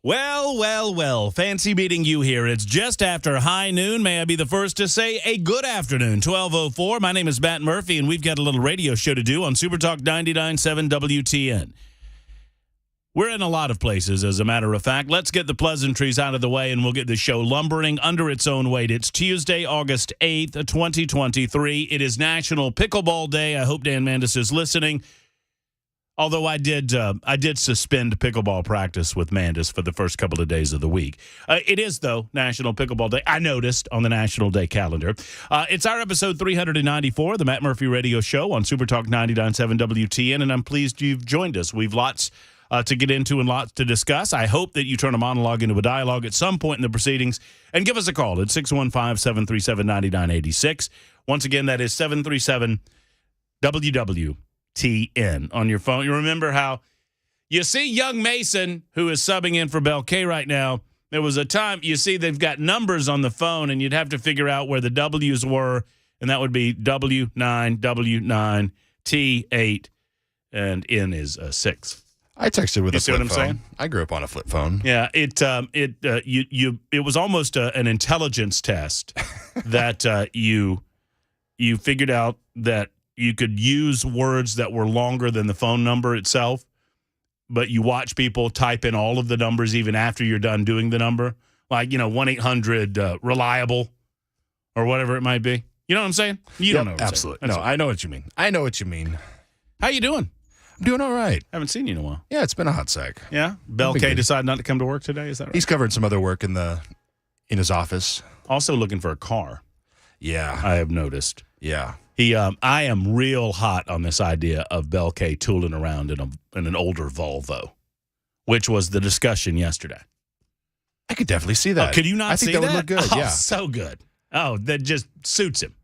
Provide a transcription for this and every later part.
Well, well, well. Fancy meeting you here. It's just after high noon. May I be the first to say a good afternoon. 12:04. My name is Matt Murphy, and we've got a little radio show to do on Super Talk 99.7 WTN. We're in a lot of places, as a matter of fact. Let's get the pleasantries out of the way, and we'll get the show lumbering under its own weight. It's Tuesday, August 8th, 2023. It is National Pickleball Day. I hope Dan Mandis is listening. Although I did suspend pickleball practice with Mandis for the first couple of days of the week. It is, though, National Pickleball Day. I noticed on the National Day calendar. It's our episode 394, the Matt Murphy Radio Show on Super Talk 99.7 WTN, and I'm pleased you've joined us. We've lots to get into and lots to discuss. I hope that you turn a monologue into a dialogue at some point in the proceedings and give us a call at 615-737-9986. Once again, that is 737-WW. TN on your phone. You remember how you see young Mason, who is subbing in for Bell K right now. There was a time you see they've got numbers on the phone, and you'd have to figure out where the W's were, and that would be W9, W9, T8, and N is 6. I texted with a flip phone. What I'm saying? I grew up on a flip phone. Yeah, it was almost an intelligence test that you figured out that you could use words that were longer than the phone number itself, but you watch people type in all of the numbers even after you're done doing the number, like 1-800-RELIABLE or whatever it might be. You know what I'm saying? You don't know what I'm absolutely. saying. No, I know what you mean. I know what you mean. How you doing? I'm doing all right. Haven't seen you in a while. Yeah, it's been a hot sec. Yeah? Bell K decided not to come to work today, is that right? He's covered some other work in his office. Also looking for a car. Yeah. I have noticed. Yeah. I am real hot on this idea of Bell K tooling around in an older Volvo, which was the discussion yesterday. I could definitely see that. Oh, could you not see that? I think that would look good, yeah. So good. Oh, that just suits him.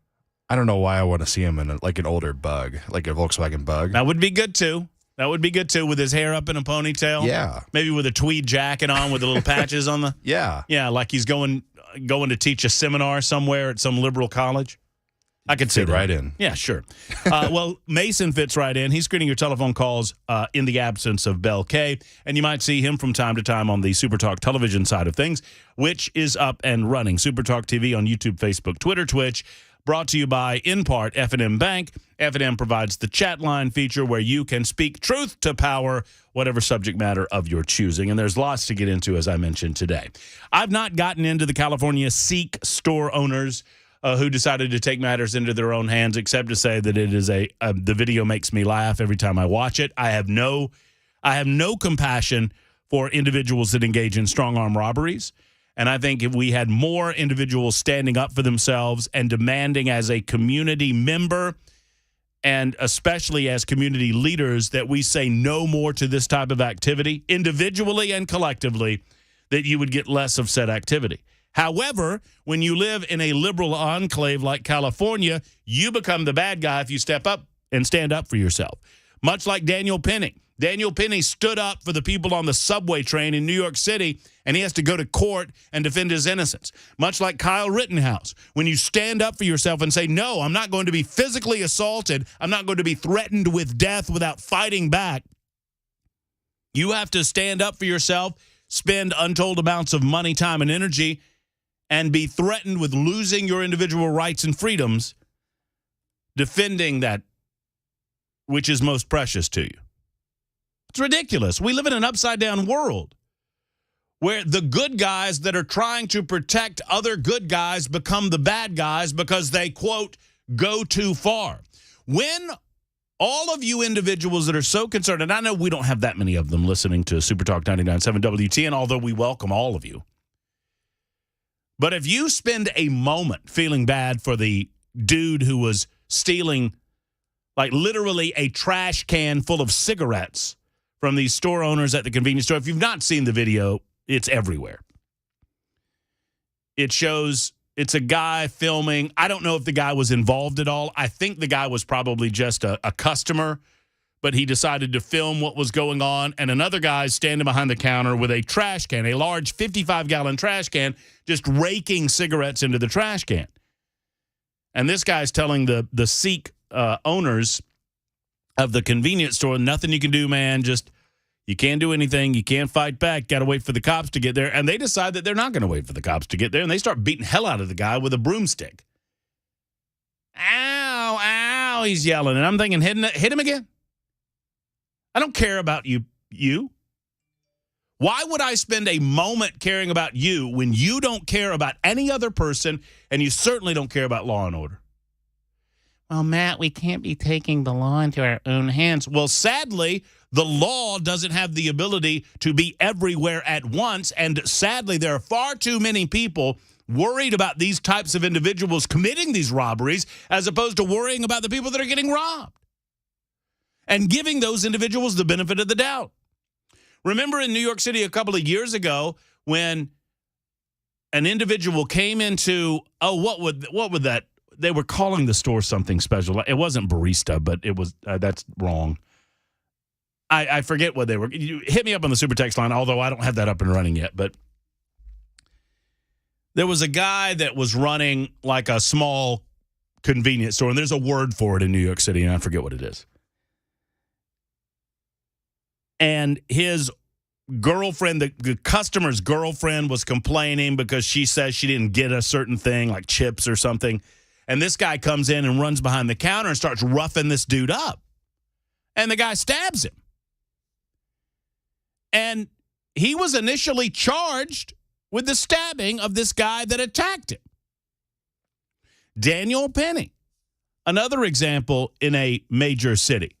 I don't know why I want to see him in an older Bug, like a Volkswagen Bug. That would be good, too. With his hair up in a ponytail. Yeah. Maybe with a tweed jacket on with the little patches on the. Yeah. Yeah, like he's going to teach a seminar somewhere at some liberal college. I could see fit right in. Yeah, sure. Well, Mason fits right in. He's screening your telephone calls in the absence of Bell K, and you might see him from time to time on the Super Talk television side of things, which is up and running. Super Talk TV on YouTube, Facebook, Twitter, Twitch, brought to you by, in part, F&M Bank. F&M provides the chat line feature where you can speak truth to power, whatever subject matter of your choosing, and there's lots to get into, as I mentioned today. I've not gotten into the California Seek store owners who decided to take matters into their own hands, except to say that it is the video makes me laugh every time I watch it. I have no compassion for individuals that engage in strong-arm robberies, and I think if we had more individuals standing up for themselves and demanding as a community member and especially as community leaders that we say no more to this type of activity, individually and collectively, that you would get less of said activity. However, when you live in a liberal enclave like California, you become the bad guy if you step up and stand up for yourself. Much like Daniel Penny. Daniel Penny stood up for the people on the subway train in New York City, and he has to go to court and defend his innocence. Much like Kyle Rittenhouse. When you stand up for yourself and say, no, I'm not going to be physically assaulted, I'm not going to be threatened with death without fighting back, you have to stand up for yourself, spend untold amounts of money, time, and energy, and be threatened with losing your individual rights and freedoms, defending that which is most precious to you. It's ridiculous. We live in an upside-down world where the good guys that are trying to protect other good guys become the bad guys because they, quote, go too far. When all of you individuals that are so concerned, and I know we don't have that many of them listening to Super Talk 99.7 WTN, although we welcome all of you. But if you spend a moment feeling bad for the dude who was stealing, like literally a trash can full of cigarettes from these store owners at the convenience store, if you've not seen the video, it's everywhere. It shows it's a guy filming. I don't know if the guy was involved at all. I think the guy was probably just a customer, but he decided to film what was going on, and another guy's standing behind the counter with a trash can, a large 55-gallon trash can, just raking cigarettes into the trash can. And this guy's telling the Seek owners of the convenience store, nothing you can do, man, just, You can't do anything. You can't fight back. Got to wait for the cops to get there. And they decide that they're not going to wait for the cops to get there, and they start beating hell out of the guy with a broomstick. Ow, ow, he's yelling. And I'm thinking, hit him again? I don't care about you. Why would I spend a moment caring about you when you don't care about any other person, and you certainly don't care about law and order? Well, Matt, we can't be taking the law into our own hands. Well, sadly, the law doesn't have the ability to be everywhere at once, and sadly, there are far too many people worried about these types of individuals committing these robberies as opposed to worrying about the people that are getting robbed and giving those individuals the benefit of the doubt. Remember in New York City a couple of years ago when an individual came into, what would that, they were calling the store something special. It wasn't barista, but it was, that's wrong. I forget what they were. You hit me up on the super text line, although I don't have that up and running yet. But there was a guy that was running like a small convenience store, and there's a word for it in New York City, and I forget what it is. And his girlfriend, the customer's girlfriend, was complaining because she says she didn't get a certain thing, like chips or something. And this guy comes in and runs behind the counter and starts roughing this dude up. And the guy stabs him. And he was initially charged with the stabbing of this guy that attacked him. Daniel Penny, another example in a major city.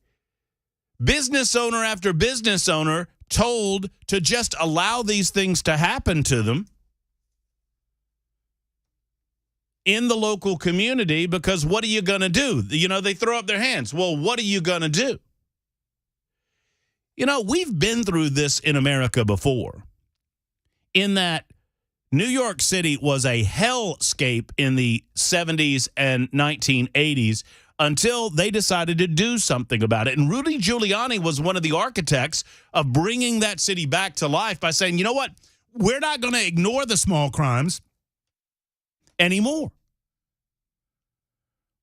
Business owner after business owner told to just allow these things to happen to them in the local community because what are you going to do? You know, they throw up their hands. Well, what are you going to do? You know, we've been through this in America before, in that New York City was a hellscape in the 70s and 1980s until they decided to do something about it. And Rudy Giuliani was one of the architects of bringing that city back to life by saying, you know what, we're not going to ignore the small crimes anymore.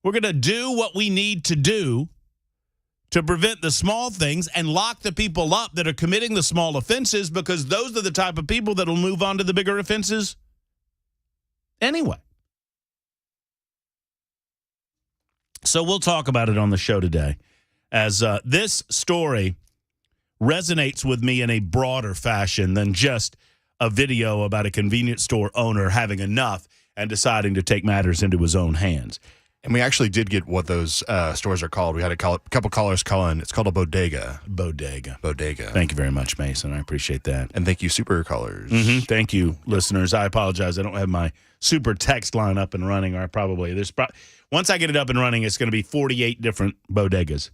We're going to do what we need to do to prevent the small things and lock the people up that are committing the small offenses, because those are the type of people that will move on to the bigger offenses anyway. So we'll talk about it on the show today, as this story resonates with me in a broader fashion than just a video about a convenience store owner having enough and deciding to take matters into his own hands. And we actually did get what those stores are called. We had a couple callers call in. It's called a bodega. Bodega. Thank you very much, Mason. I appreciate that. And thank you, super callers. Thank you, listeners. I apologize. I don't have my super text line up and running, or once I get it up and running, it's going to be 48 different bodegas.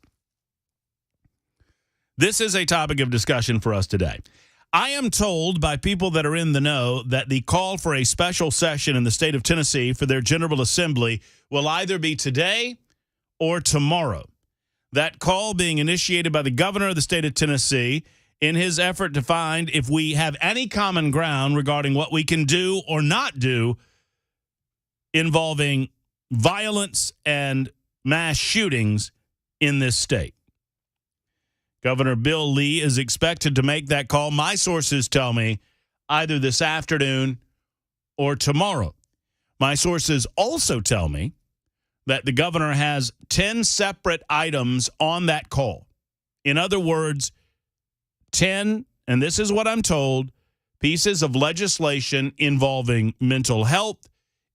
This is a topic of discussion for us today. I am told by people that are in the know that the call for a special session in the state of Tennessee for their General Assembly will either be today or tomorrow. That call being initiated by the governor of the state of Tennessee in his effort to find if we have any common ground regarding what we can do or not do involving violence and mass shootings in this state. Governor Bill Lee is expected to make that call. My sources tell me either this afternoon or tomorrow. My sources also tell me that the governor has 10 separate items on that call. In other words, 10, and this is what I'm told, pieces of legislation involving mental health,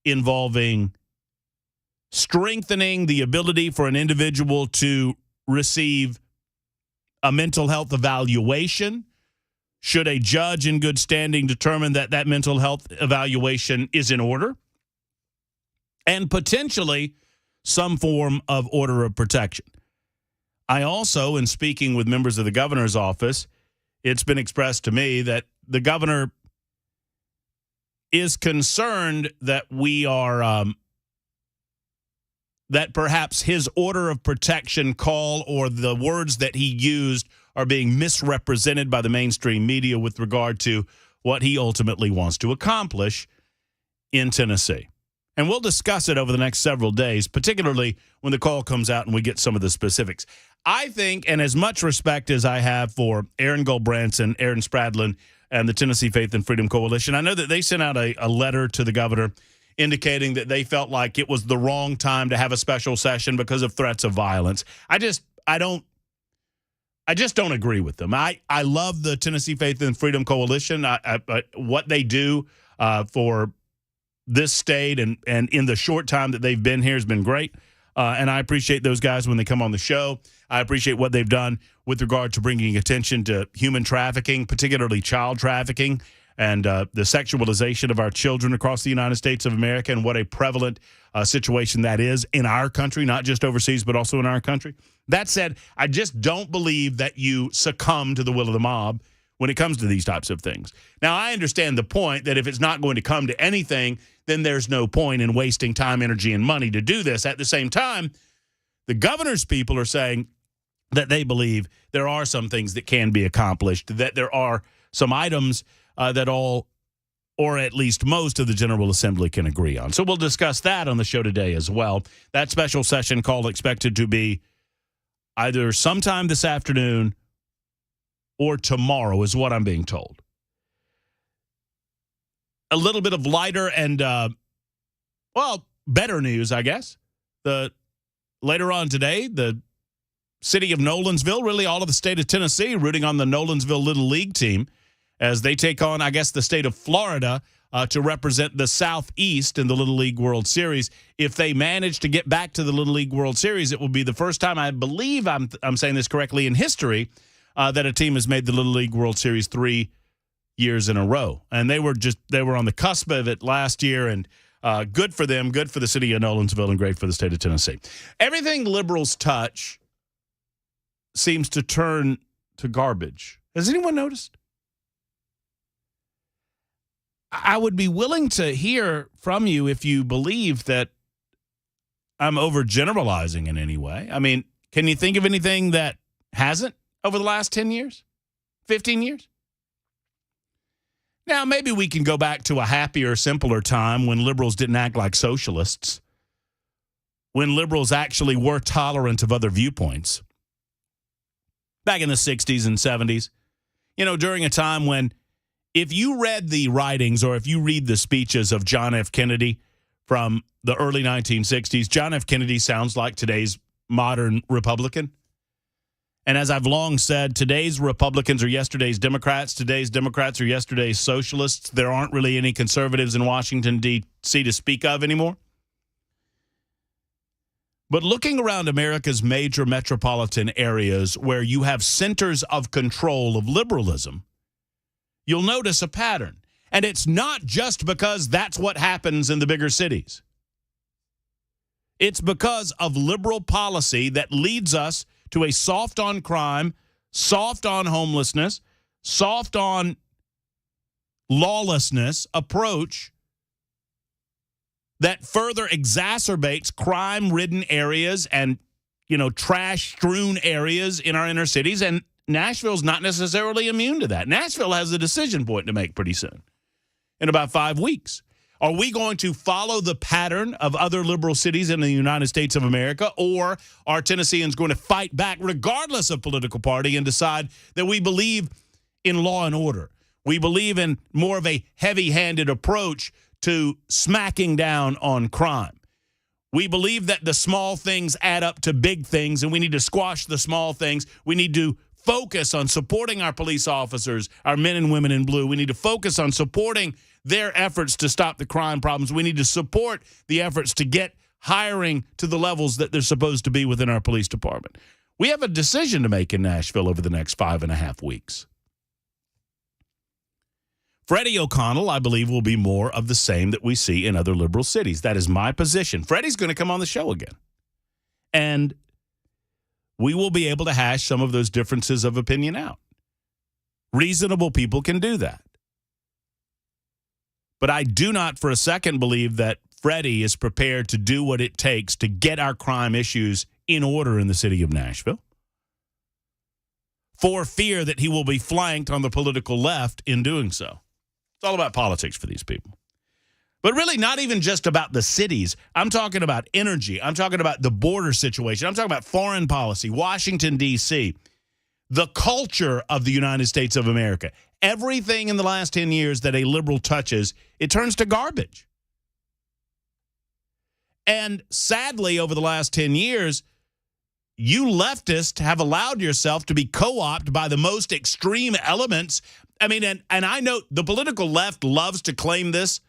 involving strengthening the ability for an individual to receive a mental health evaluation, should a judge in good standing determine that that mental health evaluation is in order, and potentially some form of order of protection. I also, in speaking with members of the governor's office, it's been expressed to me that the governor is concerned that we are that perhaps his order of protection call or the words that he used are being misrepresented by the mainstream media with regard to what he ultimately wants to accomplish in Tennessee. And we'll discuss it over the next several days, particularly when the call comes out and we get some of the specifics. I think, and as much respect as I have for Aaron Goldbranson, Aaron Spradlin, and the Tennessee Faith and Freedom Coalition, I know that they sent out a letter to the governor indicating that they felt like it was the wrong time to have a special session because of threats of violence. I just don't agree with them. I love the Tennessee Faith and Freedom Coalition. What they do for this state and in the short time that they've been here has been great. And I appreciate those guys when they come on the show. I appreciate what they've done with regard to bringing attention to human trafficking, particularly child trafficking, and the sexualization of our children across the United States of America, and what a prevalent situation that is in our country, not just overseas, but also in our country. That said, I just don't believe that you succumb to the will of the mob when it comes to these types of things. Now, I understand the point that if it's not going to come to anything, then there's no point in wasting time, energy, and money to do this. At the same time, the governor's people are saying that they believe there are some things that can be accomplished, that there are some items that all, or at least most of the General Assembly can agree on. So we'll discuss that on the show today as well. That special session call expected to be either sometime this afternoon or tomorrow is what I'm being told. A little bit of lighter and, better news, I guess. Later on today, the city of Nolensville, really all of the state of Tennessee, rooting on the Nolensville Little League team as they take on, I guess, the state of Florida to represent the Southeast in the Little League World Series. If they manage to get back to the Little League World Series, it will be the first time, I believe I'm saying this correctly, in history, that a team has made the Little League World Series 3 years in a row. And they were on the cusp of it last year, and good for them, good for the city of Nolensville, and great for the state of Tennessee. Everything liberals touch seems to turn to garbage. Has anyone noticed? I would be willing to hear from you if you believe that I'm overgeneralizing in any way. I mean, can you think of anything that hasn't over the last 10 years, 15 years? Now, maybe we can go back to a happier, simpler time when liberals didn't act like socialists, when liberals actually were tolerant of other viewpoints. Back in the 60s and 70s, during a time when if you read the writings or if you read the speeches of John F. Kennedy from the early 1960s, John F. Kennedy sounds like today's modern Republican. And as I've long said, today's Republicans are yesterday's Democrats. Today's Democrats are yesterday's socialists. There aren't really any conservatives in Washington, D.C. to speak of anymore. But looking around America's major metropolitan areas where you have centers of control of liberalism, you'll notice a pattern. And it's not just because that's what happens in the bigger cities. It's because of liberal policy that leads us to a soft on crime, soft on homelessness, soft on lawlessness approach that further exacerbates crime-ridden areas and, trash-strewn areas in our inner cities. And Nashville's not necessarily immune to that. Nashville has a decision point to make pretty soon, in about 5 weeks. Are we going to follow the pattern of other liberal cities in the United States of America, or are Tennesseans going to fight back regardless of political party and decide that we believe in law and order? We believe in more of a heavy-handed approach to smacking down on crime. We believe that the small things add up to big things, and we need to squash the small things. We need to focus on supporting our police officers, our men and women in blue. We need to focus on supporting their efforts to stop the crime problems. We need to support the efforts to get hiring to the levels that they're supposed to be within our police department. We have a decision to make in Nashville over the next 5.5 weeks. Freddie O'Connell, I believe, will be more of the same that we see in other liberal cities. That is my position. Freddie's going to come on the show again. And we will be able to hash some of those differences of opinion out. Reasonable people can do that. But I do not for a second believe that Freddie is prepared to do what it takes to get our crime issues in order in the city of Nashville, for fear that he will be flanked on the political left in doing so. It's all about politics for these people. But really, not even just about the cities. I'm talking about energy. I'm talking about the border situation. I'm talking about foreign policy, Washington, D.C., the culture of the United States of America. Everything in the last 10 years that a liberal touches, it turns to garbage. And sadly, over the last 10 years, you leftists have allowed yourself to be co-opted by the most extreme elements. I mean, and I know the political left loves to claim this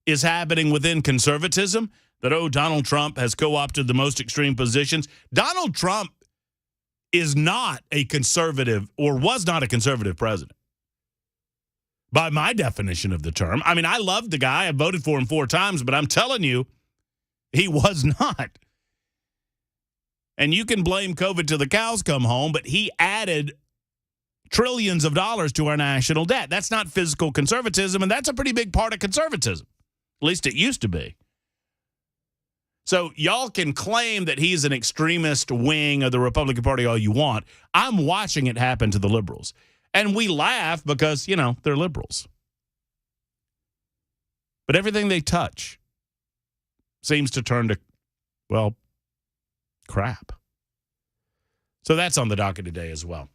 is happening within conservatism, that, oh, Donald Trump has co-opted the most extreme positions. Donald Trump is not a conservative, or was not a conservative president, by my definition of the term. I mean, I love the guy. I voted for him 4 times, but I'm telling you, he was not. And you can blame COVID till the cows come home, but he added trillions of dollars to our national debt. That's not fiscal conservatism, and that's a pretty big part of conservatism. At least it used to be. So y'all can claim that he's an extremist wing of the Republican Party all you want. I'm watching it happen to the liberals. And we laugh because, you know, they're liberals. But everything they touch seems to turn to, well, crap. So that's on the docket today as well.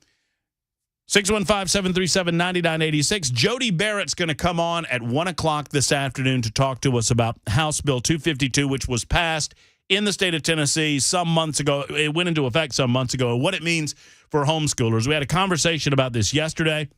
615-737-9986. Jody Barrett's going to come on at 1 o'clock this afternoon to talk to us about House Bill 252, which was passed in the state of Tennessee some months ago. It went into effect some months ago, and what it means for homeschoolers. We had a conversation about this yesterday,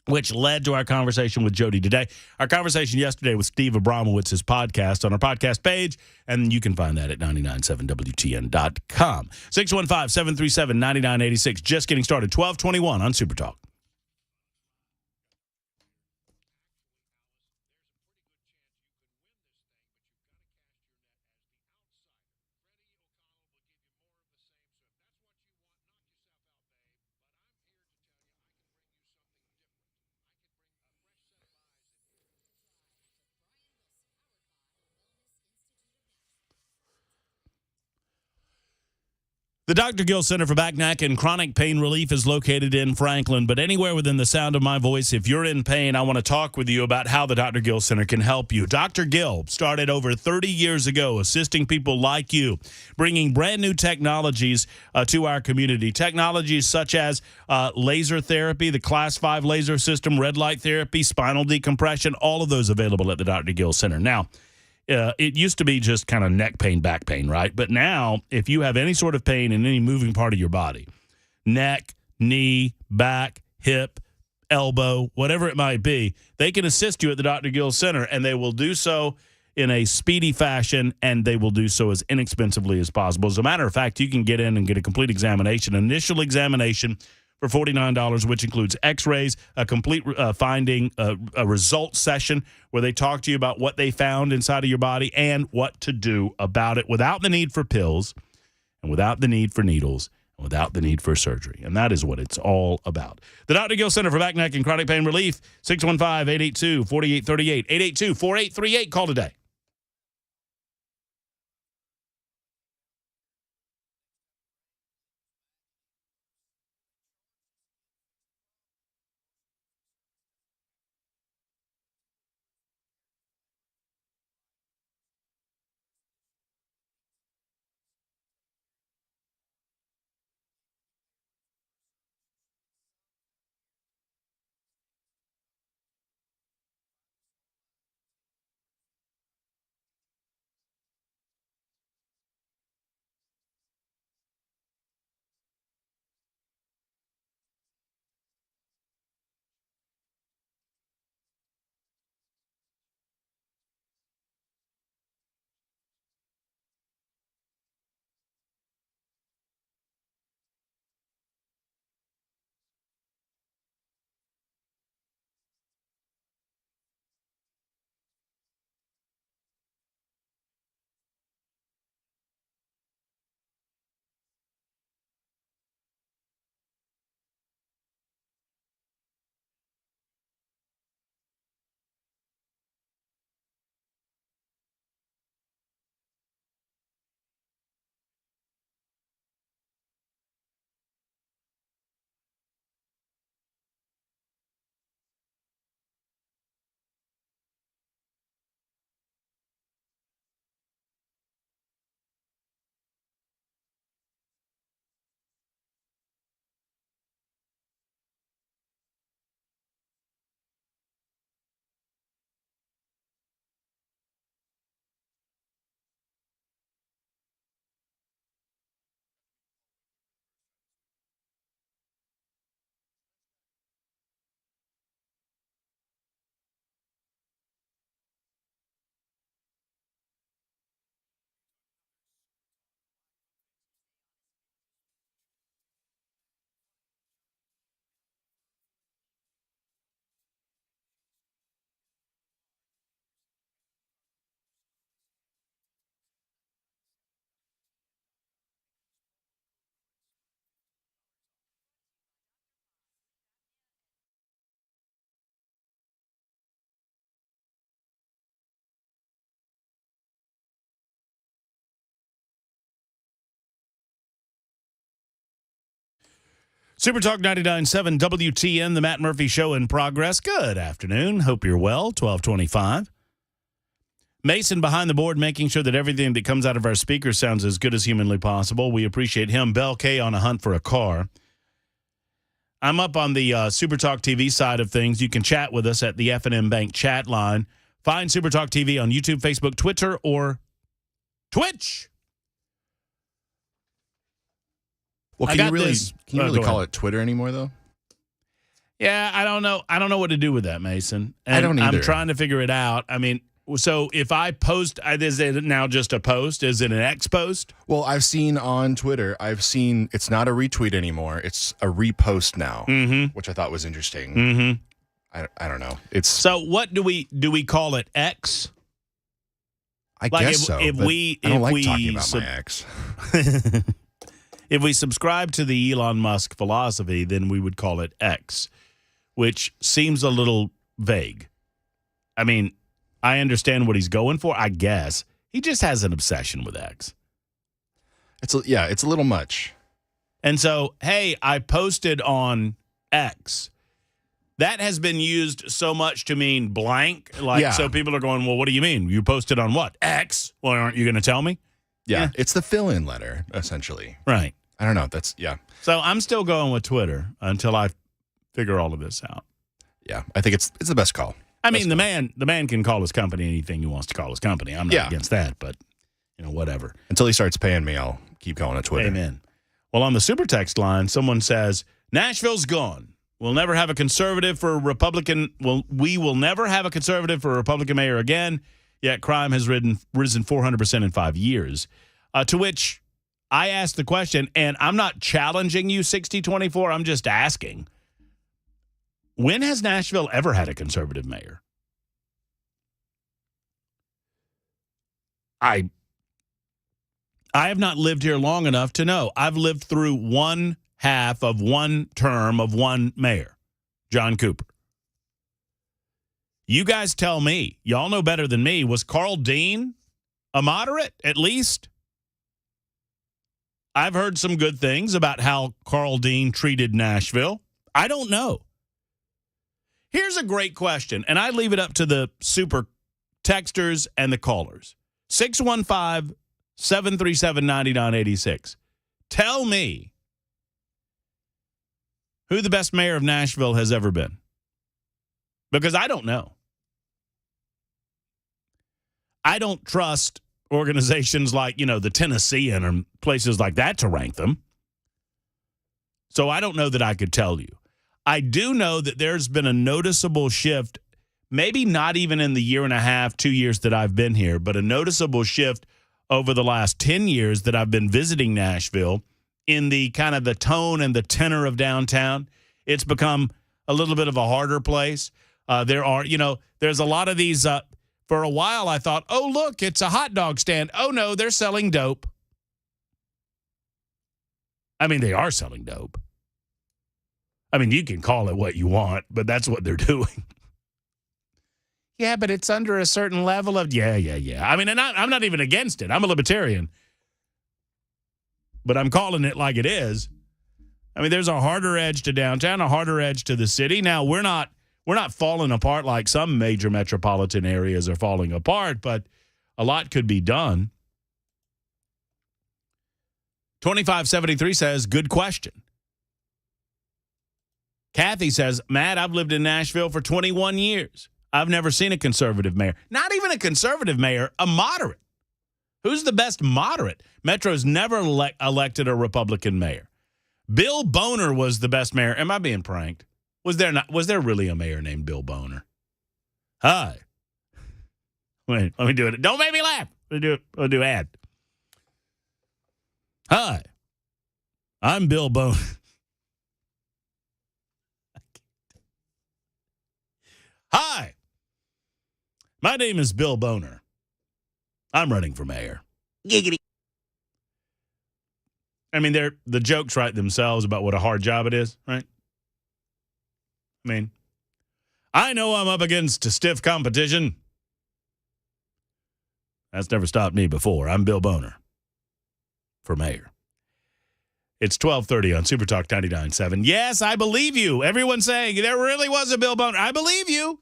which led to our conversation with Jody today. Our conversation yesterday with Steve Abramowitz's podcast on our podcast page, and you can find that at 997WTN.com. 615-737-9986. Just getting started. 1221 on Super Talk. The Dr. Gill Center for Back, Neck, and Chronic Pain Relief is located in Franklin, but anywhere within the sound of my voice, if you're in pain, I want to talk with you about how the Dr. Gill Center can help you. Dr. Gill started over 30 years ago assisting people like you, bringing brand new technologies to our community. Technologies such as laser therapy, the Class 5 laser system, red light therapy, spinal decompression, all of those available at the Dr. Gill Center. Now, it used to be just kind of neck pain, back pain, right? But now, if you have any sort of pain in any moving part of your body, neck, knee, back, hip, elbow, whatever it might be, they can assist you at the Dr. Gill Center, and they will do so in a speedy fashion, and they will do so as inexpensively as possible. As a matter of fact, you can get in and get a complete examination, initial examination for $49, which includes x-rays, a complete finding, a results session where they talk to you about what they found inside of your body and what to do about it without the need for pills and without the need for needles and without the need for surgery. And that is what it's all about. The Dr. Gill Center for Back, Neck, and Chronic Pain Relief, 615-882-4838, 882-4838. Call today. Super Talk 99.7 WTN, the Matt Murphy Show in progress. Good afternoon. Hope you're well. 1225. Mason behind the board, making sure that everything that comes out of our speakers sounds as good as humanly possible. We appreciate him. Bell K on a hunt for a car. I'm up on the Super Talk TV side of things. You can chat with us at the F&M Bank chat line. Find Super Talk TV on YouTube, Facebook, Twitter, or Twitch. Well, can you really call it Twitter anymore, though? Yeah, I don't know. I don't know what to do with that, Mason. And I don't either. I'm trying to figure it out. I mean, so if I post, is it now just a post? Is it an X post? Well, I've seen on Twitter, it's not a retweet anymore. It's a repost now, which I thought was interesting. Mm-hmm. I don't know. So what do we call it? X? I guess so. I don't like talking about my ex. If we subscribe to the Elon Musk philosophy, then we would call it X, which seems a little vague. I mean, I understand what he's going for, I guess. He just has an obsession with X. It's a little much. And so, hey, I posted on X. That has been used so much to mean blank. So people are going, well, what do you mean? You posted on what? X? Well, aren't you going to tell me? Yeah, it's the fill-in letter, essentially. Right. I don't know. So I'm still going with Twitter until I figure all of this out. Yeah, I think it's the best call. I mean, the man can call his company anything he wants to call his company. I'm not against that, but whatever. Until he starts paying me, I'll keep going on Twitter. Amen. Well, on the super text line, someone says, Nashville's gone. We'll never have a conservative for a Republican. Well, we will never have a conservative for a Republican mayor again. Yet crime has risen 400% in 5 years. To which I asked the question, and I'm not challenging you 60-24. I'm just asking. When has Nashville ever had a conservative mayor? I have not lived here long enough to know. I've lived through one half of one term of one mayor, John Cooper. You guys tell me. Y'all know better than me. Was Carl Dean a moderate, at least? I've heard some good things about how Carl Dean treated Nashville. I don't know. Here's a great question, and I leave it up to the super texters and the callers. 615-737-9986. Tell me who the best mayor of Nashville has ever been. Because I don't know. I don't trust organizations like, the Tennessean or places like that to rank them. So I don't know that I could tell you. I do know that there's been a noticeable shift, maybe not even in the year and a half, 2 years that I've been here, but a noticeable shift over the last 10 years that I've been visiting Nashville in the kind of the tone and the tenor of downtown. It's become a little bit of a harder place. There's a lot of these. For a while, I thought, oh, look, it's a hot dog stand. Oh, no, they're selling dope. I mean, they are selling dope. I mean, you can call it what you want, but that's what they're doing. Yeah, but it's under a certain level of, yeah. I mean, and I'm not even against it. I'm a libertarian. But I'm calling it like it is. I mean, there's a harder edge to downtown, a harder edge to the city. Now, we're not falling apart like some major metropolitan areas are falling apart, but a lot could be done. 2573 says, good question. Kathy says, Matt, I've lived in Nashville for 21 years. I've never seen a conservative mayor. Not even a conservative mayor, a moderate. Who's the best moderate? Metro's never elected a Republican mayor. Bill Boner was the best mayor. Am I being pranked? Was there really a mayor named Bill Boner? Hi. Wait, let me do it. Don't make me laugh. I'll do ad. Hi. I'm Bill Boner. Hi. My name is Bill Boner. I'm running for mayor. Giggity. I mean, the jokes write themselves about what a hard job it is, right? I mean, I know I'm up against stiff competition. That's never stopped me before. I'm Bill Boner for mayor. It's 12:30 on Super Talk 99.7. Yes, I believe you. Everyone's saying there really was a bill bump. I believe you.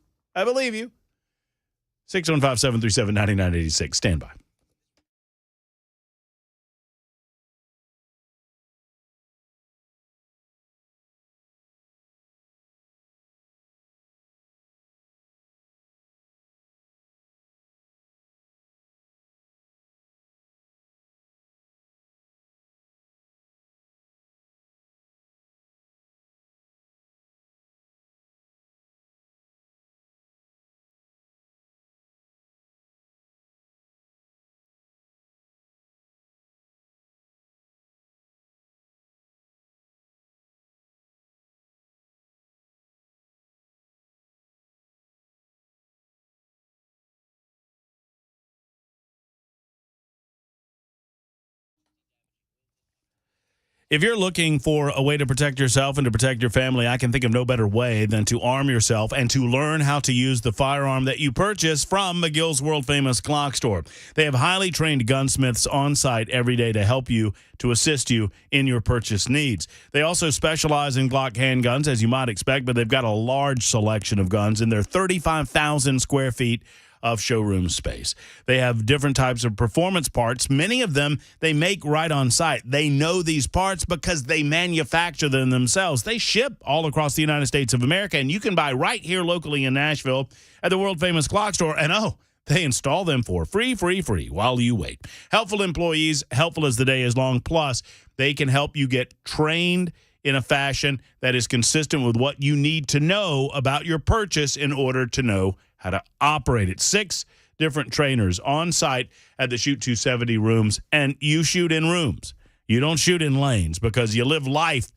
615-737-9986. Stand by. If you're looking for a way to protect yourself and to protect your family, I can think of no better way than to arm yourself and to learn how to use the firearm that you purchase from McGill's world-famous GlockStore. They have highly trained gunsmiths on site every day to help you, to assist you in your purchase needs. They also specialize in Glock handguns, as you might expect, but they've got a large selection of guns in their 35,000 square feet of showroom space. They have different types of performance parts. Many of them they make right on site. They know these parts because they manufacture them themselves. They ship all across the United States of America, and you can buy right here locally in Nashville at the world-famous GlockStore. And they install them for free while you wait. Helpful employees, helpful as the day is long, plus they can help you get trained in a fashion that is consistent with what you need to know about your purchase in order to know how to operate it. 6 different trainers on site at the Shoot 270 rooms, and you shoot in rooms. You don't shoot in lanes because you live life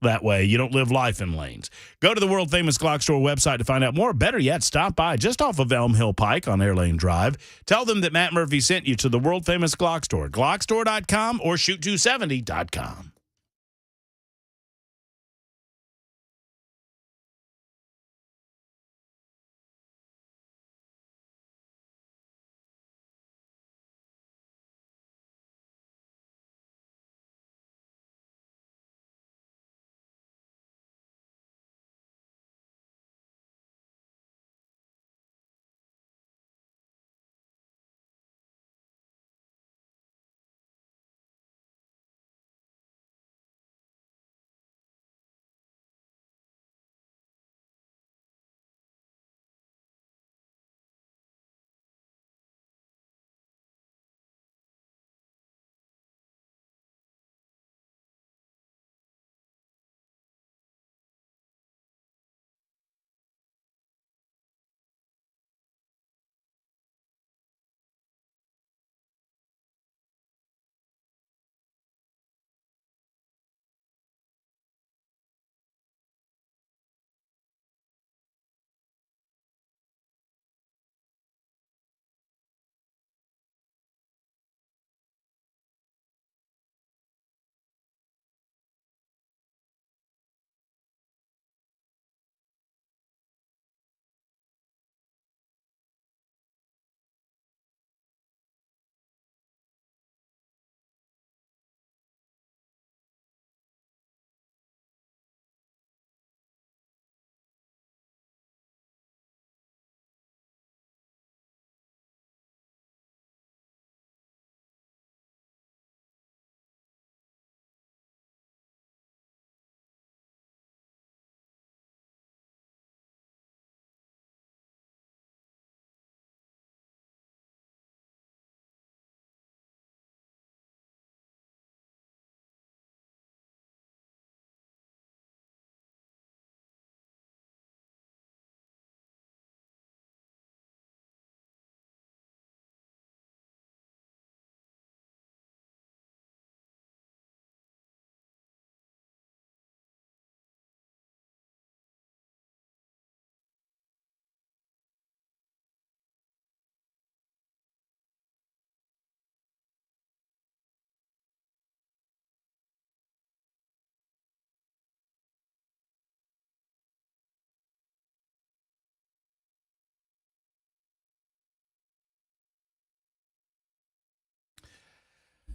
that way. You don't live life in lanes. Go to the world-famous GlockStore website to find out more. Better yet, stop by just off of Elm Hill Pike on Airlane Drive. Tell them that Matt Murphy sent you to the world-famous GlockStore, GlockStore.com or Shoot270.com.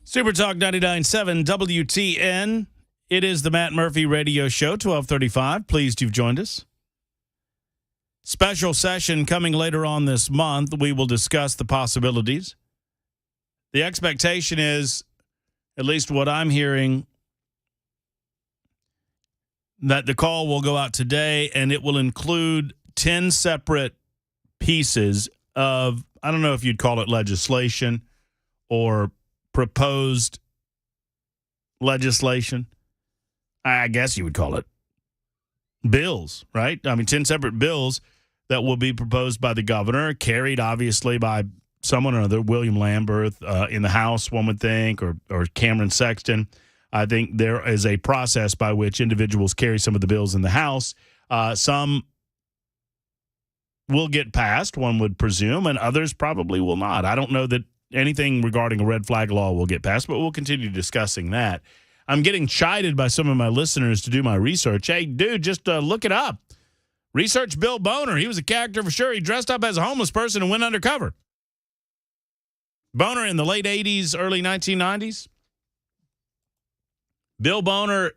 Super Talk 99.7 WTN It is the Matt Murphy Radio Show, 1235. Pleased you've joined us. Special session coming later on this month. We will discuss the possibilities. The expectation is, at least what I'm hearing, that the call will go out today, and it will include 10 separate pieces of, I don't know if you'd call it legislation or proposed legislation. I guess you would call it bills, right? I mean, 10 separate bills that will be proposed by the governor, carried obviously by someone or other, William Lamberth in the House, one would think, or Cameron Sexton. I think there is a process by which individuals carry some of the bills in the House. Some will get passed, one would presume, and others probably will not. I don't know that anything regarding a red flag law will get passed, but we'll continue discussing that. I'm getting chided by some of my listeners to do my research. Hey, dude, just look it up. Research Bill Boner. He was a character for sure. He dressed up as a homeless person and went undercover. Boner in the late 80s, early 1990s. Bill Boner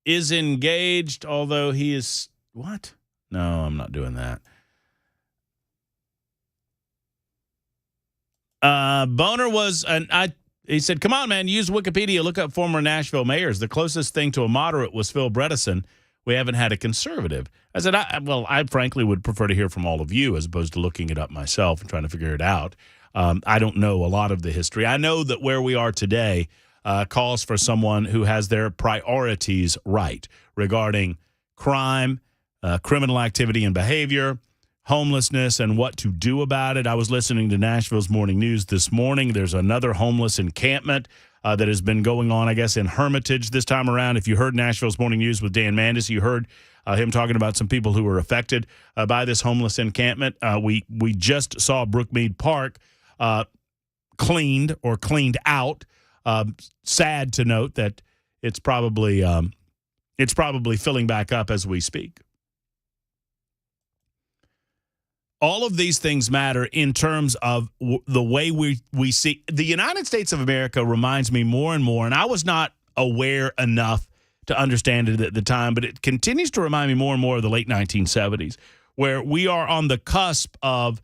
is engaged, although he is... What? No, I'm not doing that. Boner was... He said, come on, man, use Wikipedia. Look up former Nashville mayors. The closest thing to a moderate was Phil Bredesen. We haven't had a conservative. I said, I frankly would prefer to hear from all of you as opposed to looking it up myself and trying to figure it out. I don't know a lot of the history. I know that where we are today calls for someone who has their priorities right regarding crime, criminal activity and behavior, homelessness, and what to do about it. I was listening to Nashville's Morning News this morning. There's another homeless encampment that has been going on, I guess, in Hermitage this time around. If you heard Nashville's Morning News with Dan Mandis, you heard him talking about some people who were affected by this homeless encampment. We just saw Brookmead Park cleaned out. Sad to note that it's probably filling back up as we speak. All of these things matter in terms of the way we see. The United States of America reminds me more and more, and I was not aware enough to understand it at the time, but it continues to remind me more and more of the late 1970s, where we are on the cusp of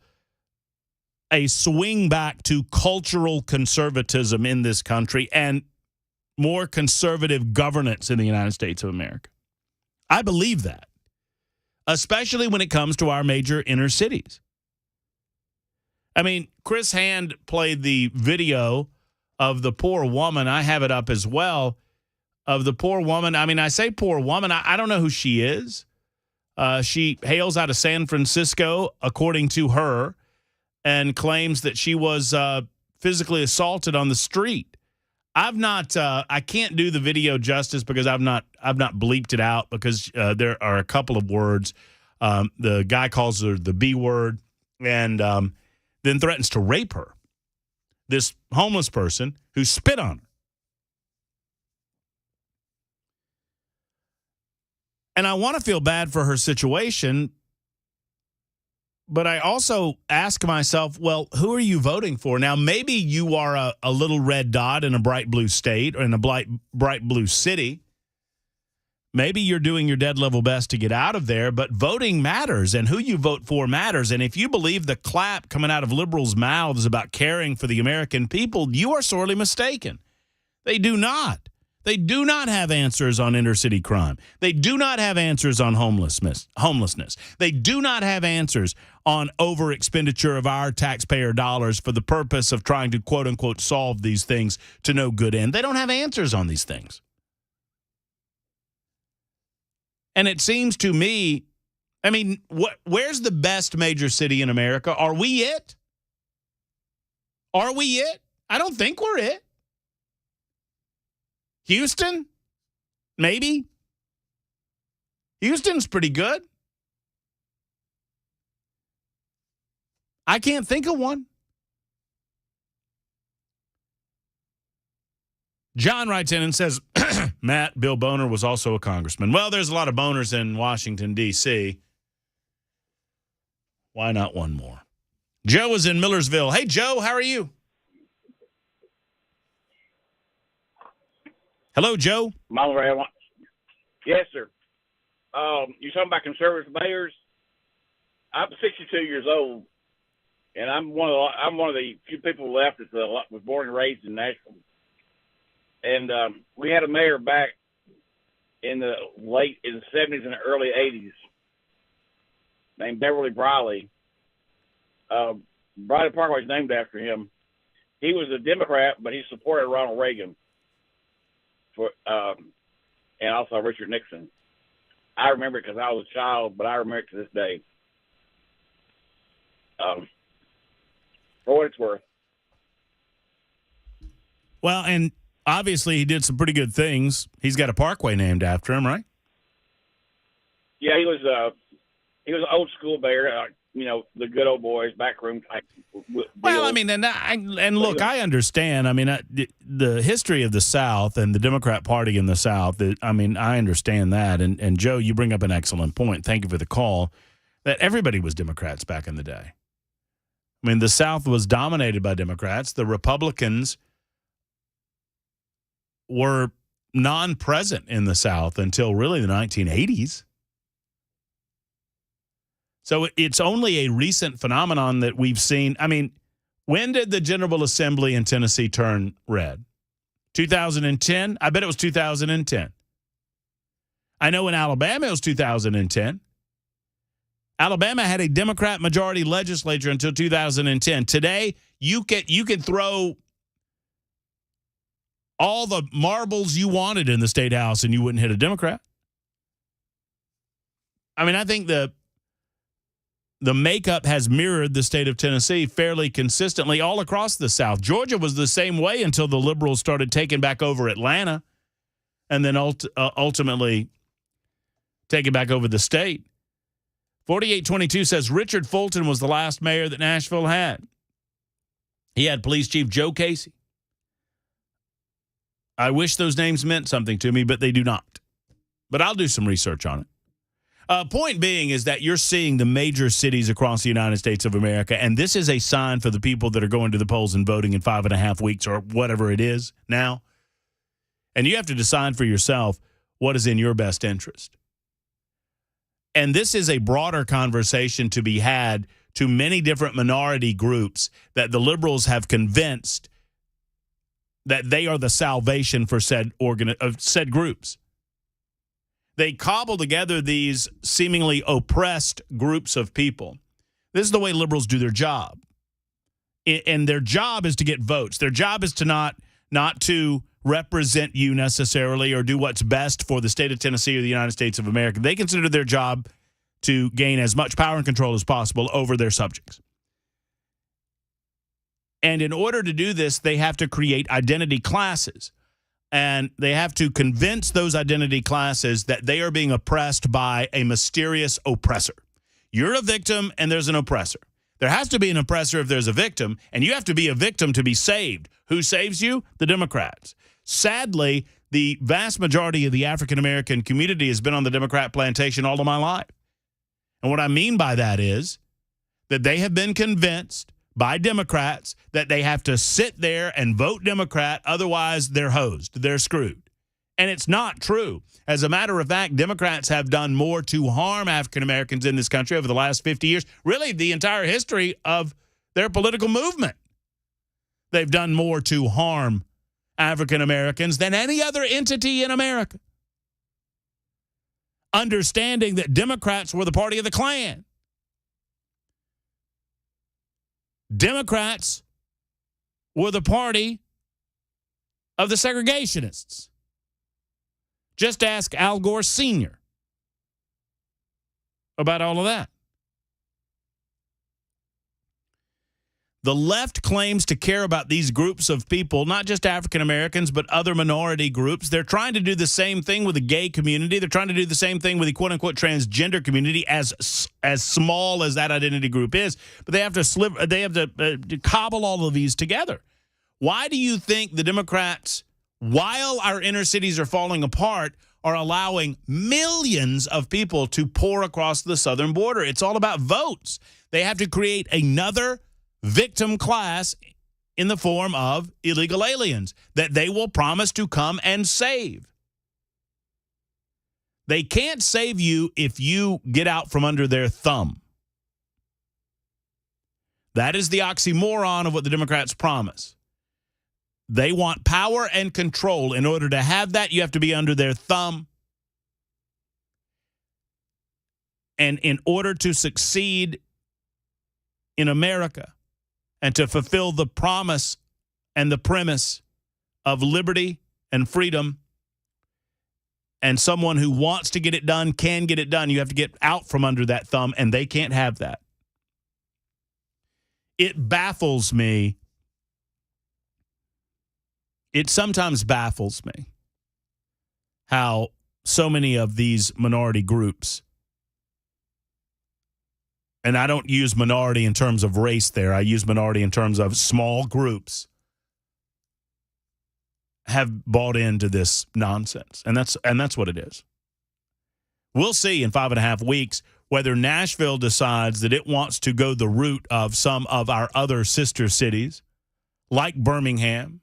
a swing back to cultural conservatism in this country and more conservative governance in the United States of America. I believe that, especially when it comes to our major inner cities. I mean, Chris Hand played the video of the poor woman. I have it up as well, of the poor woman. I mean, I say poor woman. I don't know who she is. She hails out of San Francisco, according to her, and claims that she was physically assaulted on the street. I can't do the video justice because I've not bleeped it out because there are a couple of words. The guy calls her the B word and then threatens to rape her. This homeless person who spit on her. And I want to feel bad for her situation, but I also ask myself, well, who are you voting for? Now, maybe you are a little red dot in a bright blue state or in a bright blue city. Maybe you're doing your dead level best to get out of there, but voting matters, and who you vote for matters. And if you believe the clap coming out of liberals' mouths about caring for the American people, you are sorely mistaken. They do not. They do not have answers on inner city crime. They do not have answers on homelessness. They do not have answers on over expenditure of our taxpayer dollars for the purpose of trying to, quote unquote, solve these things to no good end. They don't have answers on these things. And it seems to me, I mean, where's the best major city in America? Are we it? Are we it? I don't think we're it. Houston? Maybe. Houston's pretty good. I can't think of one. John writes in and says, Matt, Bill Boner was also a congressman. Well, there's a lot of boners in Washington, D.C. Why not one more? Joe is in Millersville. Hey, Joe, how are you? Hello, Joe. Mama Ray, yes, sir. You're talking about conservative mayors. I'm 62 years old, and I'm one of the few people left that was born and raised in Nashville. And we had a mayor back in the 70s and the early 80s named Beverly Briley. Briley Parkway is named after him. He was a Democrat, but he supported Ronald Reagan and also Richard Nixon. I remember it because I was a child, but I remember it to this day. For what it's worth. Well, and obviously he did some pretty good things. He's got a parkway named after him, right? Yeah, he was an old school mayor. The good old boys, backroom type. Well, I mean, and look, I understand. I mean, the history of the South and the Democrat Party in the South, I mean, I understand that. And Joe, you bring up an excellent point. Thank you for the call. That everybody was Democrats back in the day. I mean, the South was dominated by Democrats. The Republicans were non-present in the South until really the 1980s. So it's only a recent phenomenon that we've seen. I mean, when did the General Assembly in Tennessee turn red? 2010? I bet it was 2010. I know in Alabama it was 2010. Alabama had a Democrat majority legislature until 2010. Today, you could throw all the marbles you wanted in the state house and you wouldn't hit a Democrat. I mean, I think the makeup has mirrored the state of Tennessee fairly consistently all across the South. Georgia was the same way until the liberals started taking back over Atlanta and then ultimately taking back over the state. 4822 says Richard Fulton was the last mayor that Nashville had. He had Police Chief Joe Casey. I wish those names meant something to me, but they do not. But I'll do some research on it. Point being is that you're seeing the major cities across the United States of America, and this is a sign for the people that are going to the polls and voting in 5.5 weeks or whatever it is now. And you have to decide for yourself what is in your best interest. And this is a broader conversation to be had to many different minority groups that the liberals have convinced that they are the salvation for said groups. They cobble together these seemingly oppressed groups of people. This is the way liberals do their job. And their job is to get votes. Their job is to not to represent you necessarily or do what's best for the state of Tennessee or the United States of America. They consider their job to gain as much power and control as possible over their subjects. And in order to do this, they have to create identity classes. And they have to convince those identity classes that they are being oppressed by a mysterious oppressor. You're a victim and there's an oppressor. There has to be an oppressor if there's a victim, and you have to be a victim to be saved. Who saves you? The Democrats. Sadly, the vast majority of the African-American community has been on the Democrat plantation all of my life. And what I mean by that is that they have been convinced by Democrats that they have to sit there and vote Democrat, otherwise they're hosed, they're screwed. And it's not true. As a matter of fact, Democrats have done more to harm African Americans in this country over the last 50 years, really the entire history of their political movement. They've done more to harm African Americans than any other entity in America. Understanding that Democrats were the party of the Klan. Democrats were the party of the segregationists. Just ask Al Gore Sr. about all of that. The left claims to care about these groups of people, not just African Americans, but other minority groups. They're trying to do the same thing with the gay community. They're trying to do the same thing with the quote-unquote transgender community, as small as that identity group is. But they have to cobble all of these together. Why do you think the Democrats, while our inner cities are falling apart, are allowing millions of people to pour across the southern border? It's all about votes. They have to create another victim class in the form of illegal aliens that they will promise to come and save. They can't save you if you get out from under their thumb. That is the oxymoron of what the Democrats promise. They want power and control. In order to have that, you have to be under their thumb. And in order to succeed in America and to fulfill the promise and the premise of liberty and freedom, and someone who wants to get it done can get it done, you have to get out from under that thumb, and they can't have that. It baffles me. It sometimes baffles me how so many of these minority groups, and I don't use minority in terms of race there, I use minority in terms of small groups, have bought into this nonsense. And that's what it is. We'll see in 5.5 weeks whether Nashville decides that it wants to go the route of some of our other sister cities, like Birmingham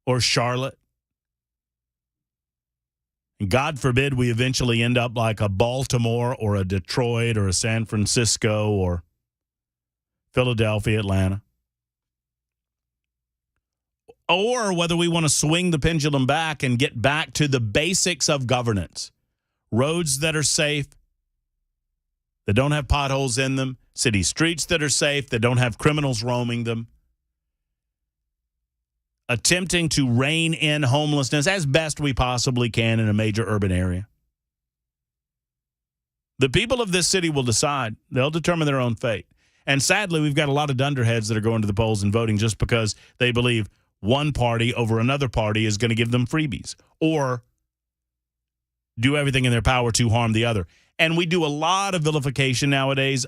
or Charlotte. And God forbid we eventually end up like a Baltimore or a Detroit or a San Francisco or Philadelphia, Atlanta. Or whether we want to swing the pendulum back and get back to the basics of governance. Roads that are safe, that don't have potholes in them. City streets that are safe, that don't have criminals roaming them. Attempting to rein in homelessness as best we possibly can in a major urban area. The people of this city will decide. They'll determine their own fate. And sadly, we've got a lot of dunderheads that are going to the polls and voting just because they believe one party over another party is going to give them freebies or do everything in their power to harm the other. And we do a lot of vilification nowadays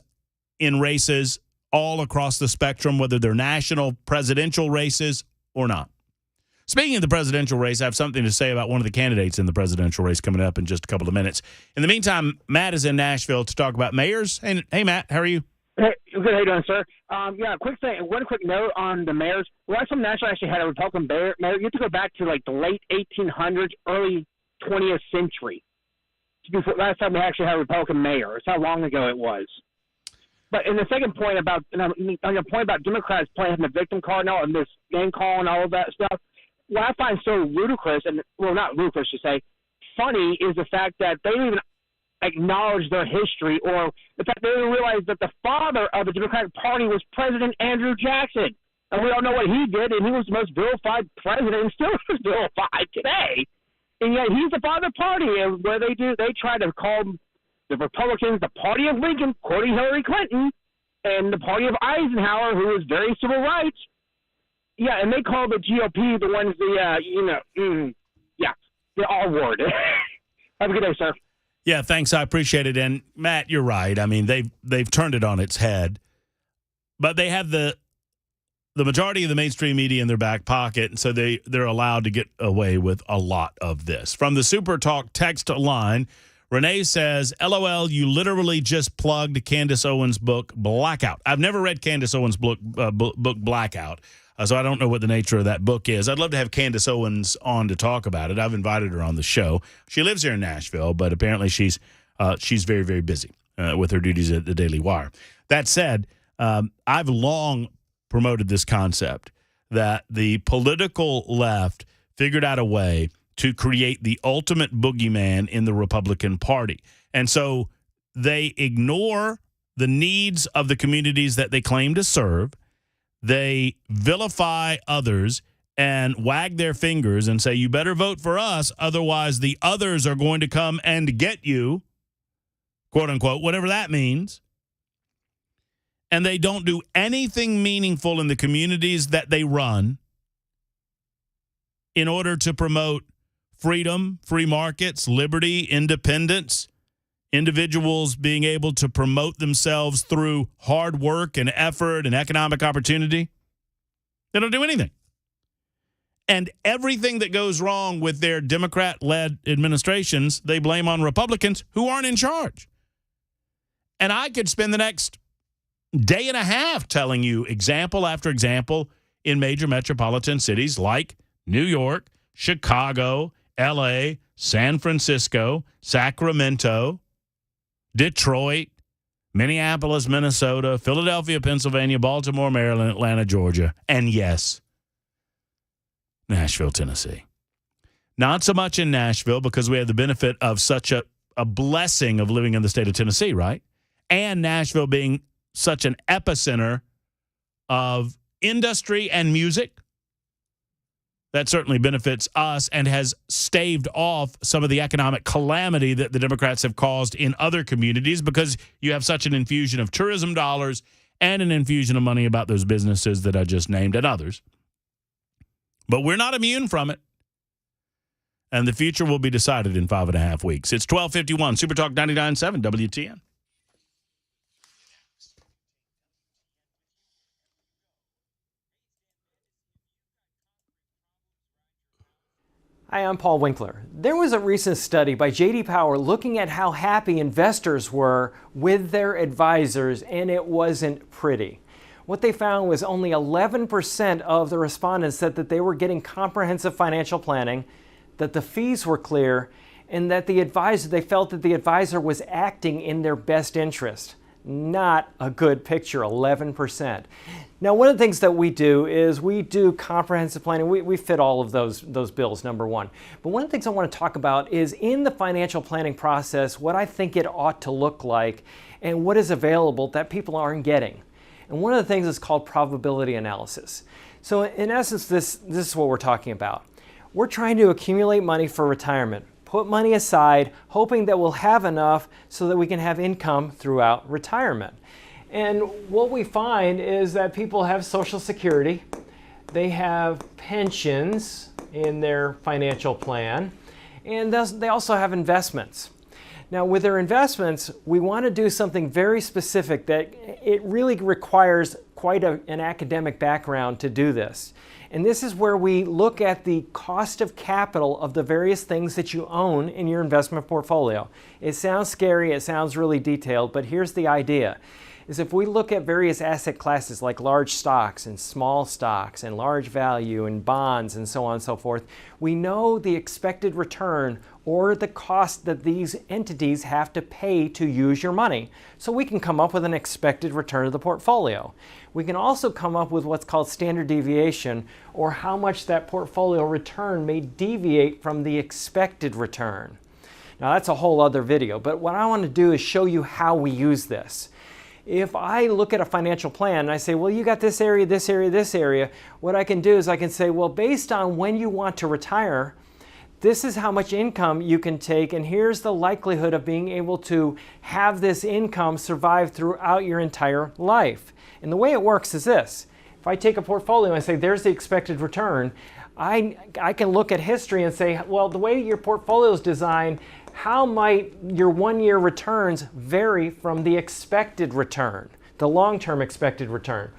in races all across the spectrum, whether they're national presidential races or not. Speaking of the presidential race, I have something to say about one of the candidates in the presidential race coming up in just a couple of minutes. In the meantime, Matt is in Nashville to talk about mayors. Hey Matt, how are you? Hey, good. How you doing, sir? Quick thing. One quick note on the mayors. When I was from Nashville, I actually had a Republican mayor. You have to go back to like the late 1800s, early 20th century. Before last time we actually had a Republican mayor. It's how long ago it was. But in the second point about, on your point about Democrats playing the victim card now and this game call and all of that stuff, what I find so ludicrous, and well, not ludicrous to say, funny, is the fact that they don't even acknowledge their history, or the fact they didn't realize that the father of the Democratic Party was President Andrew Jackson. And we all know what he did, and he was the most vilified president and still is vilified today. And yet he's the father of the party, and where they try to call the Republicans the party of Lincoln, quoting Hillary Clinton, and the party of Eisenhower, who was very civil rights. Yeah, and they call the GOP the ones the R-word. Have a good day, sir. Yeah, thanks. I appreciate it. And Matt, you're right. I mean, they've turned it on its head, but they have the majority of the mainstream media in their back pocket, and so they're allowed to get away with a lot of this. From the Super Talk text line, Renee says, LOL, you literally just plugged Candace Owens' book, Blackout. I've never read Candace Owens' book Blackout, so I don't know what the nature of that book is. I'd love to have Candace Owens on to talk about it. I've invited her on the show. She lives here in Nashville, but apparently she's very, very busy with her duties at the Daily Wire. That said, I've long promoted this concept that the political left figured out a way to create the ultimate boogeyman in the Republican Party. And so they ignore the needs of the communities that they claim to serve. They vilify others and wag their fingers and say, you better vote for us, otherwise the others are going to come and get you, quote unquote, whatever that means. And they don't do anything meaningful in the communities that they run in order to promote freedom, free markets, liberty, independence, individuals being able to promote themselves through hard work and effort and economic opportunity. They don't do anything. And everything that goes wrong with their Democrat-led administrations, they blame on Republicans who aren't in charge. And I could spend the next day and a half telling you example after example in major metropolitan cities like New York, Chicago, L.A., San Francisco, Sacramento, Detroit, Minneapolis, Minnesota, Philadelphia, Pennsylvania, Baltimore, Maryland, Atlanta, Georgia, and yes, Nashville, Tennessee. Not so much in Nashville because we have the benefit of such a blessing of living in the state of Tennessee, right? And Nashville being such an epicenter of industry and music. That certainly benefits us and has staved off some of the economic calamity that the Democrats have caused in other communities because you have such an infusion of tourism dollars and an infusion of money about those businesses that I just named and others. But we're not immune from it. And the future will be decided in 5.5 weeks. It's 12:51, Super Talk 99.7 WTN. Hi, I'm Paul Winkler. There was a recent study by J.D. Power looking at how happy investors were with their advisors, and it wasn't pretty. What they found was only 11% of the respondents said that they were getting comprehensive financial planning, that the fees were clear, and that they felt that the advisor was acting in their best interest. Not a good picture, 11%. Now, one of the things that we do is we do comprehensive planning. We fit all of those bills, number one. But one of the things I want to talk about is in the financial planning process, what I think it ought to look like and what is available that people aren't getting. And one of the things is called probability analysis. So in essence, this is what we're talking about. We're trying to accumulate money for retirement, put money aside, hoping that we'll have enough so that we can have income throughout retirement. And what we find is that people have Social Security, they have pensions in their financial plan, and they also have investments. Now, with their investments, we want to do something very specific that it really requires quite an academic background to do this. And this is where we look at the cost of capital of the various things that you own in your investment portfolio. It sounds scary, it sounds really detailed, but here's the idea. Is if we look at various asset classes like large stocks and small stocks and large value and bonds and so on and so forth, we know the expected return or the cost that these entities have to pay to use your money. So we can come up with an expected return of the portfolio. We can also come up with what's called standard deviation, or how much that portfolio return may deviate from the expected return. Now that's a whole other video, but what I want to do is show you how we use this. If I look at a financial plan and I say, well, you got this area, this area, this area, what I can do is I can say, well, based on when you want to retire, this is how much income you can take, and here's the likelihood of being able to have this income survive throughout your entire life. And the way it works is this. If I take a portfolio and I say, there's the expected return, I can look at history and say, well, the way your portfolio is designed, how might your one-year returns vary from the expected return, the long-term expected return?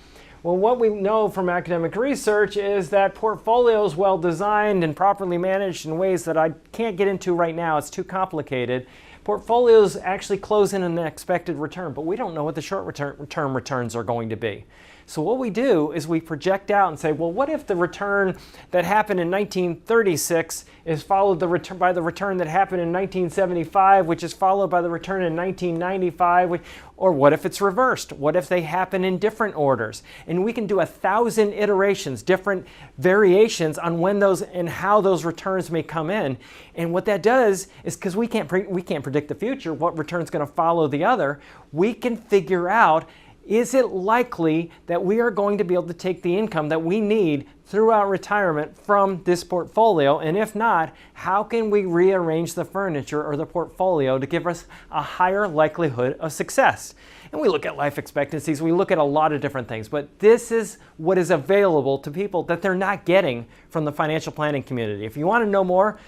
Well, what we know from academic research is that portfolios well designed and properly managed in ways that I can't get into right now, it's too complicated, portfolios actually close in an expected return, but we don't know what the short-term returns are going to be. So what we do is we project out and say, well, what if the return that happened in 1936 is followed by the return that happened in 1975, which is followed by the return in 1995, or what if it's reversed? What if they happen in different orders? And we can do 1,000 iterations, different variations on when those and how those returns may come in. And what that does is, because we can't predict the future, what return is going to follow the other, we can figure out, is it likely that we are going to be able to take the income that we need throughout retirement from this portfolio? And if not, how can we rearrange the furniture or the portfolio to give us a higher likelihood of success? And we look at life expectancies, we look at a lot of different things, but this is what is available to people that they're not getting from the financial planning community. If you want to know more,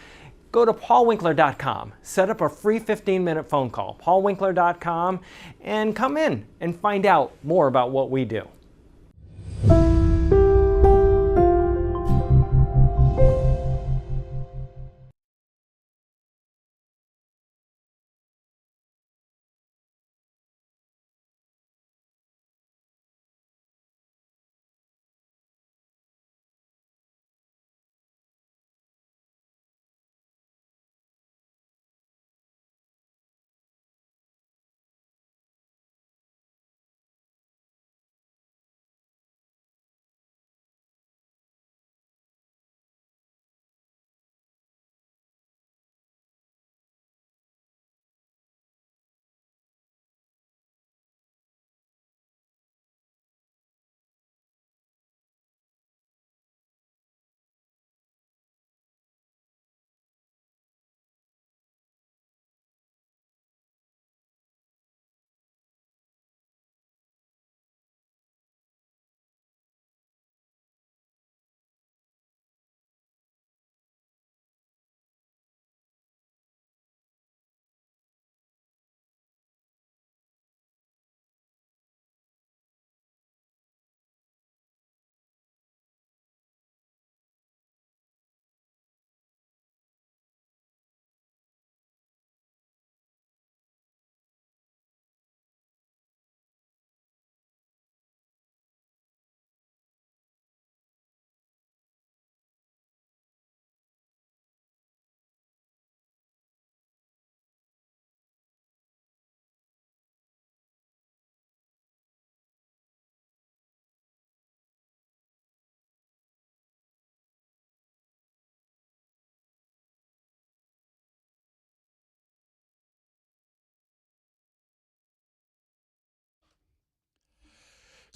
go to paulwinkler.com, set up a free 15-minute phone call, paulwinkler.com, and come in and find out more about what we do.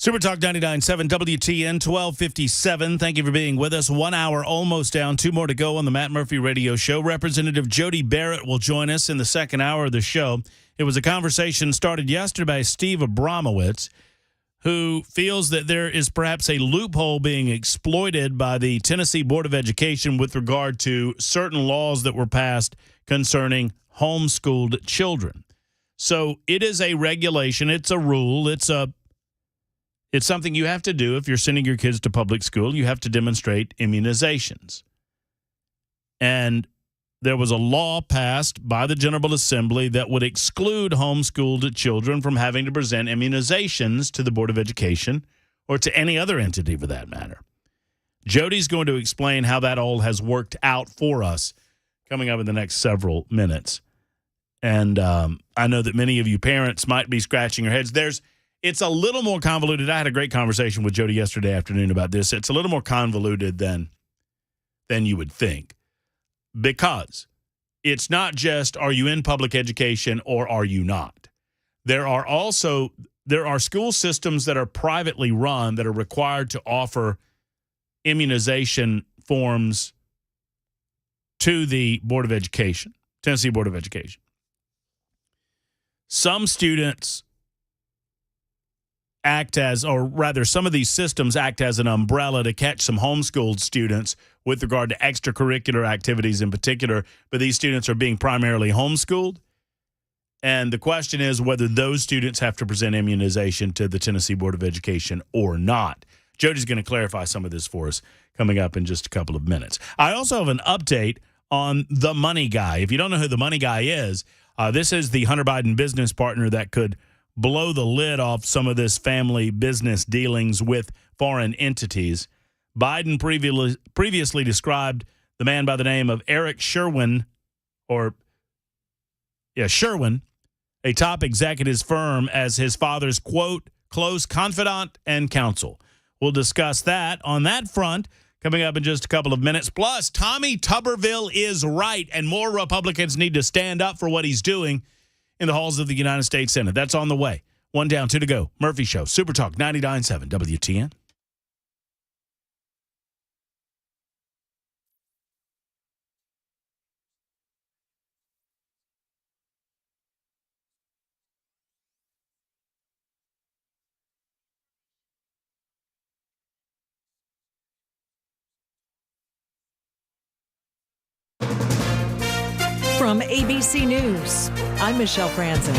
Super Talk 99.7 WTN 1257. Thank you for being with us. 1 hour almost down. 2 more to go on the Matt Murphy Radio Show. Representative Jody Barrett will join us in the second hour of the show. It was a conversation started yesterday by Steve Abramowitz, who feels that there is perhaps a loophole being exploited by the Tennessee Board of Education with regard to certain laws that were passed concerning homeschooled children. So it is a regulation. It's a rule. It's something you have to do if you're sending your kids to public school. You have to demonstrate immunizations. And there was a law passed by the General Assembly that would exclude homeschooled children from having to present immunizations to the Board of Education or to any other entity for that matter. Jody's going to explain how that all has worked out for us coming up in the next several minutes. And I know that many of you parents might be scratching your heads. It's a little more convoluted. I had a great conversation with Jody yesterday afternoon about this. It's a little more convoluted than you would think, because it's not just are you in public education or are you not. There are school systems that are privately run that are required to offer immunization forms to the Board of Education, Tennessee Board of Education. Some students some of these systems act as an umbrella to catch some homeschooled students with regard to extracurricular activities in particular, but these students are being primarily homeschooled. And the question is whether those students have to present immunization to the Tennessee Board of Education or not. Jody's going to clarify some of this for us coming up in just a couple of minutes. I also have an update on the money guy. If you don't know who the money guy is, this is the Hunter Biden business partner that could blow the lid off some of this family business dealings with foreign entities. Biden previously described the man by the name of Eric Sherwin, Sherwin, a top executive's firm, as his father's, quote, close confidant and counsel. We'll discuss that on that front coming up in just a couple of minutes. Plus, Tommy Tuberville is right, and more Republicans need to stand up for what he's doing in the halls of the United States Senate. That's on the way. 1 down, 2 to go. Murphy Show, Super Talk 99.7 WTN. From ABC News, I'm Michelle Franzen.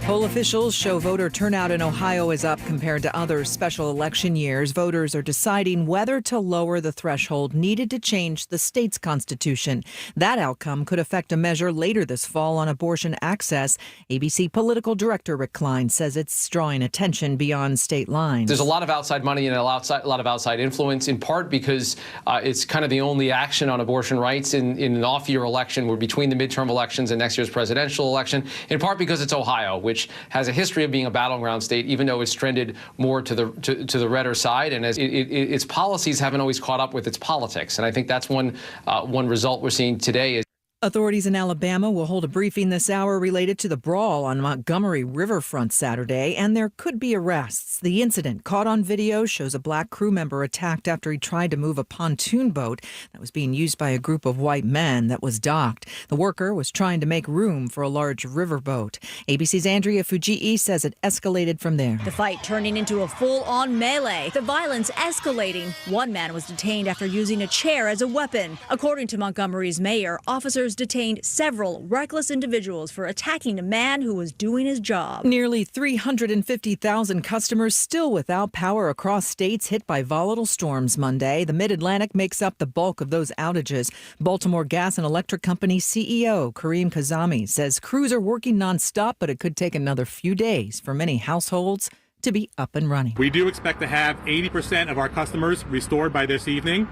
Poll officials show voter turnout in Ohio is up compared to other special election years. Voters are deciding whether to lower the threshold needed to change the state's constitution. That outcome could affect a measure later this fall on abortion access. ABC political director Rick Klein says it's drawing attention beyond state lines. There's a lot of outside money and a lot of outside influence, in part because it's kind of the only action on abortion rights in an off-year election. We're between the midterm elections and next year's presidential election, in part because it's Ohio, which has a history of being a battleground state, even though it's trended more to the redder side, and its policies haven't always caught up with its politics. And I think that's one result we're seeing today. Authorities in Alabama will hold a briefing this hour related to the brawl on Montgomery Riverfront Saturday, and there could be arrests. The incident, caught on video, shows a black crew member attacked after he tried to move a pontoon boat that was being used by a group of white men that was docked. The worker was trying to make room for a large riverboat. ABC's Andrea Fujii says it escalated from there. The fight turning into a full-on melee. The violence escalating. One man was detained after using a chair as a weapon. According to Montgomery's mayor, officers detained several reckless individuals for attacking a man who was doing his job. Nearly 350,000 customers still without power across states hit by volatile storms Monday. The Mid-Atlantic makes up the bulk of those outages. Baltimore Gas and Electric Company CEO Kareem Kazami says crews are working nonstop, but it could take another few days for many households to be up and running. We do expect to have 80% of our customers restored by this evening,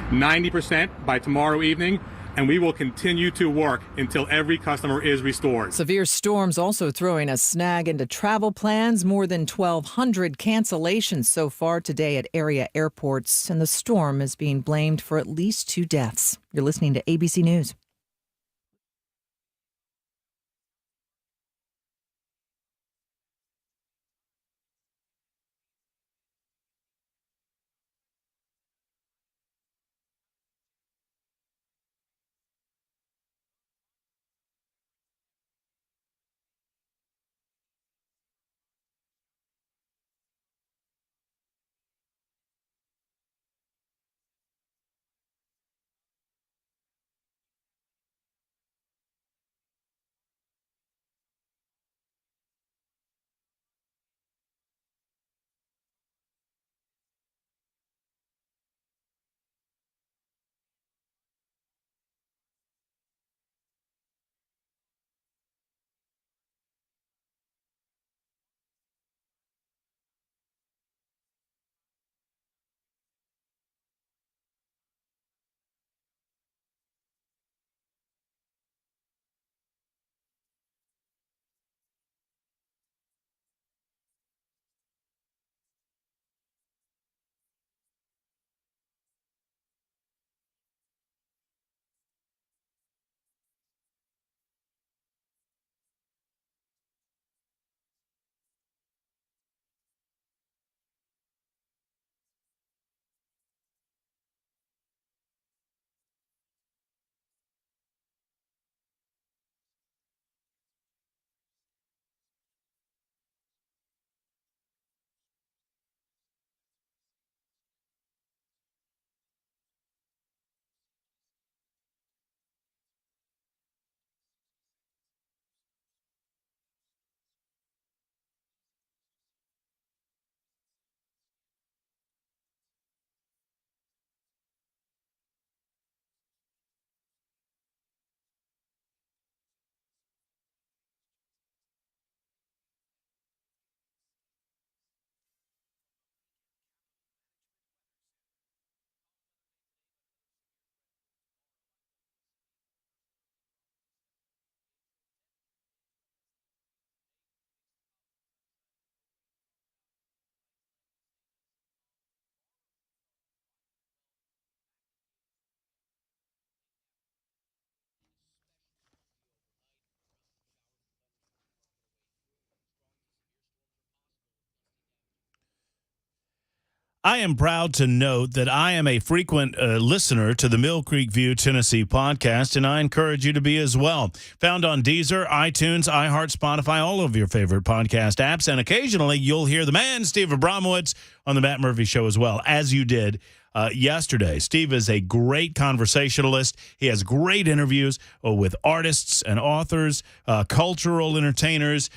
90% by tomorrow evening, and we will continue to work until every customer is restored. Severe storms also throwing a snag into travel plans. More than 1,200 cancellations so far today at area airports, and the storm is being blamed for at least 2 deaths. You're listening to ABC News. I am proud to note that I am a frequent listener to the Mill Creek View, Tennessee podcast, and I encourage you to be as well. Found on Deezer, iTunes, iHeart, Spotify, all of your favorite podcast apps, and occasionally you'll hear the man, Steve Abramowitz, on the Matt Murphy Show as well, as you did yesterday. Steve is a great conversationalist. He has great interviews with artists and authors, cultural entertainers,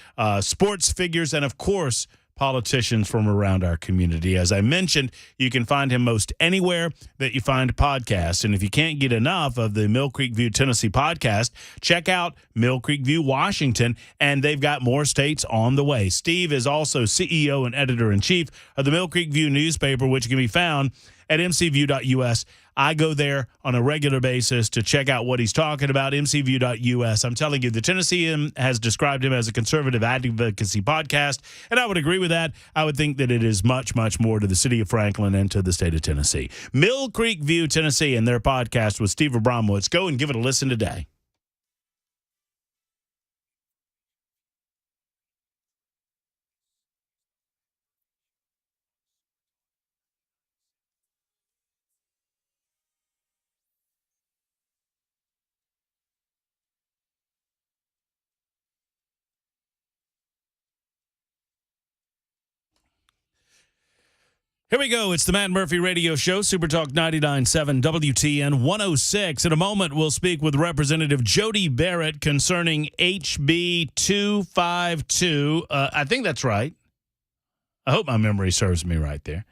sports figures, and, of course, politicians from around our community. As I mentioned, you can find him most anywhere that you find podcasts. And if you can't get enough of the Mill Creek View Tennessee podcast, check out Mill Creek View Washington, and they've got more states on the way. Steve is also CEO and editor-in-chief of the Mill Creek View newspaper, which can be found at mcview.us. I go there on a regular basis to check out what he's talking about, mcview.us. I'm telling you, the Tennessean has described him as a conservative advocacy podcast, and I would agree with that. I would think that it is much, much more to the city of Franklin and to the state of Tennessee. Mill Creek View, Tennessee, and their podcast with Steve Abramowitz. Go and give it a listen today. Here we go. It's the Matt Murphy Radio Show, Super Talk 99.7 WTN 106. In a moment, we'll speak with Representative Jody Barrett concerning HB 252. I think that's right. I hope my memory serves me right there.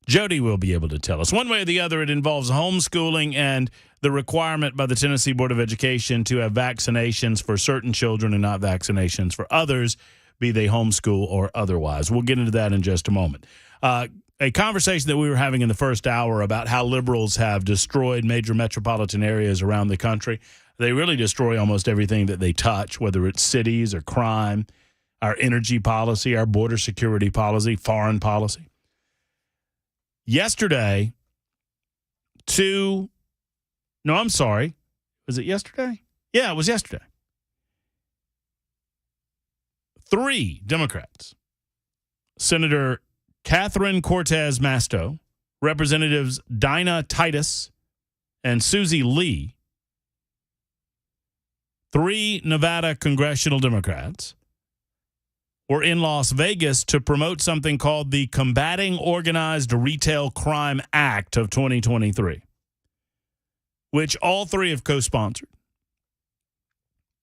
Jody will be able to tell us. One way or the other, it involves homeschooling and the requirement by the Tennessee Board of Education to have vaccinations for certain children and not vaccinations for others, be they homeschool or otherwise. We'll get into that in just a moment. A conversation that we were having in the first hour about how liberals have destroyed major metropolitan areas around the country. They really destroy almost everything that they touch, whether it's cities or crime, our energy policy, our border security policy, foreign policy. Yesterday, was it yesterday? Yeah, it was yesterday. 3 Democrats, Senator Catherine Cortez Masto, Representatives Dinah Titus and Susie Lee, 3 Nevada congressional Democrats, were in Las Vegas to promote something called the Combating Organized Retail Crime Act of 2023, which all 3 have co-sponsored.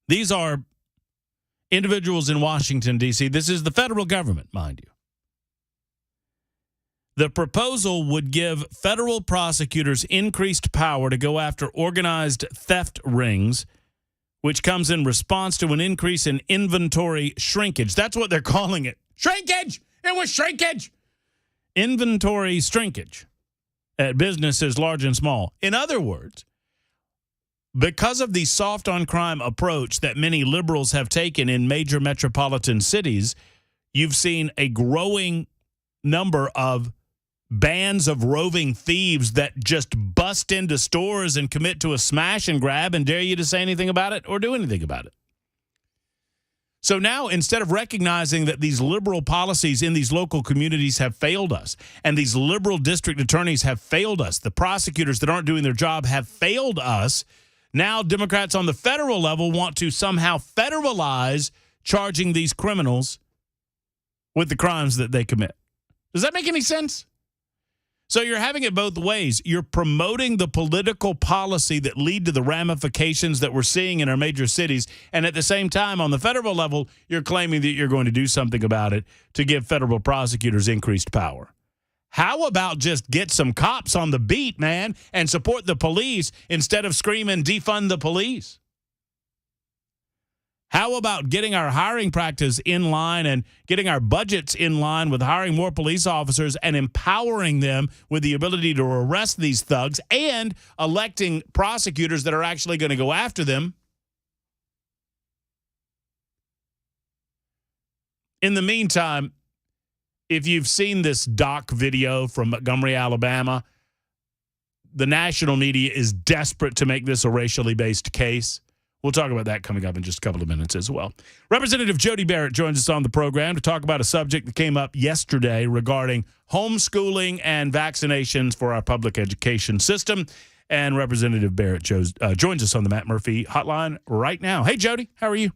These are individuals in Washington, D.C. This is the federal government, mind you. The proposal would give federal prosecutors increased power to go after organized theft rings, which comes in response to an increase in inventory shrinkage. That's what they're calling it. Shrinkage! It was shrinkage! Inventory shrinkage at businesses large and small. In other words, because of the soft-on-crime approach that many liberals have taken in major metropolitan cities, you've seen a growing number of bands of roving thieves that just bust into stores and commit to a smash and grab and dare you to say anything about it or do anything about it. So now, instead of recognizing that these liberal policies in these local communities have failed us and these liberal district attorneys have failed us, the prosecutors that aren't doing their job have failed us, now Democrats on the federal level want to somehow federalize charging these criminals with the crimes that they commit. Does that make any sense? So you're having it both ways. You're promoting the political policy that lead to the ramifications that we're seeing in our major cities. And at the same time, on the federal level, you're claiming that you're going to do something about it to give federal prosecutors increased power. How about just get some cops on the beat, man, and support the police instead of screaming, defund the police? How about getting our hiring practice in line and getting our budgets in line with hiring more police officers and empowering them with the ability to arrest these thugs and electing prosecutors that are actually going to go after them? In the meantime, if you've seen this doc video from Montgomery, Alabama, the national media is desperate to make this a racially based case. We'll talk about that coming up in just a couple of minutes as well. Representative Jody Barrett joins us on the program to talk about a subject that came up yesterday regarding homeschooling and vaccinations for our public education system. And Representative Barrett joins us on the Matt Murphy hotline right now. Hey, Jody, how are you?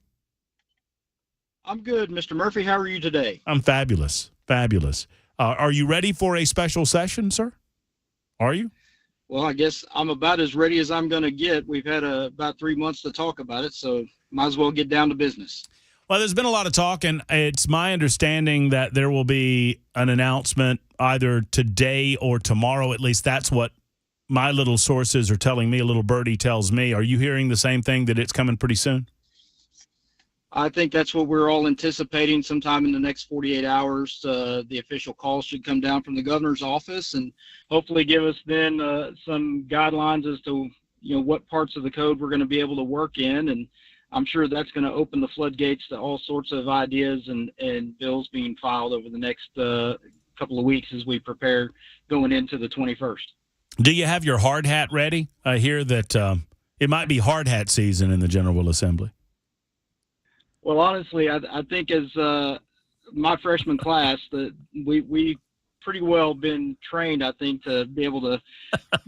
I'm good, Mr. Murphy. How are you today? I'm fabulous. Fabulous. Are you ready for a special session, sir? Are you? Well, I guess I'm about as ready as I'm going to get. We've had about 3 months to talk about it, so might as well get down to business. Well, there's been a lot of talk, and it's my understanding that there will be an announcement either today or tomorrow. At least that's what my little sources are telling me. A little birdie tells me. Are you hearing the same thing, that it's coming pretty soon? I think that's what we're all anticipating sometime in the next 48 hours. The official call should come down from the governor's office and hopefully give us then some guidelines as to, what parts of the code we're going to be able to work in. And I'm sure that's going to open the floodgates to all sorts of ideas and bills being filed over the next couple of weeks as we prepare going into the 21st. Do you have your hard hat ready? I hear that it might be hard hat season in the General Assembly. Well, honestly, I think as my freshman class, that we pretty well been trained, I think, to be able to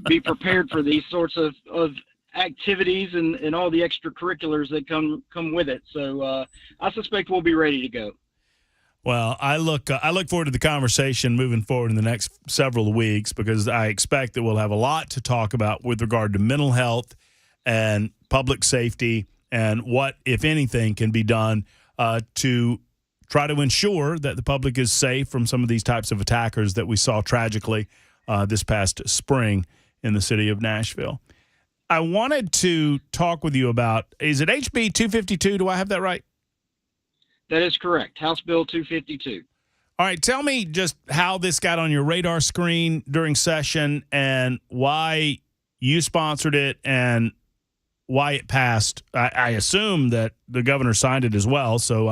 be prepared for these sorts of activities and all the extracurriculars that come with it. So I suspect we'll be ready to go. Well, I look forward to the conversation moving forward in the next several weeks, because I expect that we'll have a lot to talk about with regard to mental health and public safety, and what, if anything, can be done to try to ensure that the public is safe from some of these types of attackers that we saw tragically this past spring in the city of Nashville. I wanted to talk with you about, is it HB 252? Do I have that right? That is correct. House Bill 252. All right. Tell me just how this got on your radar screen during session and why you sponsored it and why it passed. I assume that the governor signed it as well. So,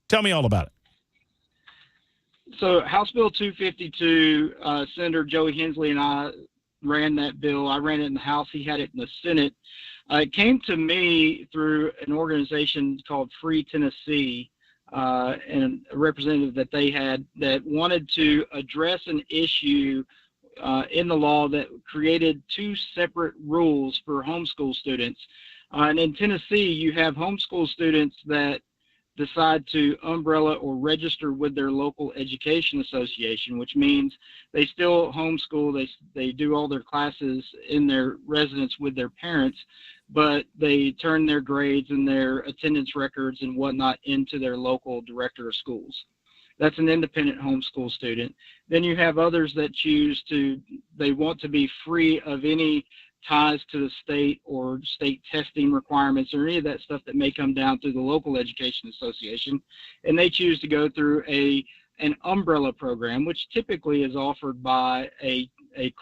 tell me all about it. So House Bill 252, Senator Joey Hensley and I ran that bill. I ran it in the House. He had it in the Senate. It came to me through an organization called Free Tennessee, and a representative that they had that wanted to address an issue in the law that created two separate rules for homeschool students. And in Tennessee, you have homeschool students that decide to umbrella or register with their local education association, which means they still homeschool, they do all their classes in their residence with their parents, but they turn their grades and their attendance records and whatnot into their local director of schools. That's an independent homeschool student. Then you have others that they want to be free of any ties to the state or state testing requirements or any of that stuff that may come down through the local education association. And they choose to go through an umbrella program, which typically is offered by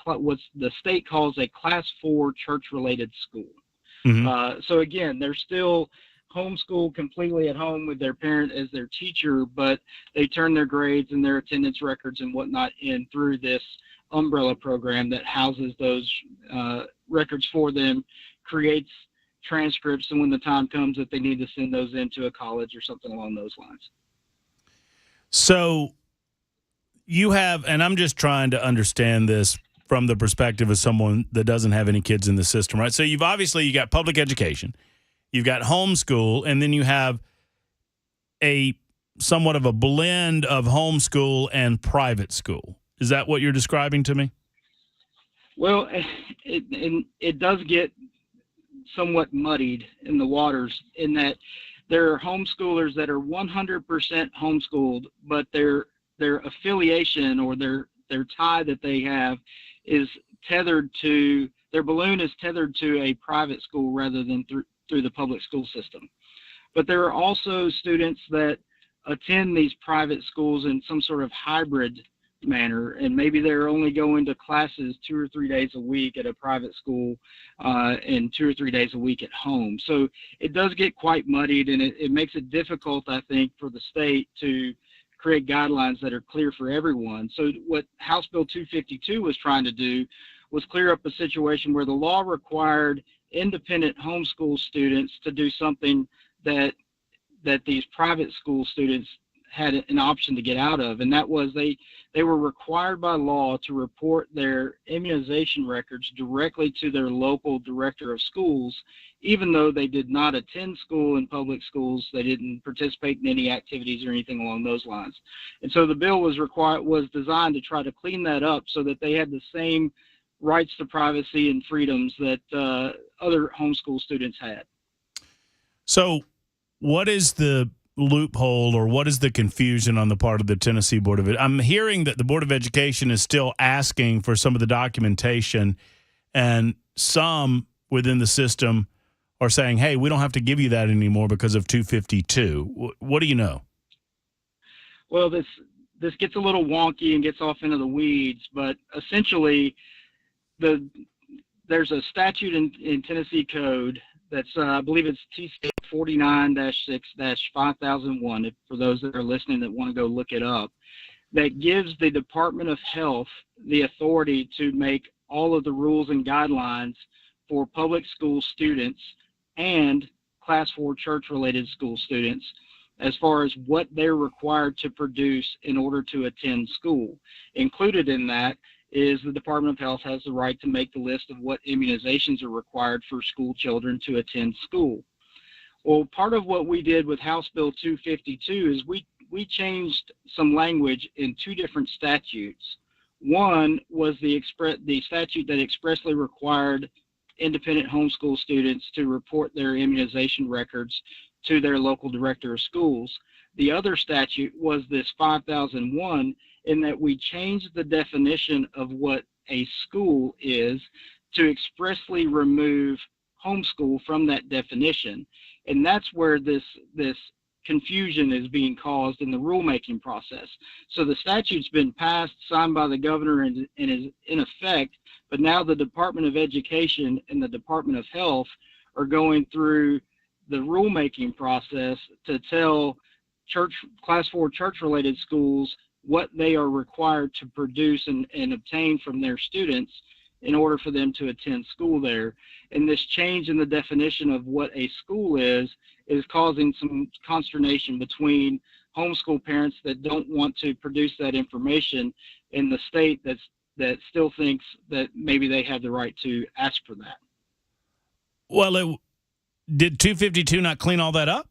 what the state calls a Class 4 church-related school. Mm-hmm. So again, they're still homeschooled completely at home with their parent as their teacher, but they turn their grades and their attendance records and whatnot in through this umbrella program that houses those records for them, creates transcripts, and when the time comes that they need to send those into a college or something along those lines. So you have, and I'm just trying to understand this from the perspective of someone that doesn't have any kids in the system, right? So you got public education, you've got homeschool, and then you have a somewhat of a blend of homeschool and private school. Is that what you're describing to me? Well, it does get somewhat muddied in the waters in that there are homeschoolers that are 100% homeschooled, but their affiliation or their tie that they have is tethered to, their balloon is tethered to a private school rather than through the public school system. But there are also students that attend these private schools in some sort of hybrid manner, and maybe they're only going to classes 2 or 3 days a week at a private school and 2 or 3 days a week at home. So it does get quite muddied, and it makes it difficult, I think, for the state to create guidelines that are clear for everyone. So what House Bill 252 was trying to do was clear up a situation where the law required independent homeschool students to do something that these private school students had an option to get out of, and that was they were required by law to report their immunization records directly to their local director of schools, even though they did not attend school in public schools. They didn't participate in any activities or anything along those lines. And so the bill was designed to try to clean that up so that they had the same rights to privacy and freedoms that other homeschool students had. So what is the loophole, or what is the confusion on the part of the Tennessee Board of Ed? I'm hearing that the Board of Education is still asking for some of the documentation, and some within the system are saying, hey, we don't have to give you that anymore because of 252. What do you know? Well, this gets a little wonky and gets off into the weeds, but essentially there's a statute in Tennessee Code that's, I believe it's TC 49-6-5001, for those that are listening that want to go look it up, that gives the Department of Health the authority to make all of the rules and guidelines for public school students and Class 4 church-related school students as far as what they're required to produce in order to attend school. Included in that is the Department of Health has the right to make the list of what immunizations are required for school children to attend school. Well, part of what we did with House Bill 252 is we changed some language in two different statutes. One was the statute that expressly required independent homeschool students to report their immunization records to their local director of schools. The other statute was this 5001, in that we changed the definition of what a school is to expressly remove homeschool from that definition. And that's where this confusion is being caused in the rulemaking process. So the statute's been passed, signed by the governor, and is in effect, but now the Department of Education and the Department of Health are going through the rulemaking process to tell Class 4 church-related schools what they are required to produce and obtain from their students in order for them to attend school there. And this change in the definition of what a school is causing some consternation between homeschool parents that don't want to produce that information in the state that still thinks that maybe they have the right to ask for that. Well, did 252 not clean all that up?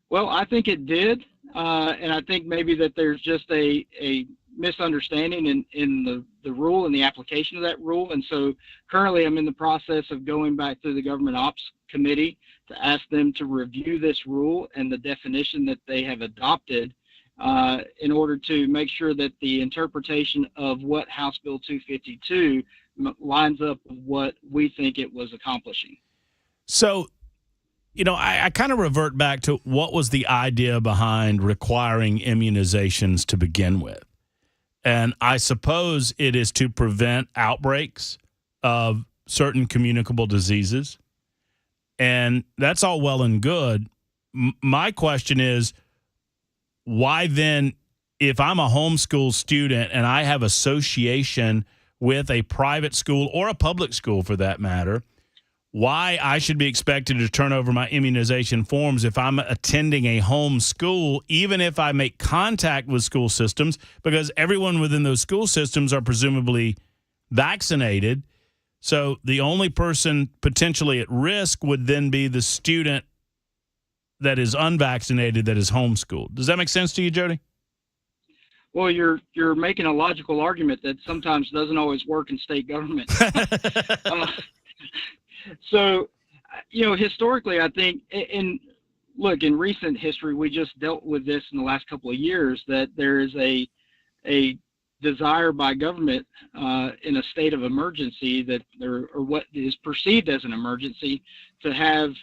Well, I think it did. And I think maybe that there's just a misunderstanding in the rule and the application of that rule. And so currently I'm in the process of going back to the Government Ops Committee to ask them to review this rule and the definition that they have adopted in order to make sure that the interpretation of what House Bill 252 lines up with what we think it was accomplishing. So, I kind of revert back to what was the idea behind requiring immunizations to begin with. And I suppose it is to prevent outbreaks of certain communicable diseases. And that's all well and good. My question is, why then, if I'm a homeschool student and I have association with a private school or a public school for that matter, why I should be expected to turn over my immunization forms if I'm attending a home school, even if I make contact with school systems, because everyone within those school systems are presumably vaccinated. So the only person potentially at risk would then be the student that is unvaccinated that is homeschooled. Does that make sense to you, Jody? Well, you're making a logical argument that sometimes doesn't always work in state government. So, historically, I think, and look, in recent history, we just dealt with this in the last couple of years, that there is a desire by government in a state of emergency or what is perceived as an emergency to have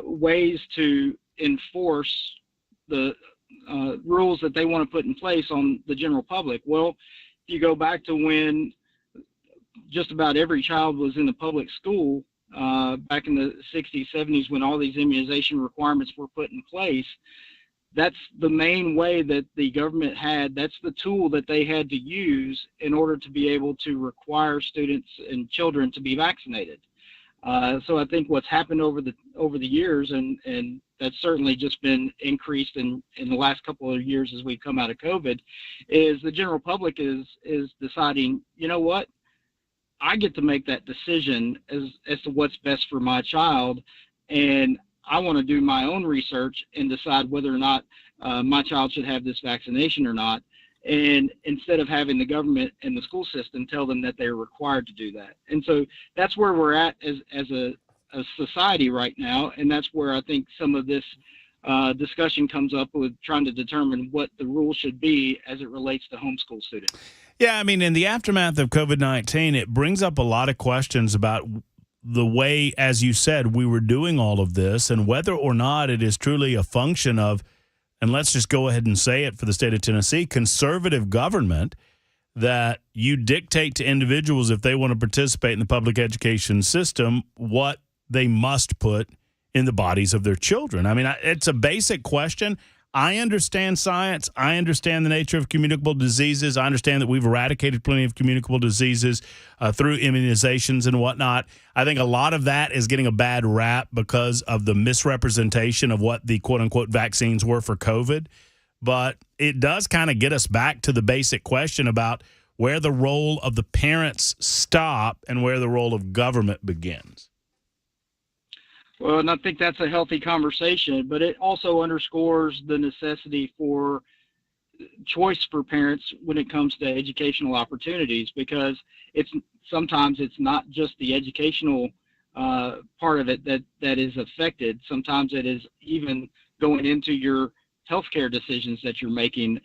ways to enforce the rules that they want to put in place on the general public. Well, if you go back to when just about every child was in the public school back in the 60s, 70s, when all these immunization requirements were put in place, that's the main way that the government that's the tool that they had to use in order to be able to require students and children to be vaccinated. So I think what's happened over the years, and that's certainly just been increased in the last couple of years as we've come out of COVID, is the general public is deciding, you know what, I get to make that decision as to what's best for my child, and I want to do my own research and decide whether or not my child should have this vaccination or not. And instead of having the government and the school system tell them that they're required to do that. And so that's where we're at as a society right now. And that's where I think some of this discussion comes up with trying to determine what the rules should be as it relates to homeschool students. Yeah, I mean, in the aftermath of COVID-19, it brings up a lot of questions about the way, as you said, we were doing all of this and whether or not it is truly a function of, and let's just go ahead and say it for the state of Tennessee, conservative government, that you dictate to individuals if they want to participate in the public education system what they must put in the bodies of their children. I mean, it's a basic question. I understand science. I understand the nature of communicable diseases. I understand that we've eradicated plenty of communicable diseases through immunizations and whatnot. I think a lot of that is getting a bad rap because of the misrepresentation of what the quote-unquote vaccines were for COVID. But it does kind of get us back to the basic question about where the role of the parents stop and where the role of government begins. Well, and I think that's a healthy conversation, but it also underscores the necessity for choice for parents when it comes to educational opportunities, because sometimes it's not just the educational part of it that is affected. Sometimes it is even going into your healthcare decisions that you're making,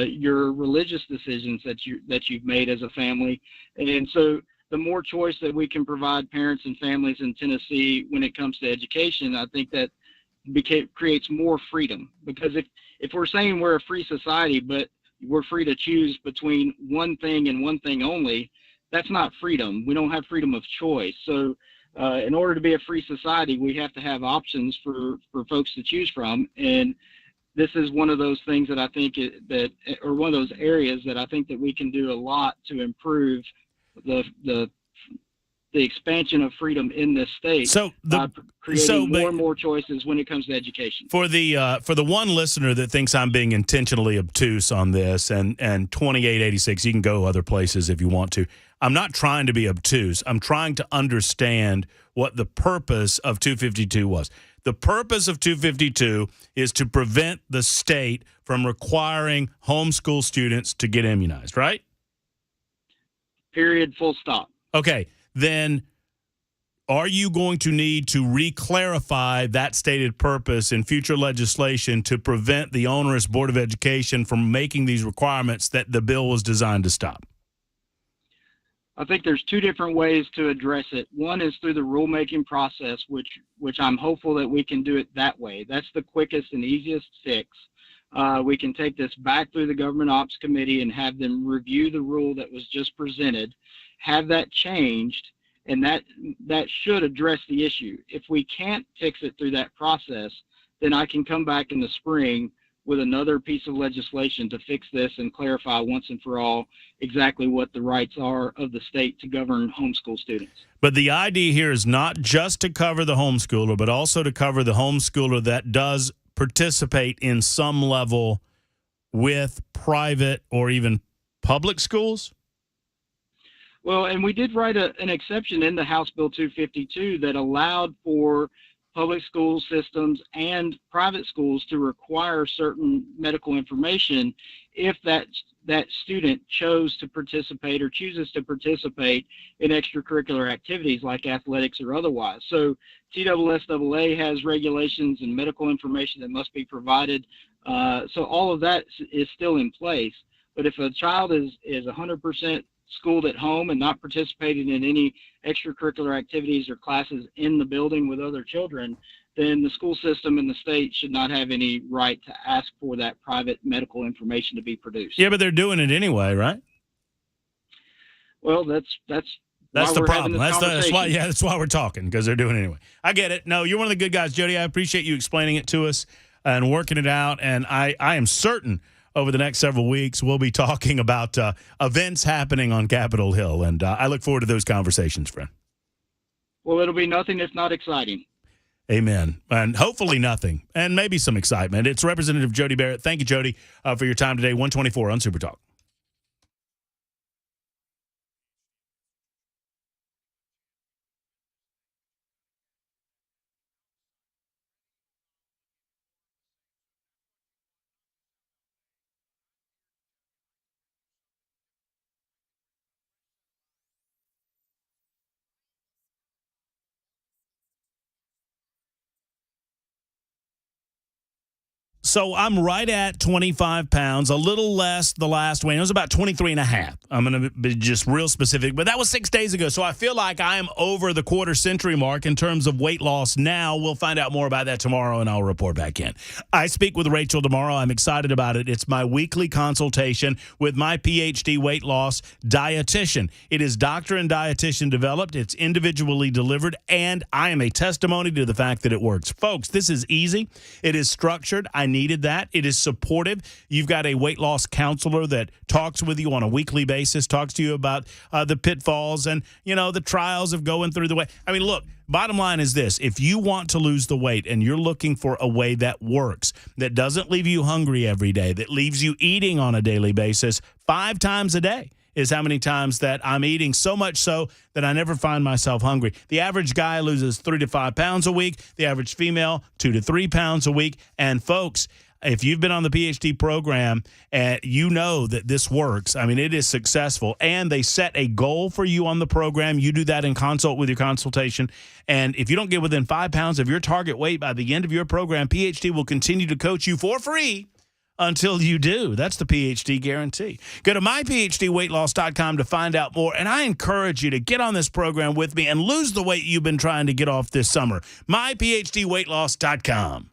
your religious decisions that you've made as a family, and so the more choice that we can provide parents and families in Tennessee when it comes to education, I think that creates more freedom. Because if we're saying we're a free society, but we're free to choose between one thing and one thing only, that's not freedom. We don't have freedom of choice. So in order to be a free society, we have to have options for folks to choose from. And this is one of those things that I think or one of those areas that I think that we can do a lot to improve the expansion of freedom in this state. So creating more and more choices when it comes to education. For the one listener that thinks I'm being intentionally obtuse on this, and 2886, you can go other places if you want to. I'm not trying to be obtuse. I'm trying to understand what the purpose of 252 was. The purpose of 252 is to prevent the state from requiring homeschool students to get immunized, right? Period, full stop. Okay, then are you going to need to re-clarify that stated purpose in future legislation to prevent the onerous Board of Education from making these requirements that the bill was designed to stop? I think there's two different ways to address it. One is through the rulemaking process, which I'm hopeful that we can do it that way. That's the quickest and easiest fix. We can take this back through the Government Ops Committee and have them review the rule that was just presented, have that changed, and that should address the issue. If we can't fix it through that process, then I can come back in the spring with another piece of legislation to fix this and clarify once and for all exactly what the rights are of the state to govern homeschool students. But the idea here is not just to cover the homeschooler, but also to cover the homeschooler that does participate in some level with private or even public schools? Well, and we did write an exception in the House Bill 252 that allowed for public school systems and private schools to require certain medical information if that student chose to participate or chooses to participate in extracurricular activities like athletics or otherwise. So TSSAA has regulations and medical information that must be provided. So all of that is still in place. But if a child is 100% schooled at home and not participating in any extracurricular activities or classes in the building with other children, then the school system and the state should not have any right to ask for that private medical information to be produced. Yeah, but they're doing it anyway, right? Well, that's the problem. That's why we're talking, because they're doing it anyway. I get it. No, you're one of the good guys, Jody. I appreciate you explaining it to us. and working it out. And I am certain over the next several weeks we'll be talking about events happening on Capitol Hill. And I look forward to those conversations, friend. Well, it'll be nothing if not exciting. Amen. And hopefully nothing, and maybe some excitement. It's Representative Jody Barrett. Thank you, Jody, for your time today. 124 on Super Talk. So I'm right at 25 pounds, a little less the last weigh. It was about 23 and a half. I'm going to be just real specific, but that was 6 days ago. So I feel like I am over the quarter century mark in terms of weight loss now. We'll find out more about that tomorrow, and I'll report back in. I speak with Rachel tomorrow. I'm excited about it. It's my weekly consultation with my PhD weight loss dietitian. It is doctor and dietitian developed. It's individually delivered, and I am a testimony to the fact that it works. Folks, this is easy. It is structured. I needed that. It is supportive. You've got a weight loss counselor that talks with you on a weekly basis, talks to you about the pitfalls and, the trials of going through the way. I mean, look, bottom line is this. If you want to lose the weight and you're looking for a way that works, that doesn't leave you hungry every day, that leaves you eating on a daily basis 5 times a day, is how many times that I'm eating, so much so that I never find myself hungry. The average guy loses 3 to 5 pounds a week. The average female, 2 to 3 pounds a week. And folks, if you've been on the PhD program, you know that this works. I mean, it is successful. And they set a goal for you on the program. You do that in consult with your consultation. And if you don't get within 5 pounds of your target weight by the end of your program, PhD will continue to coach you for free until you do. That's the PhD guarantee. Go to myphdweightloss.com to find out more. And I encourage you to get on this program with me and lose the weight you've been trying to get off this summer. myphdweightloss.com.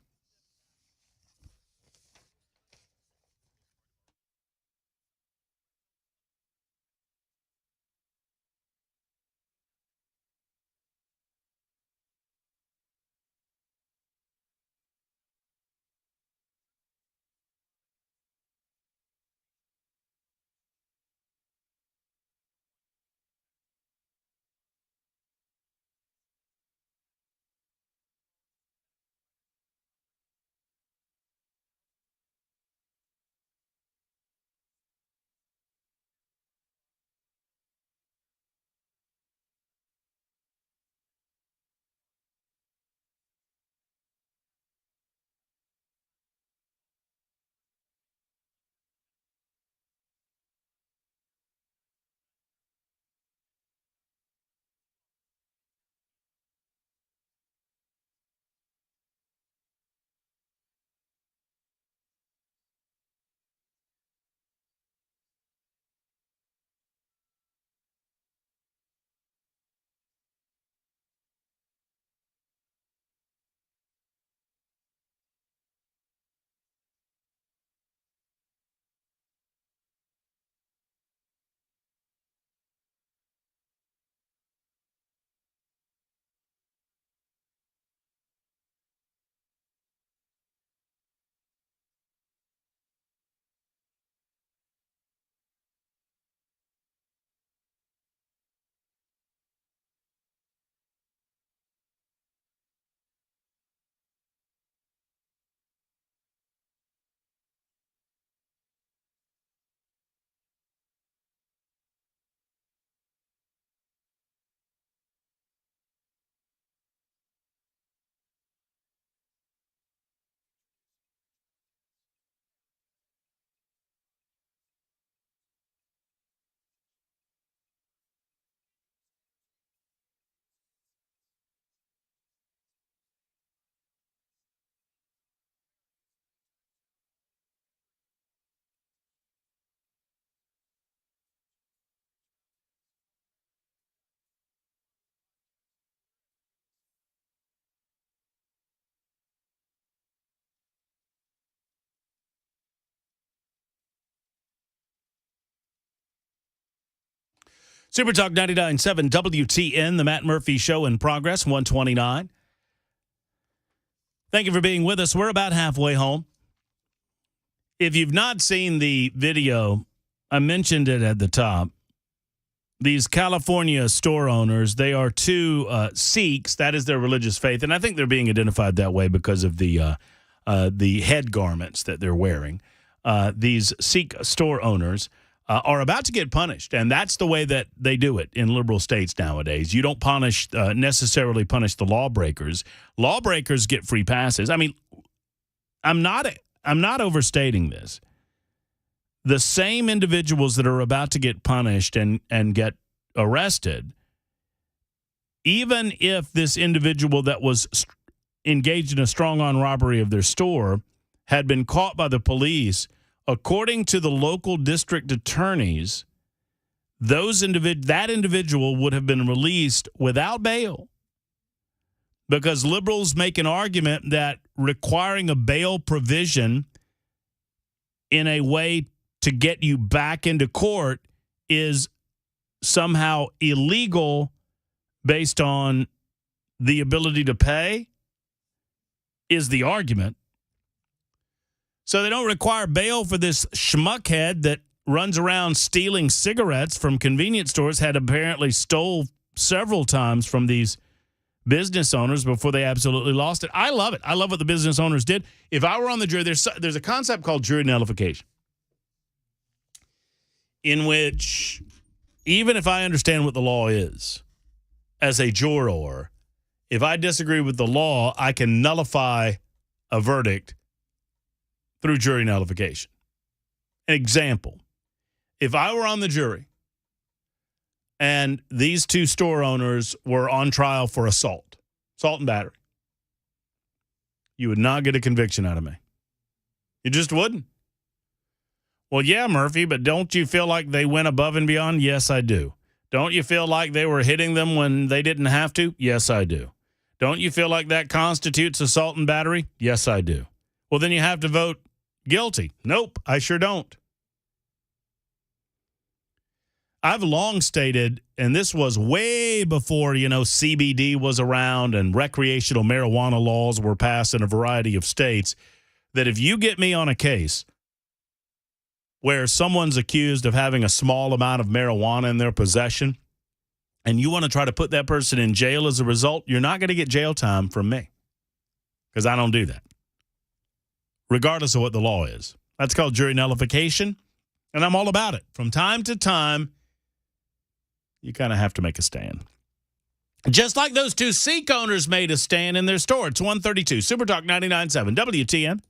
Super Talk 99.7 WTN, the Matt Murphy Show in progress, 129. Thank you for being with us. We're about halfway home. If you've not seen the video, I mentioned it at the top. These California store owners, they are two Sikhs. That is their religious faith. And I think they're being identified that way because of the head garments that they're wearing. These Sikh store owners are about to get punished. And that's the way that they do it in liberal states nowadays. You don't necessarily punish the lawbreakers. Lawbreakers get free passes. I mean, I'm not overstating this. The same individuals that are about to get punished and get arrested, even if this individual that was engaged in a strong-arm robbery of their store had been caught by the police, according to the local district attorneys, that individual would have been released without bail, because liberals make an argument that requiring a bail provision in a way to get you back into court is somehow illegal based on the ability to pay, is the argument. So they don't require bail for this schmuckhead that runs around stealing cigarettes from convenience stores, had apparently stole several times from these business owners before they absolutely lost it. I love it. I love what the business owners did. If I were on the jury, there's a concept called jury nullification, in which even if I understand what the law is, as a juror, if I disagree with the law, I can nullify a verdict through jury nullification. An example, if I were on the jury and these two store owners were on trial for assault and battery, you would not get a conviction out of me. You just wouldn't. Well, yeah, Murphy, but don't you feel like they went above and beyond? Yes, I do. Don't you feel like they were hitting them when they didn't have to? Yes, I do. Don't you feel like that constitutes assault and battery? Yes, I do. Well, then you have to vote guilty. Nope, I sure don't. I've long stated, and this was way before, CBD was around and recreational marijuana laws were passed in a variety of states, that if you get me on a case where someone's accused of having a small amount of marijuana in their possession and you want to try to put that person in jail as a result, you're not going to get jail time from me, because I don't do that, regardless of what the law is. That's called jury nullification, and I'm all about it. From time to time, you kind of have to make a stand. Just like those two Sikh owners made a stand in their store. It's 132, Super Talk 99.7, WTN.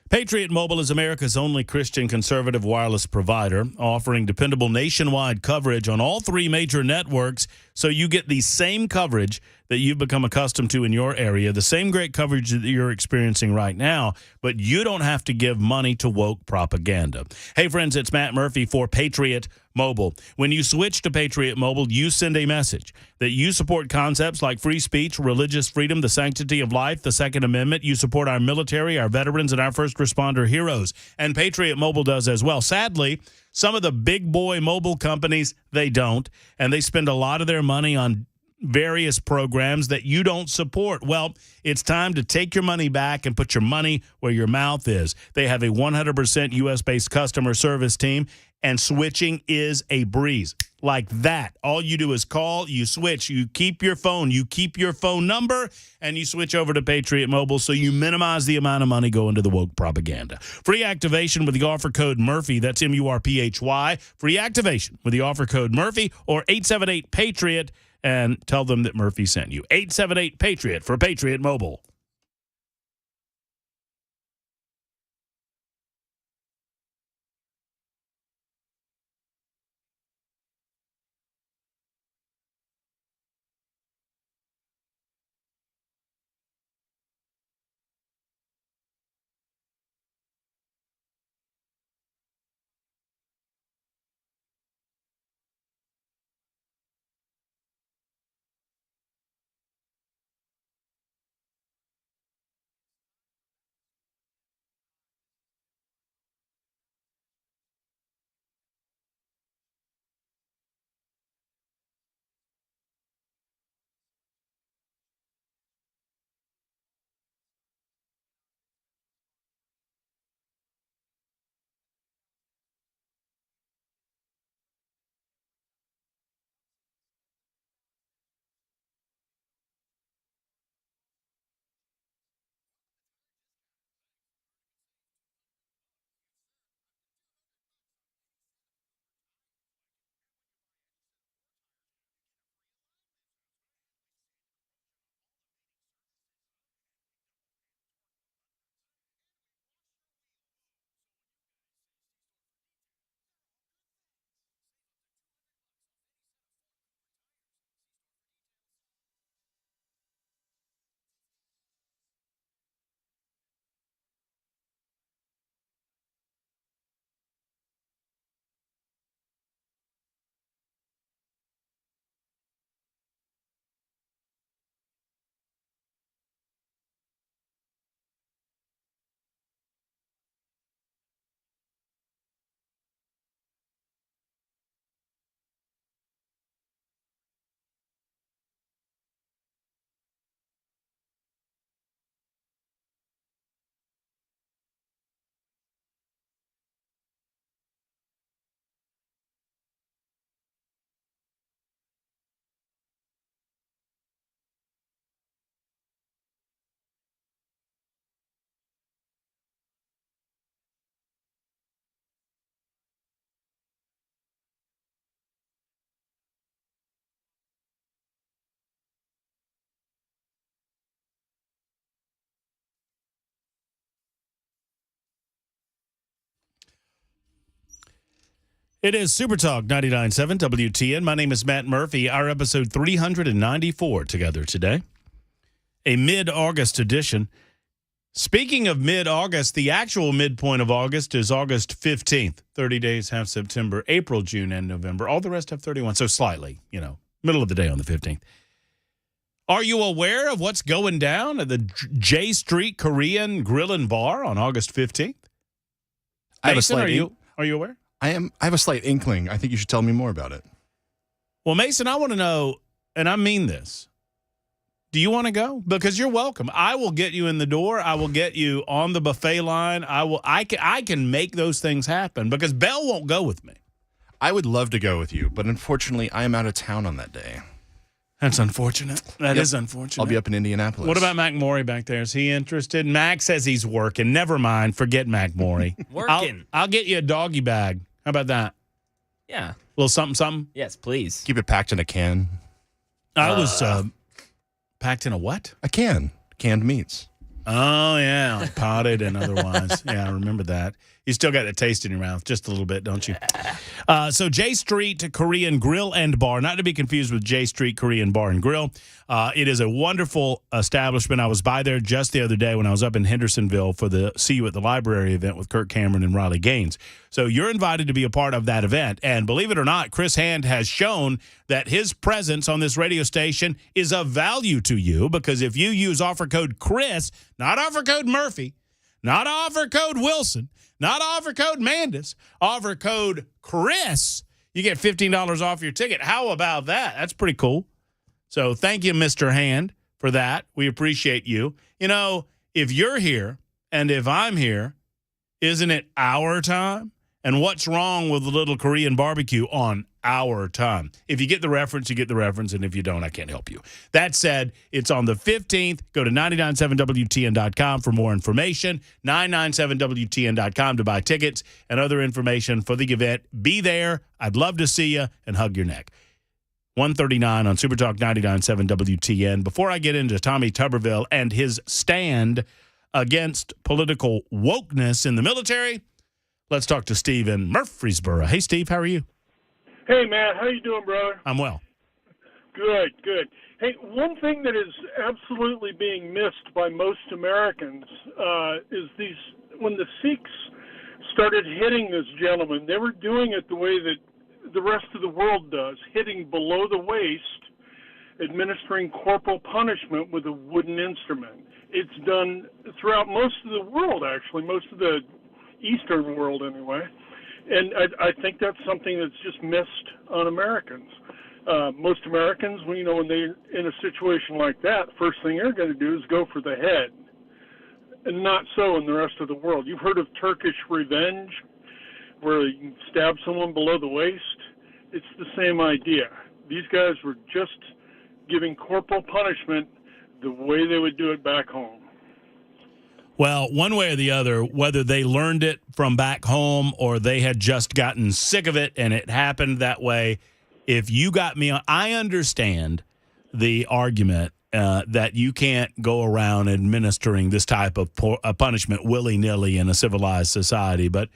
Patriot Mobile is America's only Christian conservative wireless provider, offering dependable nationwide coverage on all three major networks, so you get the same coverage that you've become accustomed to in your area, the same great coverage that you're experiencing right now, but you don't have to give money to woke propaganda. Hey, friends, it's Matt Murphy for Patriot Mobile. When you switch to Patriot Mobile, you send a message that you support concepts like free speech, religious freedom, the sanctity of life, the Second Amendment. You support our military, our veterans, and our first responder heroes. And Patriot Mobile does as well. Sadly, some of the big boy mobile companies, they don't, and they spend a lot of their money on various programs that you don't support. Well, it's time to take your money back and put your money where your mouth is. They have a 100% U.S.-based customer service team, and switching is a breeze. Like that. All you do is call, you switch, you keep your phone number, and you switch over to Patriot Mobile so you minimize the amount of money going to the woke propaganda. Free activation with the offer code Murphy. That's MURPHY. Free activation with the offer code Murphy or 878-PATRIOT and tell them that Murphy sent you. 878-PATRIOT for Patriot Mobile. It is Super Talk 99.7 WTN. My name is Matt Murphy. Our episode 394 together today. A mid-August edition. Speaking of mid-August, the actual midpoint of August is August 15th. 30 days have September, April, June, and November. All the rest have 31, so slightly, middle of the day on the 15th. Are you aware of what's going down at the J Street Korean Grill and Bar on August 15th? Mason, are you aware? I have a slight inkling. I think you should tell me more about it. Well, Mason, I want to know, and I mean this. Do you want to go? Because you're welcome. I will get you in the door. I will get you on the buffet line. I can make those things happen because Belle won't go with me. I would love to go with you, but unfortunately, I am out of town on that day. That's unfortunate. That is unfortunate. I'll be up in Indianapolis. What about Mac Morey back there? Is he interested? Mac says he's working. Never mind. Forget Mac Morey. Working. I'll get you a doggy bag. How about that? Yeah. A little something, something? Yes, please. Keep it packed in a can. I was packed in a what? A can. Canned meats. Oh, yeah. Like potted and otherwise. Yeah, I remember that. You still got the taste in your mouth just a little bit, don't you? So J Street Korean Grill and Bar, not to be confused with J Street Korean Bar and Grill. It is a wonderful establishment. I was by there just the other day when I was up in Hendersonville for the See You at the Library event with Kirk Cameron and Riley Gaines. So you're invited to be a part of that event. And believe it or not, Chris Hand has shown that his presence on this radio station is of value to you because if you use offer code Chris, not offer code Murphy, not offer code Wilson, not offer code Mandis, offer code Chris, you get $15 off your ticket. How about that? That's pretty cool. So thank you, Mr. Hand, for that. We appreciate you. You know, if you're here and if I'm here, isn't it our time? And what's wrong with a little Korean barbecue on our time? If you get the reference, you get the reference. And if you don't, I can't help you. That said, it's on the 15th. Go to 997WTN.com for more information. 997WTN.com to buy tickets and other information for the event. Be there. I'd love to see you and hug your neck. 139 on Super Talk 99.7 WTN. Before I get into Tommy Tuberville and his stand against political wokeness in the military, let's talk to Steve in Murfreesboro. Hey, Steve, how are you? Hey, man, how you doing, brother? I'm well. Good, good. Hey, one thing that is absolutely being missed by most Americans is when the Sikhs started hitting this gentleman, they were doing it the way that the rest of the world does, hitting below the waist, administering corporal punishment with a wooden instrument. It's done throughout most of the world, actually, most of the Eastern world anyway. And I think that's something that's just missed on Americans. Most Americans, when they're in a situation like that, first thing they're going to do is go for the head. And not so in the rest of the world. You've heard of Turkish revenge, where you can stab someone below the waist? It's the same idea. These guys were just giving corporal punishment the way they would do it back home. Well, one way or the other, whether they learned it from back home or they had just gotten sick of it and it happened that way, if you got me on, I understand the argument that you can't go around administering this type of punishment willy-nilly in a civilized society. But,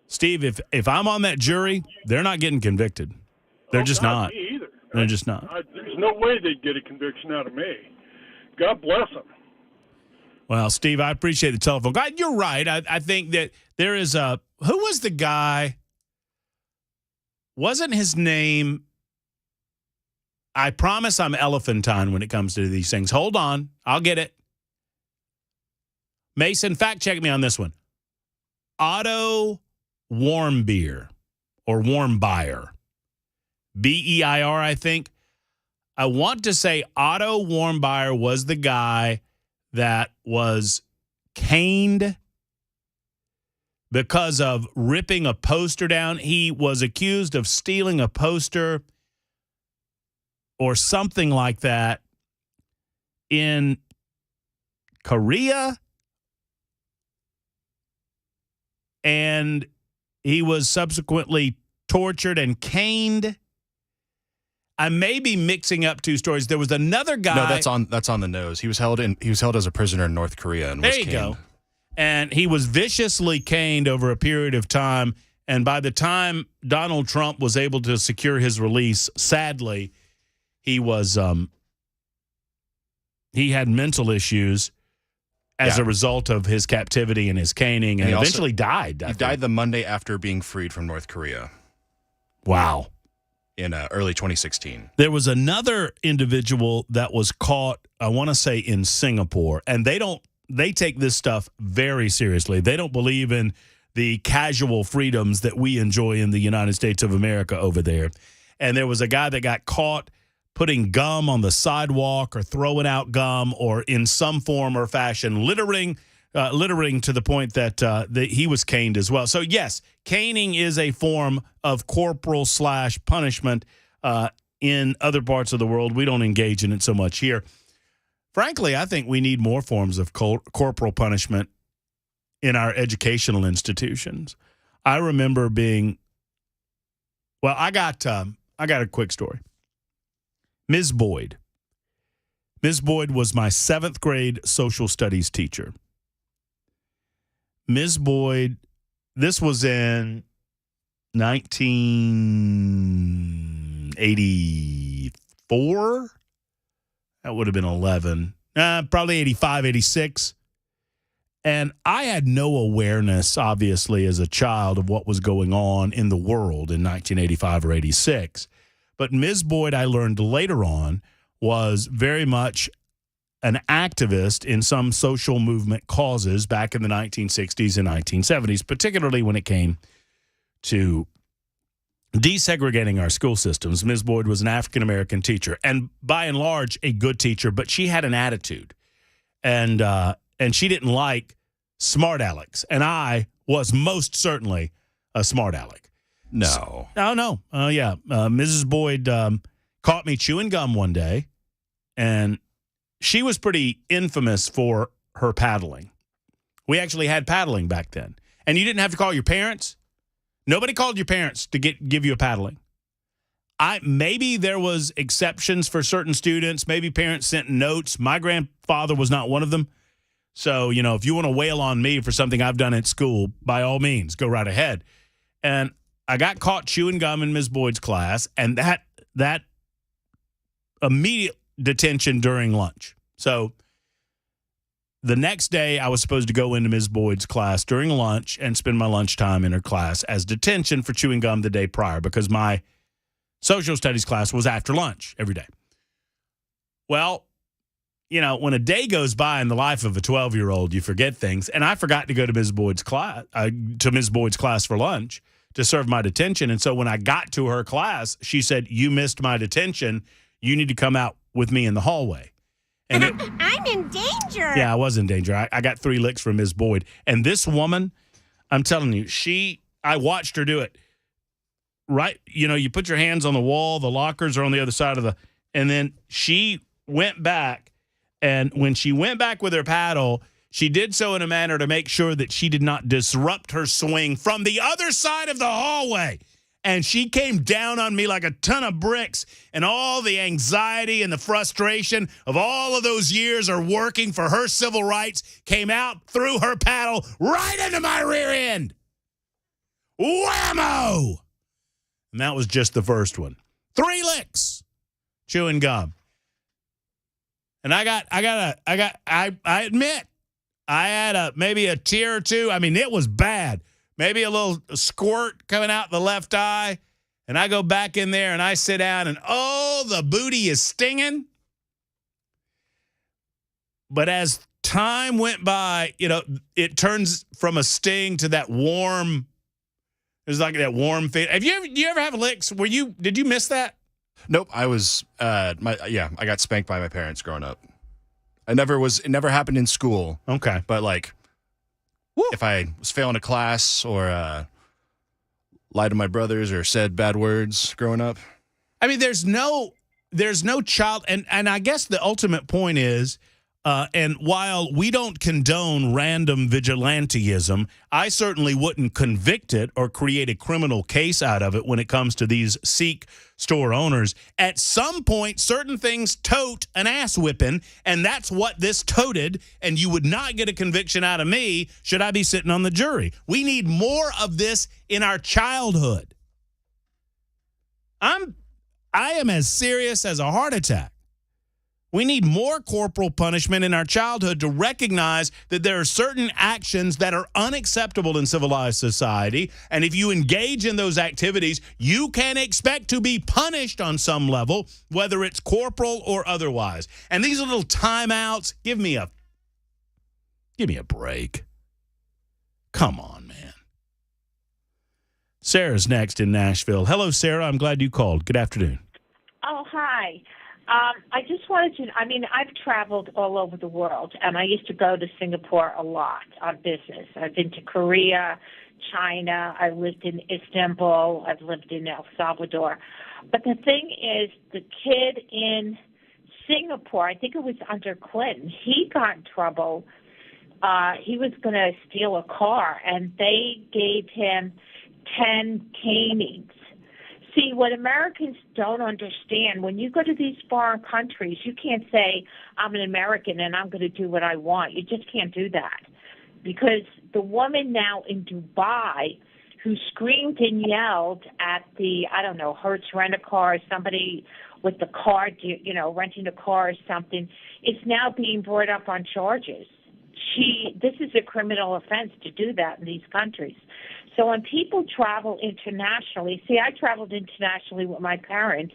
Steve, if I'm on that jury, they're not getting convicted. They're just not. Me either. They're just not. There's no way they'd get a conviction out of me. God bless them. Well, Steve, I appreciate the telephone. God, you're right. I think that there is a – who was the guy? Wasn't his name – I promise I'm elephantine when it comes to these things. Hold on. I'll get it. Mason, fact check me on this one. Otto Warmbier or Warmbier. B-E-I-R, I think. I want to say Otto Warmbier was the guy that was caned because of ripping a poster down. He was accused of stealing a poster or something like that in Korea. And he was subsequently tortured and caned. I may be mixing up two stories. There was another guy. No, that's on the nose. He was held as a prisoner in North Korea and was caned. There you go. And he was viciously caned over a period of time. And by the time Donald Trump was able to secure his release, sadly, he was he had mental issues as a result of his captivity and his caning, and he eventually died. He died the Monday after being freed from North Korea. Wow. In early 2016. There was another individual that was caught, I want to say in Singapore, and they take this stuff very seriously. They don't believe in the casual freedoms that we enjoy in the United States of America over there. And there was a guy that got caught putting gum on the sidewalk or throwing out gum or in some form or fashion littering to the point that he was caned as well. So, yes, caning is a form of corporal / punishment in other parts of the world. We don't engage in it so much here. Frankly, I think we need more forms of corporal punishment in our educational institutions. I remember I got a quick story. Ms. Boyd. Ms. Boyd was my 7th grade social studies teacher. Ms. Boyd, this was in 1984. That would have been 11. Probably 85, 86. And I had no awareness, obviously, as a child of what was going on in the world in 1985 or 86. But Ms. Boyd, I learned later on, was very much an activist in some social movement causes back in the 1960s and 1970s, particularly when it came to desegregating our school systems. Ms. Boyd was an African-American teacher, and by and large, a good teacher, but she had an attitude. And she didn't like smart Alex. And I was most certainly a smart aleck. No. No. Yeah. Mrs. Boyd caught me chewing gum one day, and she was pretty infamous for her paddling. We actually had paddling back then, and you didn't have to call your parents. Nobody called your parents to give you a paddling. Maybe there was exceptions for certain students. Maybe parents sent notes. My grandfather was not one of them. So, if you want to wail on me for something I've done at school, by all means, go right ahead. And I got caught chewing gum in Ms. Boyd's class, and that immediate detention during lunch. So the next day, I was supposed to go into Ms. Boyd's class during lunch and spend my lunchtime in her class as detention for chewing gum the day prior, because my social studies class was after lunch every day. Well, when a day goes by in the life of a 12-year-old, you forget things. And I forgot to go to Ms. Boyd's class for lunch to serve my detention. And so when I got to her class, she said, "You missed my detention. You need to come out with me in the hallway." And I'm in danger. Yeah, I was in danger. I got 3 licks from Ms. Boyd. And this woman, I'm telling you, I watched her do it. Right, you put your hands on the wall, the lockers are on the other side and then she went back. And when she went back with her paddle, she did so in a manner to make sure that she did not disrupt her swing from the other side of the hallway. And she came down on me like a ton of bricks, and all the anxiety and the frustration of all of those years of working for her civil rights came out through her paddle right into my rear end. Whammo! And that was just the first one. 3 licks chewing gum. And I admit, I had maybe a tear or two. I mean, it was bad. Maybe a little squirt coming out the left eye. And I go back in there and I sit down and, the booty is stinging. But as time went by, it turns from a sting to that warm. There's like that warm feeling. Do you ever have licks? Did you miss that? Nope. I was, I got spanked by my parents growing up. It never happened in school. Okay. But if I was failing a class or lied to my brothers or said bad words growing up. I mean, there's no child. And I guess the ultimate point is, and while we don't condone random vigilanteism, I certainly wouldn't convict it or create a criminal case out of it when it comes to these Sikh store owners. At some point, certain things tote an ass whipping, and that's what this toted, and you would not get a conviction out of me should I be sitting on the jury. We need more of this in our childhood. I am as serious as a heart attack. We need more corporal punishment in our childhood to recognize that there are certain actions that are unacceptable in civilized society. And if you engage in those activities, you can expect to be punished on some level, whether it's corporal or otherwise. And these little timeouts, give me a break. Come on, man. Sarah's next in Nashville. Hello, Sarah. I'm glad you called. Good afternoon. Oh, hi. I just wanted to, I've traveled all over the world, and I used to go to Singapore a lot on business. I've been to Korea, China. I lived in Istanbul. I've lived in El Salvador. But the thing is, the kid in Singapore, I think it was under Clinton, he got in trouble. He was going to steal a car, and they gave him 10 canings. See, what Americans don't understand, when you go to these foreign countries, you can't say, I'm an American and I'm going to do what I want. You just can't do that. Because the woman now in Dubai who screamed and yelled at the, Hertz Rent-A-Car, somebody with the car, renting a car or something, is now being brought up on charges. This is a criminal offense to do that in these countries. So when people travel internationally, I traveled internationally with my parents,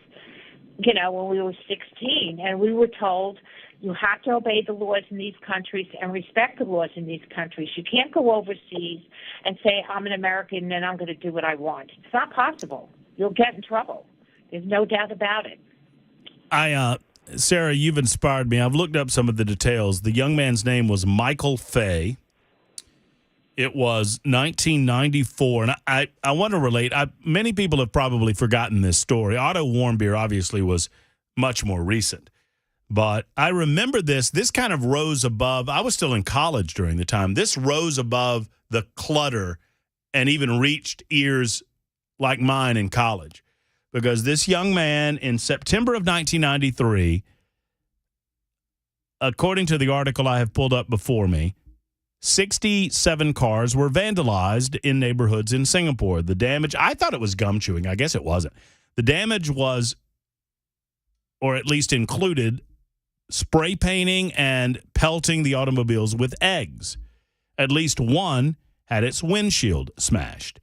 when we were 16, and we were told you have to obey the laws in these countries and respect the laws in these countries. You can't go overseas and say, I'm an American and I'm going to do what I want. It's not possible. You'll get in trouble. There's no doubt about it. Sarah, you've inspired me. I've looked up some of the details. The young man's name was Michael Fay. It was 1994, and I want to relate. Many people have probably forgotten this story. Otto Warmbier obviously was much more recent, but I remember this. This kind of rose above. I was still in college during the time. This rose above the clutter and even reached ears like mine in college, because this young man in September of 1993, according to the article I have pulled up before me, 67 cars were vandalized in neighborhoods in Singapore. The damage, I thought it was gum chewing. I guess it wasn't. The damage was, or at least included, spray painting and pelting the automobiles with eggs. At least one had its windshield smashed.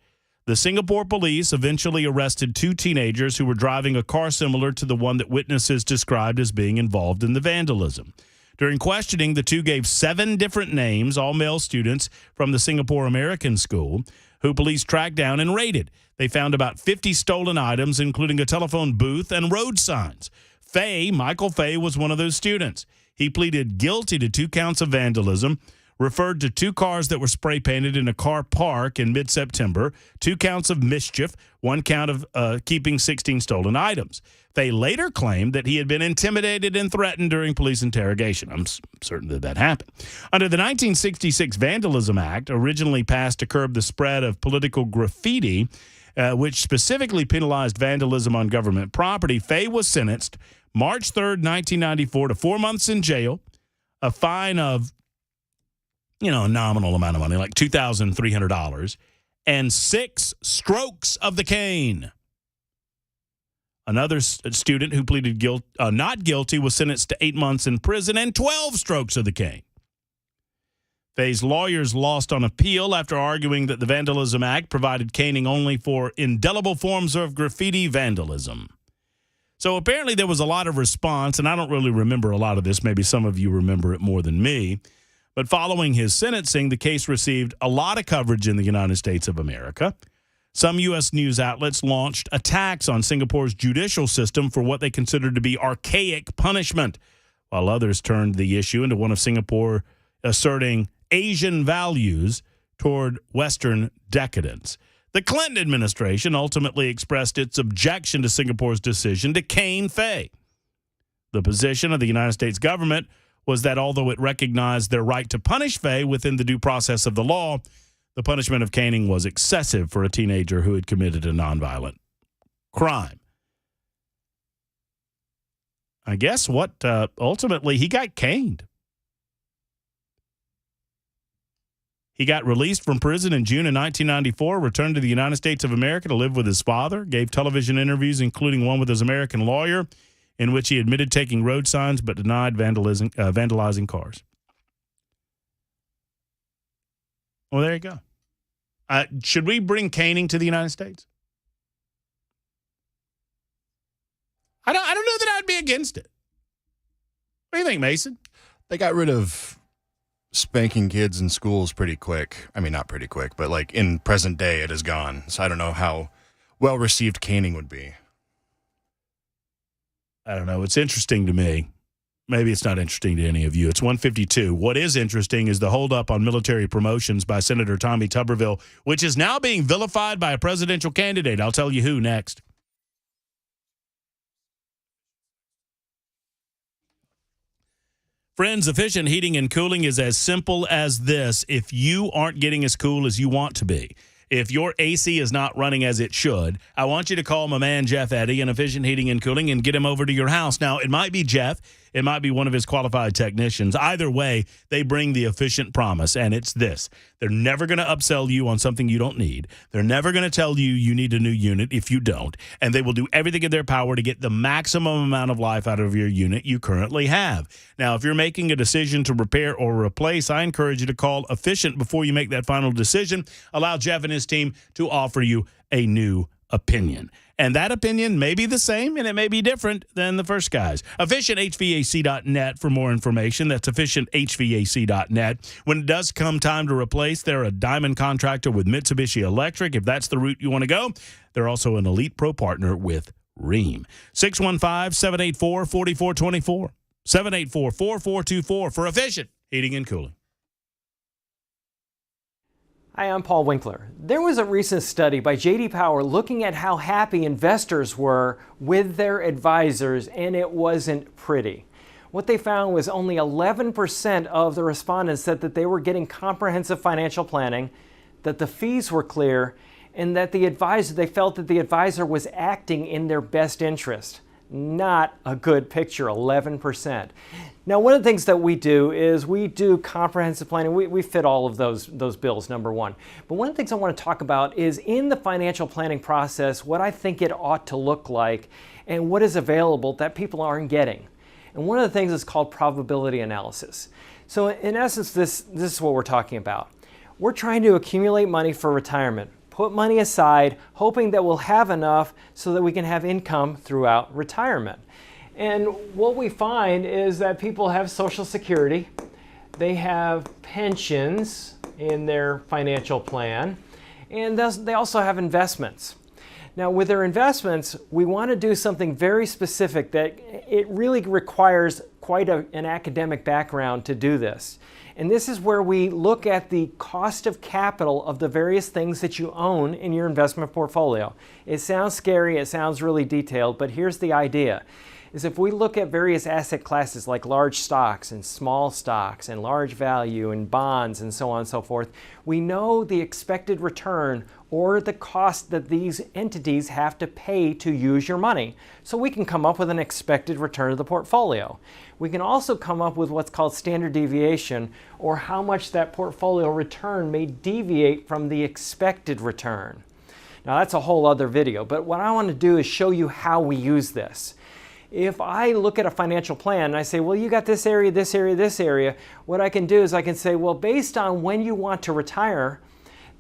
The Singapore police eventually arrested 2 teenagers who were driving a car similar to the one that witnesses described as being involved in the vandalism. During questioning, the 2 gave 7 different names, all male students from the Singapore American School, who police tracked down and raided. They found about 50 stolen items, including a telephone booth and road signs. Michael Fay, was one of those students. He pleaded guilty to 2 counts of vandalism, referred to 2 cars that were spray painted in a car park in mid-September, 2 counts of mischief, 1 count of keeping 16 stolen items. Fay later claimed that he had been intimidated and threatened during police interrogation. I'm certain that happened. Under the 1966 Vandalism Act, originally passed to curb the spread of political graffiti, which specifically penalized vandalism on government property, Fay was sentenced March 3rd, 1994 to 4 months in jail, a fine of, a nominal amount of money, like $2,300, and 6 strokes of the cane. Another student who pleaded not guilty was sentenced to 8 months in prison and 12 strokes of the cane. Fay's lawyers lost on appeal after arguing that the Vandalism Act provided caning only for indelible forms of graffiti vandalism. So apparently there was a lot of response, and I don't really remember a lot of this. Maybe some of you remember it more than me. But following his sentencing, the case received a lot of coverage in the United States of America. Some U.S. news outlets launched attacks on Singapore's judicial system for what they considered to be archaic punishment, while others turned the issue into one of Singapore asserting Asian values toward Western decadence. The Clinton administration ultimately expressed its objection to Singapore's decision to cane Fay. The position of the United States government was that although it recognized their right to punish Fay within the due process of the law, the punishment of caning was excessive for a teenager who had committed a nonviolent crime. I guess ultimately he got caned. He got released from prison in June of 1994, returned to the United States of America to live with his father, gave television interviews, including one with his American lawyer, in which he admitted taking road signs but denied vandalizing cars. Well, there you go. Should we bring caning to the United States? I don't know that I'd be against it. What do you think, Mason? They got rid of spanking kids in schools pretty quick. I mean, not pretty quick, but like in present day, it is gone. So I don't know how well received caning would be. I don't know. It's interesting to me. Maybe it's not interesting to any of you. It's 1:52. What is interesting is the holdup on military promotions by Senator Tommy Tuberville, which is now being vilified by a presidential candidate. I'll tell you who next. Friends, efficient heating and cooling is as simple as this. If you aren't getting as cool as you want to be, if your AC is not running as it should, I want you to call my man Jeff Eddy in Efficient Heating and Cooling and get him over to your house. Now, it might be Jeff. It might be one of his qualified technicians. Either way, they bring the efficient promise, and it's this. They're never going to upsell you on something you don't need. They're never going to tell you you need a new unit if you don't, and they will do everything in their power to get the maximum amount of life out of your unit you currently have. Now, if you're making a decision to repair or replace, I encourage you to call Efficient before you make that final decision. Allow Jeff and his team to offer you a new opinion. And that opinion may be the same, and it may be different than the first guy's. EfficientHVAC.net for more information. That's EfficientHVAC.net. When it does come time to replace, they're a diamond contractor with Mitsubishi Electric. If that's the route you want to go, they're also an Elite Pro partner with Rheem. 615-784-4424. 784-4424 for Efficient Heating and Cooling. Hi, I'm Paul Winkler. There was a recent study by J.D. Power looking at how happy investors were with their advisors, and it wasn't pretty. What they found was only 11% of the respondents said that they were getting comprehensive financial planning, that the fees were clear, and that they felt that the advisor was acting in their best interest. Not a good picture, 11%. Now, one of the things that we do is we do comprehensive planning. We fit all of those bills, number one. But one of the things I want to talk about is in the financial planning process, what I think it ought to look like and what is available that people aren't getting. And one of the things is called probability analysis. So in essence, this is what we're talking about. We're trying to accumulate money for retirement. Put money aside, hoping that we'll have enough so that we can have income throughout retirement. And what we find is that people have Social Security, they have pensions in their financial plan, and they also have investments. Now, with their investments, we want to do something very specific that it really requires quite an academic background to do this. And this is where we look at the cost of capital of the various things that you own in your investment portfolio. It sounds scary, it sounds really detailed, but here's the idea. Is if we look at various asset classes like large stocks and small stocks and large value and bonds and so on and so forth, we know the expected return or the cost that these entities have to pay to use your money. So we can come up with an expected return of the portfolio. We can also come up with what's called standard deviation, or how much that portfolio return may deviate from the expected return. Now that's a whole other video, but what I want to do is show you how we use this. If I look at a financial plan and I say, well, you got this area, this area, this area, what I can do is I can say, well, based on when you want to retire,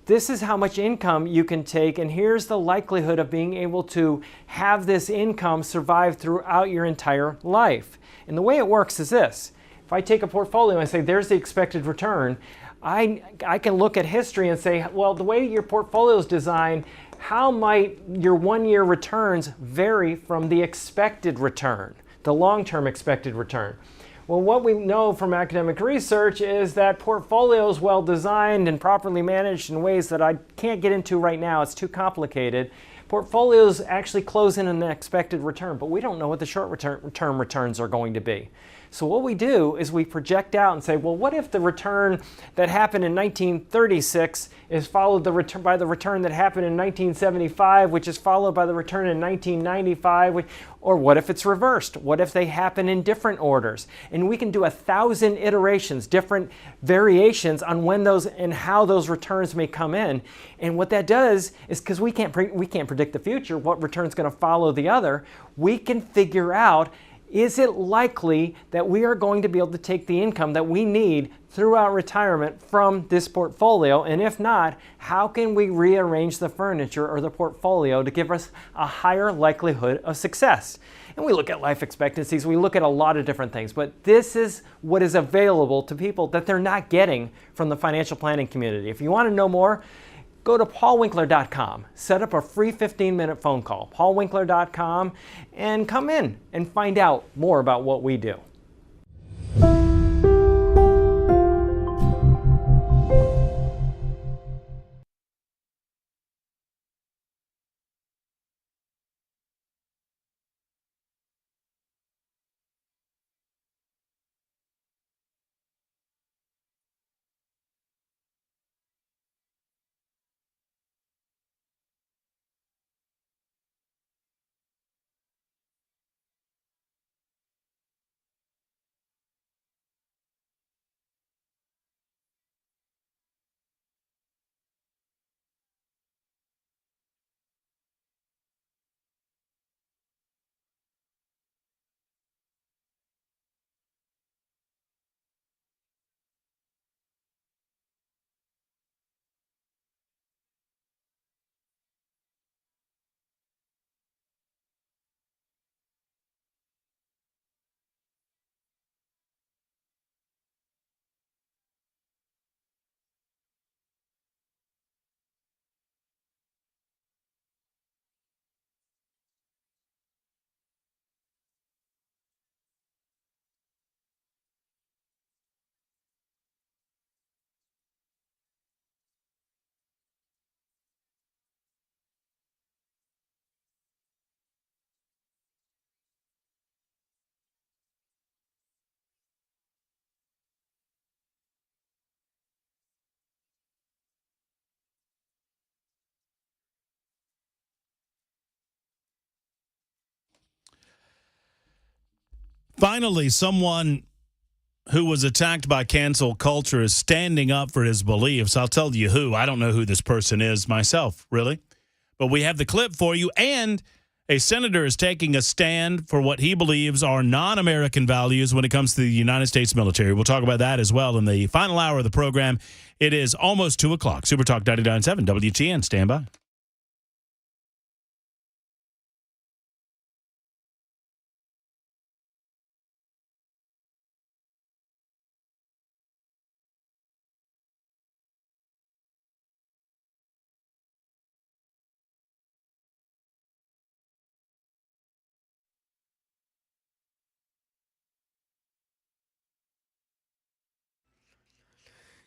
this is how much income you can take, and here's the likelihood of being able to have this income survive throughout your entire life. And the way it works is this. If I take a portfolio and I say, there's the expected return, I can look at history and say, well, the way your portfolio is designed, how might your one-year returns vary from the expected return, the long-term expected return? Well, what we know from academic research is that portfolios well designed and properly managed in ways that I can't get into right now, it's too complicated. Portfolios actually close in an expected return, but we don't know what the short-term returns are going to be. So what we do is we project out and say, well, what if the return that happened in 1936 is followed by the return that happened in 1975, which is followed by the return in 1995, or what if it's reversed? What if they happen in different orders? And we can do 1,000 iterations, different variations on when those and how those returns may come in. And what that does is, because we can't predict the future, what return's going to follow the other, we can figure out, is it likely that we are going to be able to take the income that we need throughout retirement from this portfolio? And if not, how can we rearrange the furniture or the portfolio to give us a higher likelihood of success? And we look at life expectancies, we look at a lot of different things, but this is what is available to people that they're not getting from the financial planning community. If you want to know more, go to paulwinkler.com, set up a free 15-minute phone call, paulwinkler.com, and come in and find out more about what we do. Finally, someone who was attacked by cancel culture is standing up for his beliefs. I'll tell you who. I don't know who this person is myself, really. But we have the clip for you, and a senator is taking a stand for what he believes are non-American values when it comes to the United States military. We'll talk about that as well in the final hour of the program. It is almost 2 o'clock. Super Talk 99.7 WTN. Stand by.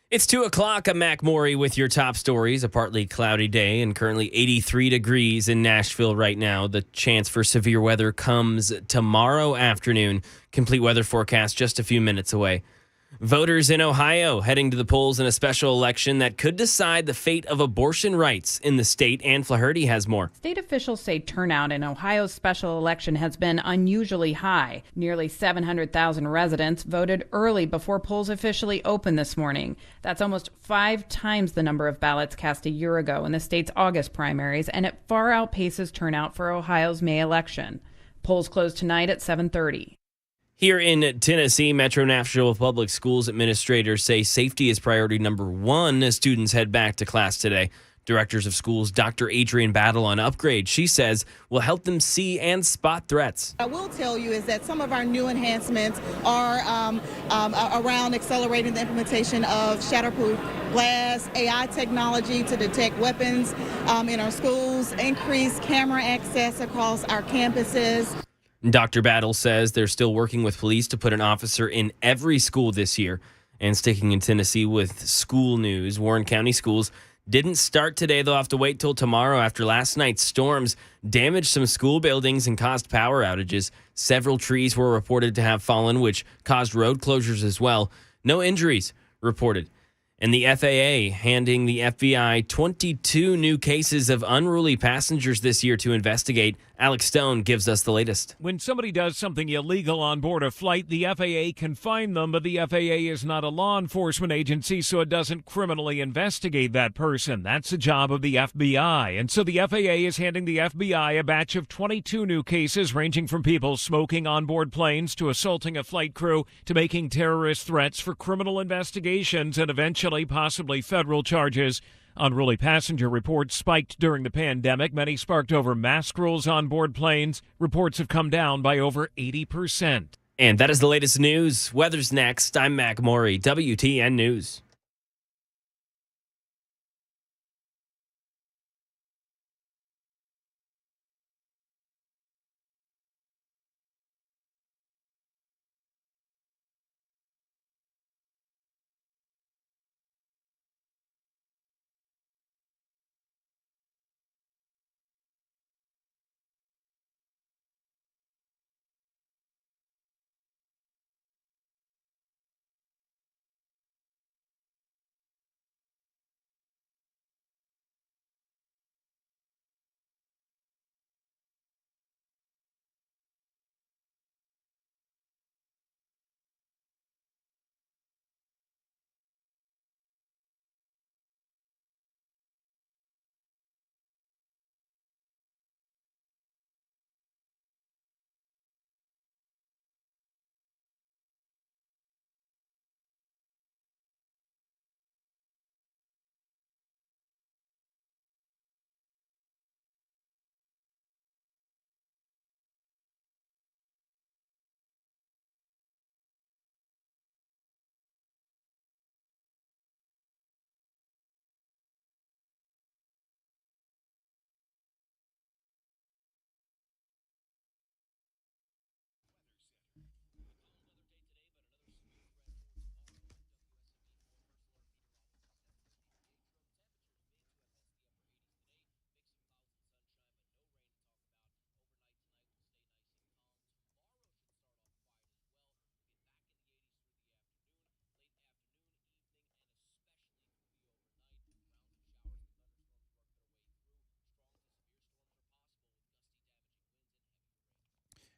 It's 2 o'clock. I'm Mac Morey with your top stories. A partly cloudy day and currently 83 degrees in Nashville right now. The chance for severe weather comes tomorrow afternoon. Complete weather forecast just a few minutes away. Voters in Ohio heading to the polls in a special election that could decide the fate of abortion rights in the state. Ann Flaherty has more. State officials say turnout in Ohio's special election has been unusually high. Nearly 700,000 residents voted early before polls officially opened this morning. That's almost 5 times the number of ballots cast a year ago in the state's August primaries, and it far outpaces turnout for Ohio's May election. Polls close tonight at 7:30. Here in Tennessee, Metro Nashville Public Schools administrators say safety is priority number 1 as students head back to class today. Directors of schools Dr. Adrian Battle on Upgrade, she says, will help them see and spot threats. I will tell you is that some of our new enhancements are around accelerating the implementation of shatterproof glass, AI technology to detect weapons in our schools, increased camera access across our campuses. Dr. Battle says they're still working with police to put an officer in every school this year. And sticking in Tennessee with school news, Warren County schools didn't start today. They'll have to wait till tomorrow after last night's storms damaged some school buildings and caused power outages. Several trees were reported to have fallen, which caused road closures as well. No injuries reported. And the FAA handing the FBI 22 new cases of unruly passengers this year to investigate. Alex Stone gives us the latest. When somebody does something illegal on board a flight, the FAA can fine them, but the FAA is not a law enforcement agency, so it doesn't criminally investigate that person. That's the job of the FBI. And so the FAA is handing the FBI a batch of 22 new cases ranging from people smoking on board planes to assaulting a flight crew to making terrorist threats for criminal investigations and eventually possibly federal charges. Unruly passenger reports spiked during the pandemic. Many sparked over mask rules on board planes. Reports have come down by over 80%. And that is the latest news. Weather's next. I'm Mac Morey, WTN News.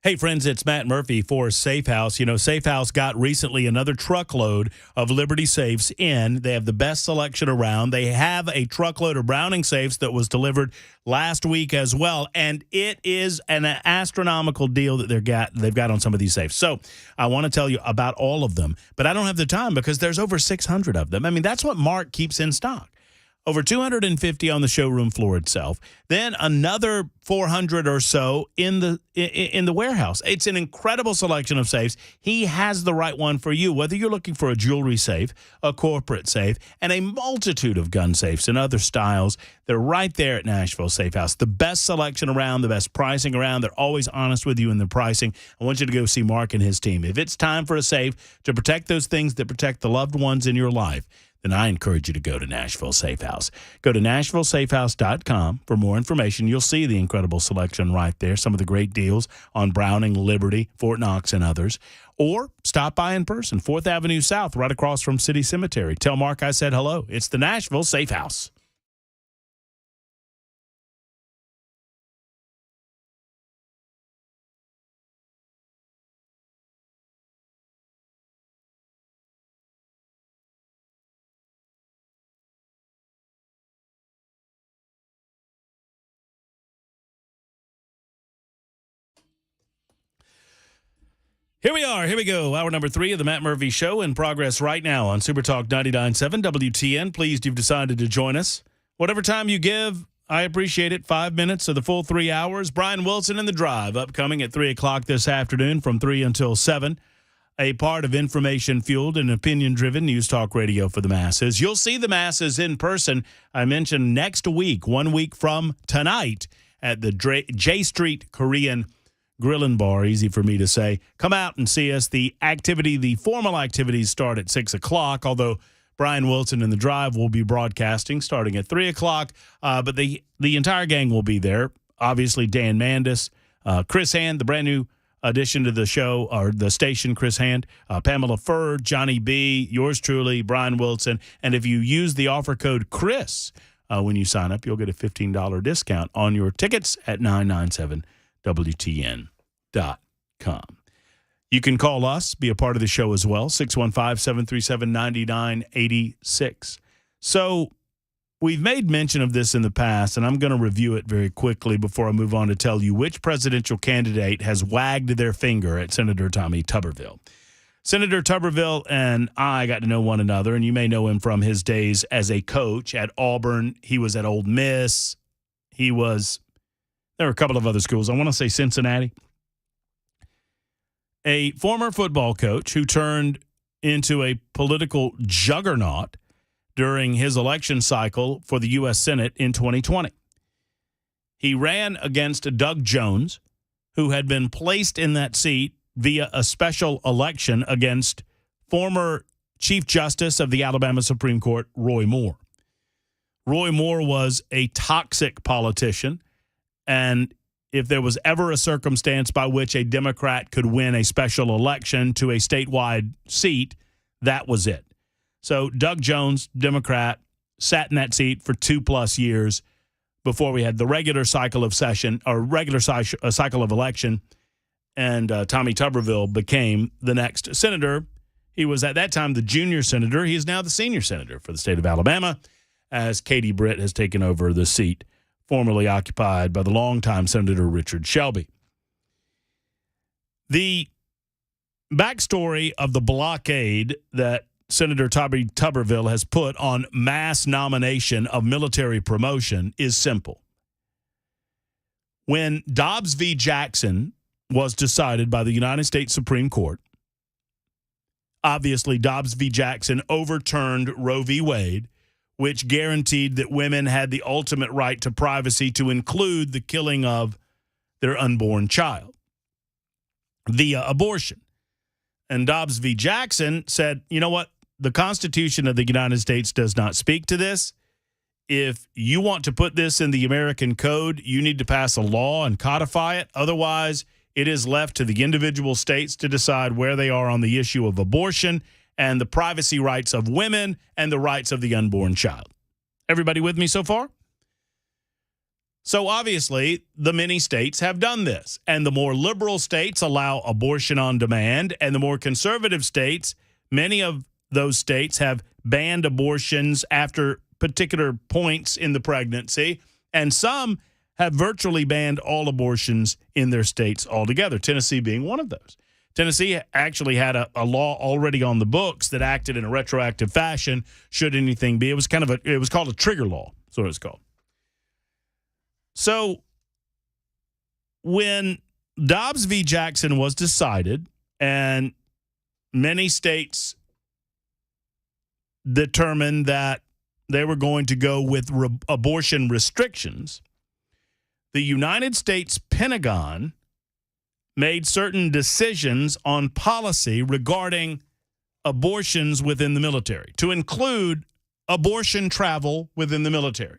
Hey, friends, it's Matt Murphy for Safe House. You know, Safe House got recently another truckload of Liberty safes in. They have the best selection around. They have a truckload of Browning safes that was delivered last week as well, and it is an astronomical deal that they've got on some of these safes. So I want to tell you about all of them, but I don't have the time because there's over 600 of them. I mean, that's what Mark keeps in stock. Over 250 on the showroom floor itself. Then another 400 or so in the warehouse. It's an incredible selection of safes. He has the right one for you, whether you're looking for a jewelry safe, a corporate safe, and a multitude of gun safes and other styles. They're right there at Nashville Safe House. The best selection around, the best pricing around. They're always honest with you in the pricing. I want you to go see Mark and his team. If it's time for a safe to protect those things that protect the loved ones in your life, then I encourage you to go to Nashville Safe House. Go to NashvilleSafeHouse.com for more information. You'll see the incredible selection right there, some of the great deals on Browning, Liberty, Fort Knox, and others. Or stop by in person, 4th Avenue South, right across from City Cemetery. Tell Mark I said hello. It's the Nashville Safe House. Here we are. Here we go. Hour number 3 of the Matt Murphy Show in progress right now on Super Talk 99.7 WTN. Pleased you've decided to join us. Whatever time you give, I appreciate it. 5 minutes of the full 3 hours. Brian Wilson in the Drive upcoming at 3 o'clock this afternoon from 3 until 7. A part of information-fueled and opinion-driven news talk radio for the masses. You'll see the masses in person, I mentioned, next week, 1 week from tonight at the J Street Korean Grill and Bar, easy for me to say. Come out and see us. The formal activities start at 6 o'clock, although Brian Wilson in the Drive will be broadcasting starting at 3 o'clock. But the entire gang will be there. Obviously, Dan Mandis, Chris Hand, the brand new addition to the show, or the station, Chris Hand, Pamela Furr, Johnny B., yours truly, Brian Wilson. And if you use the offer code Chris when you sign up, you'll get a $15 discount on your tickets at 997WTN.com. You can call us, be a part of the show as well, 615-737-9986. So we've made mention of this in the past, and I'm going to review it very quickly before I move on to tell you which presidential candidate has wagged their finger at Senator Tommy Tuberville. Senator Tuberville and I got to know one another, and you may know him from his days as a coach at Auburn. He was at Ole Miss. There were a couple of other schools. I want to say Cincinnati. A former football coach who turned into a political juggernaut during his election cycle for the U.S. Senate in 2020. He ran against Doug Jones, who had been placed in that seat via a special election against former Chief Justice of the Alabama Supreme Court, Roy Moore. Roy Moore was a toxic politician, and if there was ever a circumstance by which a Democrat could win a special election to a statewide seat, that was it. So Doug Jones, Democrat, sat in that seat for 2+ years before we had the regular cycle of session, or regular cycle of election, and Tommy Tuberville became the next senator. He was at that time the junior senator. He is now the senior senator for the state of Alabama, as Katie Britt has taken over the seat formerly occupied by the longtime Senator Richard Shelby. The backstory of the blockade that Senator Tommy Tuberville has put on mass nomination of military promotion is simple. When Dobbs v. Jackson was decided by the United States Supreme Court, obviously Dobbs v. Jackson overturned Roe v. Wade, which guaranteed that women had the ultimate right to privacy, to include the killing of their unborn child via abortion. And Dobbs v. Jackson said, you know what? The Constitution of the United States does not speak to this. If you want to put this in the American Code, you need to pass a law and codify it. Otherwise, it is left to the individual states to decide where they are on the issue of abortion and the privacy rights of women and the rights of the unborn child. Everybody with me so far? So obviously, the many states have done this, and the more liberal states allow abortion on demand, and the more conservative states, many of those states have banned abortions after particular points in the pregnancy, and some have virtually banned all abortions in their states altogether, Tennessee being one of those. Tennessee actually had a law already on the books that acted in a retroactive fashion should anything be. It was called a trigger law. That's what it's called. So when Dobbs v. Jackson was decided and many states determined that they were going to go with abortion restrictions, the United States Pentagon made certain decisions on policy regarding abortions within the military, to include abortion travel within the military.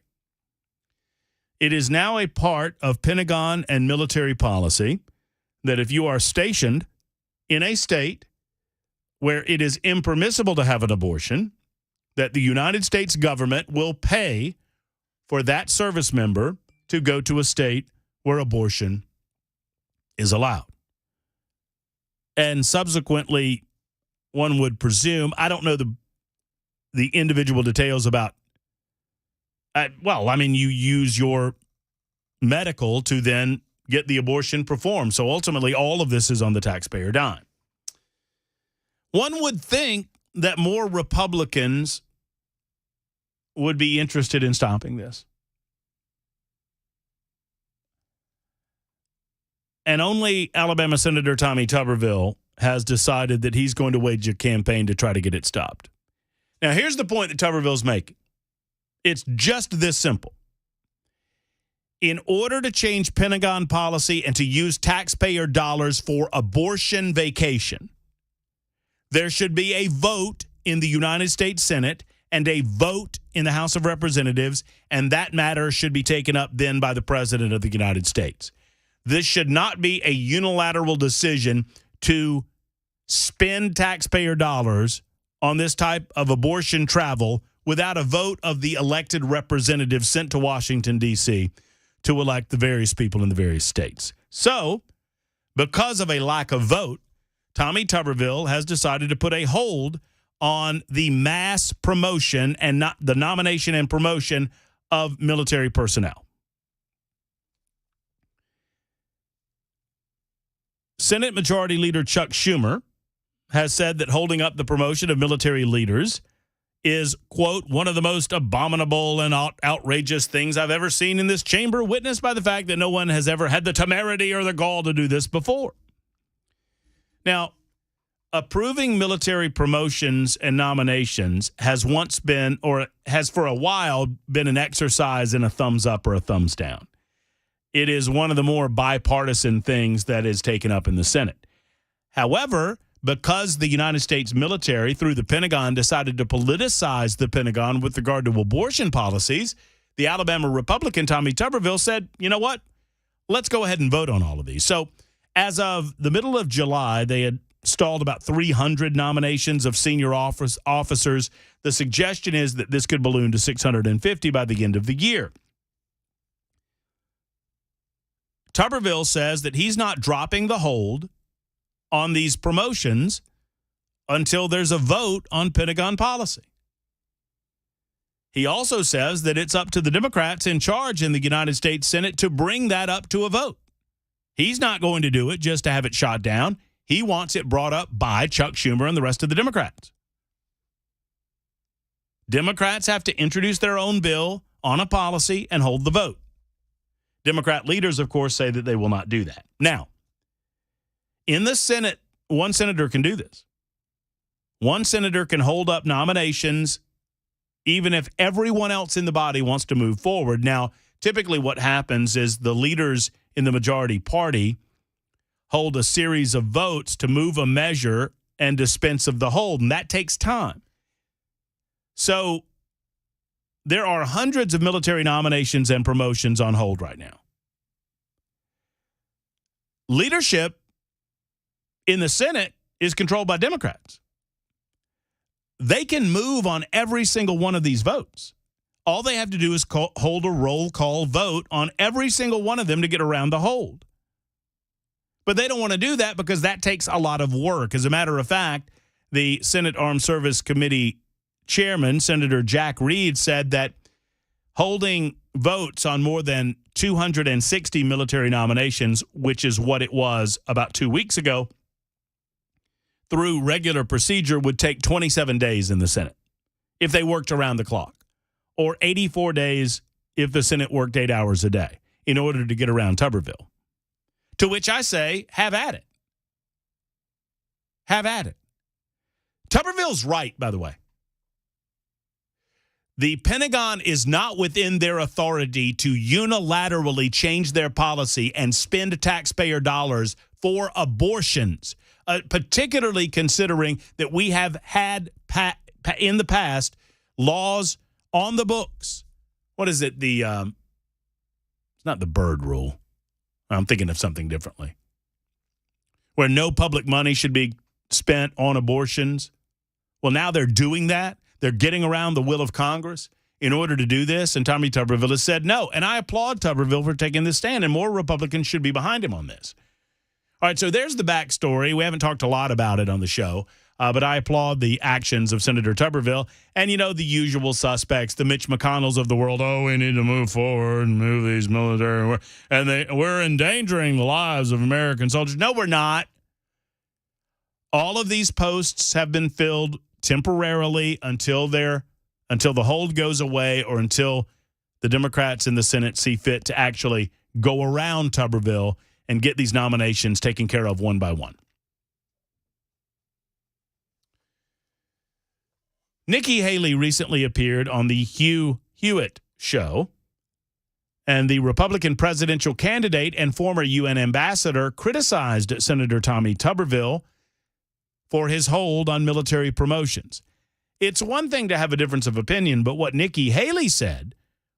It is now a part of Pentagon and military policy that if you are stationed in a state where it is impermissible to have an abortion, that the United States government will pay for that service member to go to a state where abortion is allowed. And subsequently, one would presume, I don't know the individual details about, you use your medical to then get the abortion performed. So ultimately, all of this is on the taxpayer dime. One would think that more Republicans would be interested in stopping this. And only Alabama Senator Tommy Tuberville has decided that he's going to wage a campaign to try to get it stopped. Now, here's the point that Tuberville's making. It's just this simple. In order to change Pentagon policy and to use taxpayer dollars for abortion vacation, there should be a vote in the United States Senate and a vote in the House of Representatives, and that matter should be taken up then by the President of the United States. This should not be a unilateral decision to spend taxpayer dollars on this type of abortion travel without a vote of the elected representatives sent to Washington, D.C., to elect the various people in the various states. So, because of a lack of vote, Tommy Tuberville has decided to put a hold on the mass promotion and not the nomination and promotion of military personnel. Senate Majority Leader Chuck Schumer has said that holding up the promotion of military leaders is, quote, one of the most abominable and outrageous things I've ever seen in this chamber, witnessed by the fact that no one has ever had the temerity or the gall to do this before. Now, approving military promotions and nominations has once been, or has for a while been, an exercise in a thumbs up or a thumbs down. It is one of the more bipartisan things that is taken up in the Senate. However, because the United States military, through the Pentagon, decided to politicize the Pentagon with regard to abortion policies, the Alabama Republican Tommy Tuberville said, you know what? Let's go ahead and vote on all of these. So as of the middle of July, they had stalled about 300 nominations of senior officers. The suggestion is that this could balloon to 650 by the end of the year. Tuberville says that he's not dropping the hold on these promotions until there's a vote on Pentagon policy. He also says that it's up to the Democrats in charge in the United States Senate to bring that up to a vote. He's not going to do it just to have it shot down. He wants it brought up by Chuck Schumer and the rest of the Democrats. Democrats have to introduce their own bill on a policy and hold the vote. Democrat leaders, of course, say that they will not do that. Now, in the Senate, one senator can do this. One senator can hold up nominations even if everyone else in the body wants to move forward. Now, typically what happens is the leaders in the majority party hold a series of votes to move a measure and dispense of the hold, and that takes time. So there are hundreds of military nominations and promotions on hold right now. Leadership in the Senate is controlled by Democrats. They can move on every single one of these votes. All they have to do is hold a roll call vote on every single one of them to get around the hold. But they don't want to do that because that takes a lot of work. As a matter of fact, the Senate Armed Service Committee chairman, Senator Jack Reed, said that holding votes on more than 260 military nominations, which is what it was about 2 weeks ago, through regular procedure would take 27 days in the Senate if they worked around the clock, or 84 days if the Senate worked 8 hours a day in order to get around Tuberville. To which I say, have at it. Have at it. Tuberville's right, by the way. The Pentagon is not within their authority to unilaterally change their policy and spend taxpayer dollars for abortions, particularly considering that we have had in the past laws on the books. What is it? It's not the Bird Rule. I'm thinking of something differently. Where no public money should be spent on abortions. Well, now they're doing that. They're getting around the will of Congress in order to do this, and Tommy Tuberville has said no. And I applaud Tuberville for taking this stand, and more Republicans should be behind him on this. All right, so there's the backstory. We haven't talked a lot about it on the show, but I applaud the actions of Senator Tuberville. And, you know, the usual suspects, the Mitch McConnells of the world, we need to move forward and move these military, we're endangering the lives of American soldiers. No, we're not. All of these posts have been filled temporarily until the hold goes away or until the Democrats in the Senate see fit to actually go around Tuberville and get these nominations taken care of one by one. Nikki Haley recently appeared on the Hugh Hewitt show, and the Republican presidential candidate and former UN ambassador criticized Senator Tommy Tuberville for his hold on military promotions. It's one thing to have a difference of opinion, but what Nikki Haley said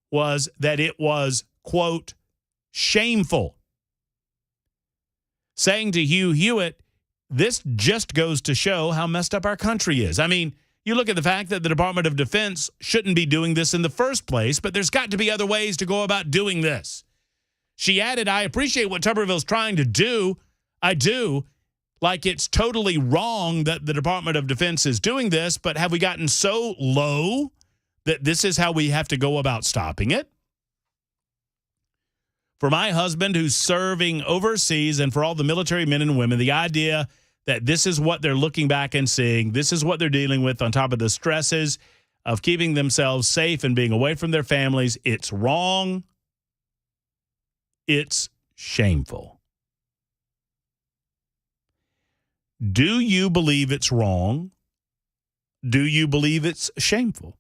was that it was, quote, shameful. Saying to Hugh Hewitt, this just goes to show how messed up our country is. I mean, you look at the fact that the Department of Defense shouldn't be doing this in the first place, but there's got to be other ways to go about doing this. She added, I appreciate what Tuberville's trying to do. I do. Like it's totally wrong that the Department of Defense is doing this, but have we gotten so low that this is how we have to go about stopping it? For my husband who's serving overseas and for all the military men and women, the idea that this is what they're looking back and seeing, this is what they're dealing with on top of the stresses of keeping themselves safe and being away from their families, it's wrong. It's shameful. Do you believe it's wrong? Do you believe it's shameful?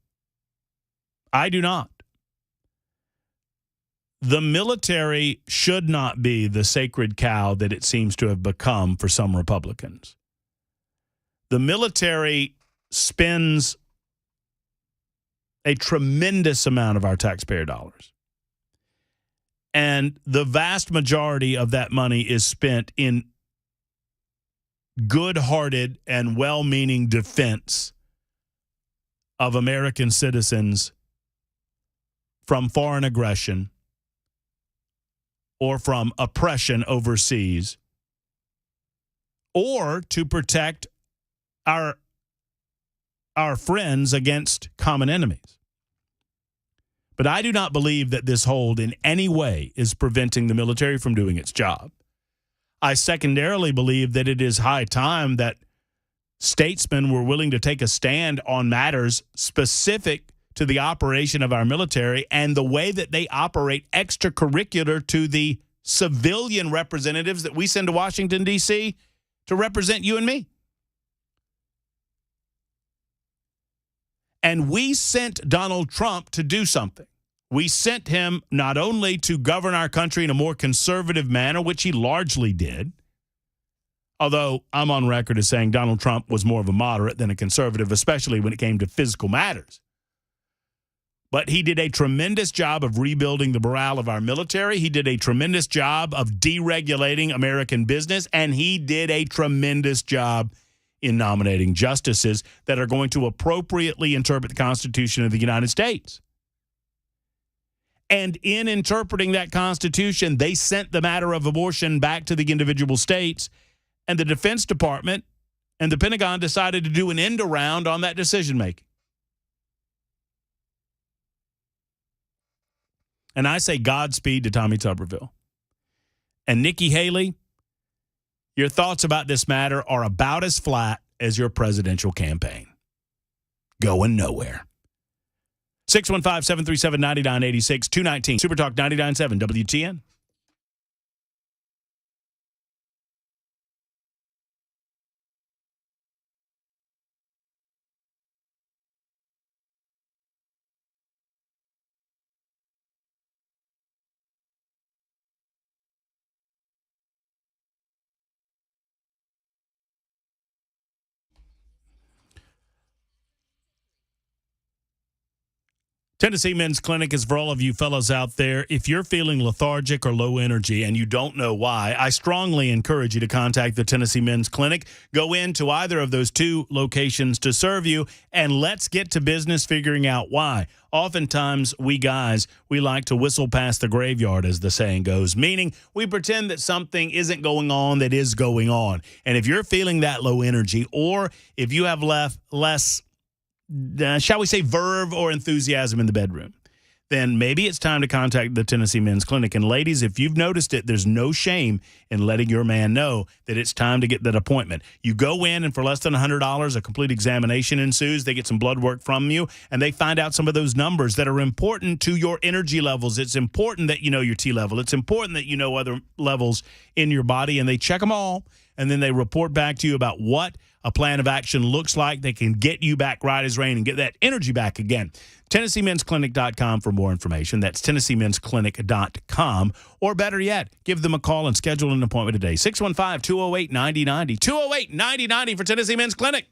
I do not. The military should not be the sacred cow that it seems to have become for some Republicans. The military spends a tremendous amount of our taxpayer dollars. And the vast majority of that money is spent in good-hearted and well-meaning defense of American citizens from foreign aggression or from oppression overseas, or to protect our friends against common enemies. But I do not believe that this hold in any way is preventing the military from doing its job. I secondarily believe that it is high time that statesmen were willing to take a stand on matters specific to the operation of our military and the way that they operate extracurricular to the civilian representatives that we send to Washington, D.C. to represent you and me. And we sent Donald Trump to do something. We sent him not only to govern our country in a more conservative manner, which he largely did, although I'm on record as saying Donald Trump was more of a moderate than a conservative, especially when it came to physical matters. But he did a tremendous job of rebuilding the morale of our military. He did a tremendous job of deregulating American business, and he did a tremendous job in nominating justices that are going to appropriately interpret the Constitution of the United States. And in interpreting that Constitution, they sent the matter of abortion back to the individual states, and the Defense Department and the Pentagon decided to do an end around on that decision making. And I say Godspeed to Tommy Tuberville. And Nikki Haley, your thoughts about this matter are about as flat as your presidential campaign. Going nowhere. 615-737-9986, 219, Super Talk 99.7 WTN. Tennessee Men's Clinic is for all of you fellas out there. If you're feeling lethargic or low energy and you don't know why, I strongly encourage you to contact the Tennessee Men's Clinic. Go into either of those two locations to serve you, and let's get to business figuring out why. Oftentimes, we guys, we like to whistle past the graveyard, as the saying goes, meaning we pretend that something isn't going on that is going on. And if you're feeling that low energy, or if you have less shall we say, verve or enthusiasm in the bedroom, then maybe it's time to contact the Tennessee Men's Clinic. And ladies, if you've noticed it, there's no shame in letting your man know that it's time to get that appointment. You go in, and for less than $100, a complete examination ensues. They get some blood work from you, and they find out some of those numbers that are important to your energy levels. It's important that you know your T level. It's important that you know other levels in your body, and they check them all, and then they report back to you about what a plan of action looks like. They can get you back right as rain and get that energy back again. TennesseeMen'sClinic.com for more information. That's TennesseeMen'sClinic.com. Or better yet, give them a call and schedule an appointment today. 615-208-9090. 208-9090 for Tennessee Men's Clinic.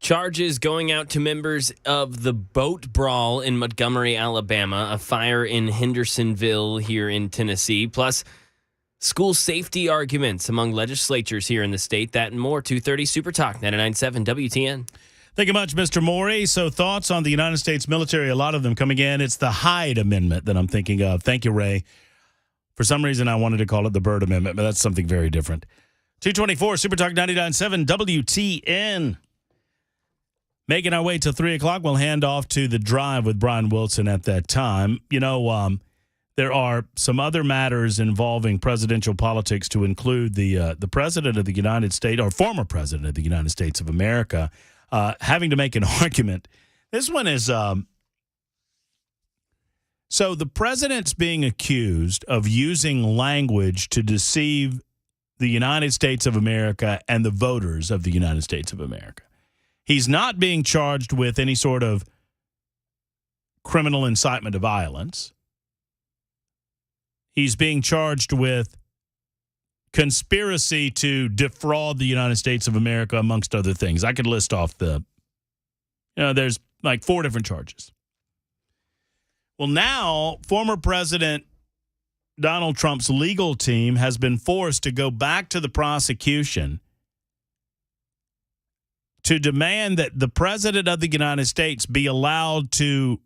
Charges going out to members of the boat brawl in Montgomery, Alabama, a fire in Hendersonville here in Tennessee, plus school safety arguments among legislatures here in the state. That and more. 2:30 Super Talk 99.7 WTN. Thank you much, Mr. Morey. So thoughts on the United States military, a lot of them coming in. It's the Hyde Amendment that I'm thinking of. Thank you, Ray. For some reason, I wanted to call it the Byrd Amendment, but that's something very different. 224, Super Talk 99.7, WTN. Making our way till 3 o'clock. We'll hand off to The Drive with Brian Wilson at that time. You know, there are some other matters involving presidential politics to include the president of the United States, or former president of the United States of America, having to make an argument. This one is, so the president's being accused of using language to deceive the United States of America and the voters of the United States of America. He's not being charged with any sort of criminal incitement to violence. He's being charged with conspiracy to defraud the United States of America, amongst other things. I could list off there's like 4 different charges. Well, now, former President Donald Trump's legal team has been forced to go back to the prosecution to demand that the President of the United States be allowed to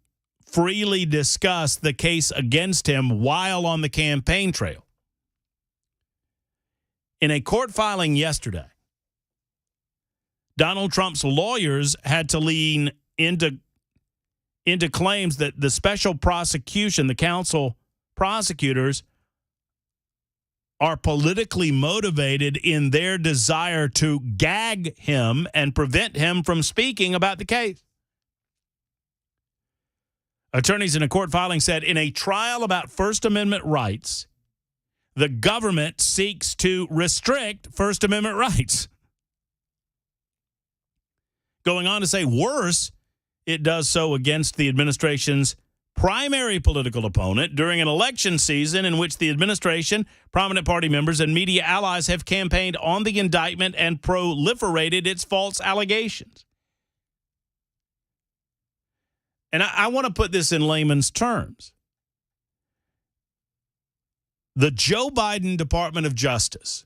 freely discuss the case against him while on the campaign trail. In a court filing yesterday, Donald Trump's lawyers had to lean into claims that the special prosecution, the counsel prosecutors, are politically motivated in their desire to gag him and prevent him from speaking about the case. Attorneys in a court filing said, in a trial about First Amendment rights, the government seeks to restrict First Amendment rights. Going on to say, worse, it does so against the administration's primary political opponent during an election season in which the administration, prominent party members, and media allies have campaigned on the indictment and proliferated its false allegations. And I want to put this in layman's terms. The Joe Biden Department of Justice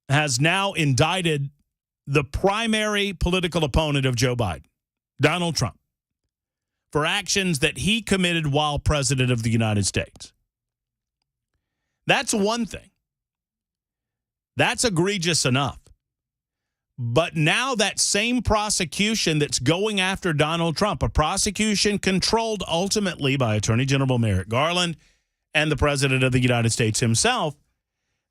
has now indicted the primary political opponent of Joe Biden, Donald Trump, for actions that he committed while president of the United States. That's one thing. That's egregious enough. But now that same prosecution that's going after Donald Trump, a prosecution controlled ultimately by Attorney General Merrick Garland and the President of the United States himself,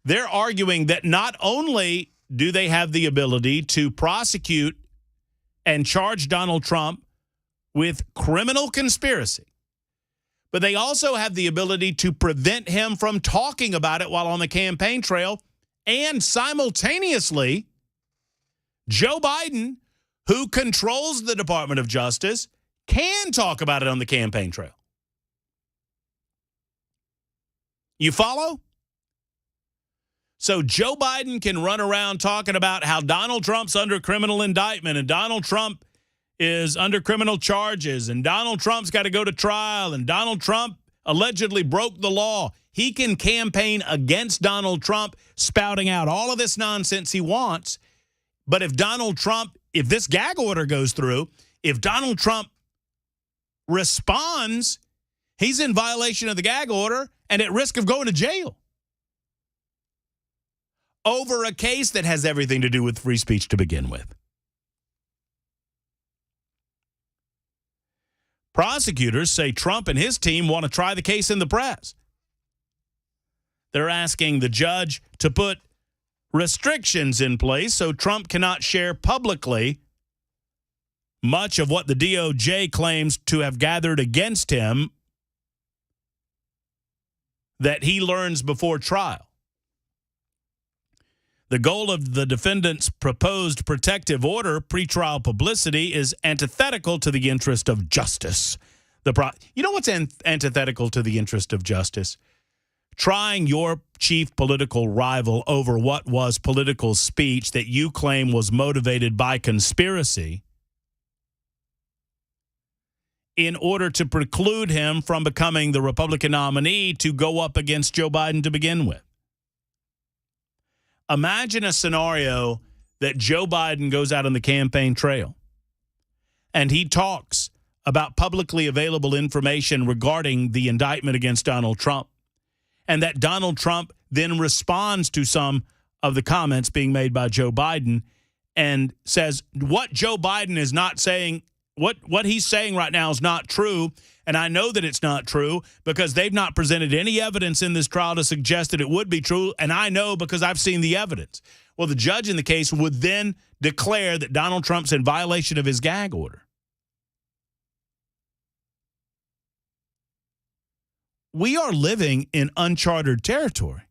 they're arguing that not only do they have the ability to prosecute and charge Donald Trump with criminal conspiracy, but they also have the ability to prevent him from talking about it while on the campaign trail, and simultaneously, Joe Biden, who controls the Department of Justice, can talk about it on the campaign trail. You follow? So Joe Biden can run around talking about how Donald Trump's under criminal indictment and Donald Trump is under criminal charges and Donald Trump's got to go to trial and Donald Trump allegedly broke the law. He can campaign against Donald Trump, spouting out all of this nonsense he wants. But if Donald Trump, if this gag order goes through, if Donald Trump responds, he's in violation of the gag order and at risk of going to jail over a case that has everything to do with free speech to begin with. Prosecutors say Trump and his team want to try the case in the press. They're asking the judge to put restrictions in place so Trump cannot share publicly much of what the DOJ claims to have gathered against him that he learns before trial. The goal of the defendant's proposed protective order, pretrial publicity, is antithetical to the interest of justice. You know what's antithetical to the interest of justice? Trying your chief political rival over what was political speech that you claim was motivated by conspiracy in order to preclude him from becoming the Republican nominee to go up against Joe Biden to begin with. Imagine a scenario that Joe Biden goes out on the campaign trail and he talks about publicly available information regarding the indictment against Donald Trump, and that Donald Trump then responds to some of the comments being made by Joe Biden and says what Joe Biden is not saying, what he's saying right now is not true, and I know that it's not true because they've not presented any evidence in this trial to suggest that it would be true, and I know because I've seen the evidence. Well, the judge in the case would then declare that Donald Trump's in violation of his gag order. We are living in uncharted territory.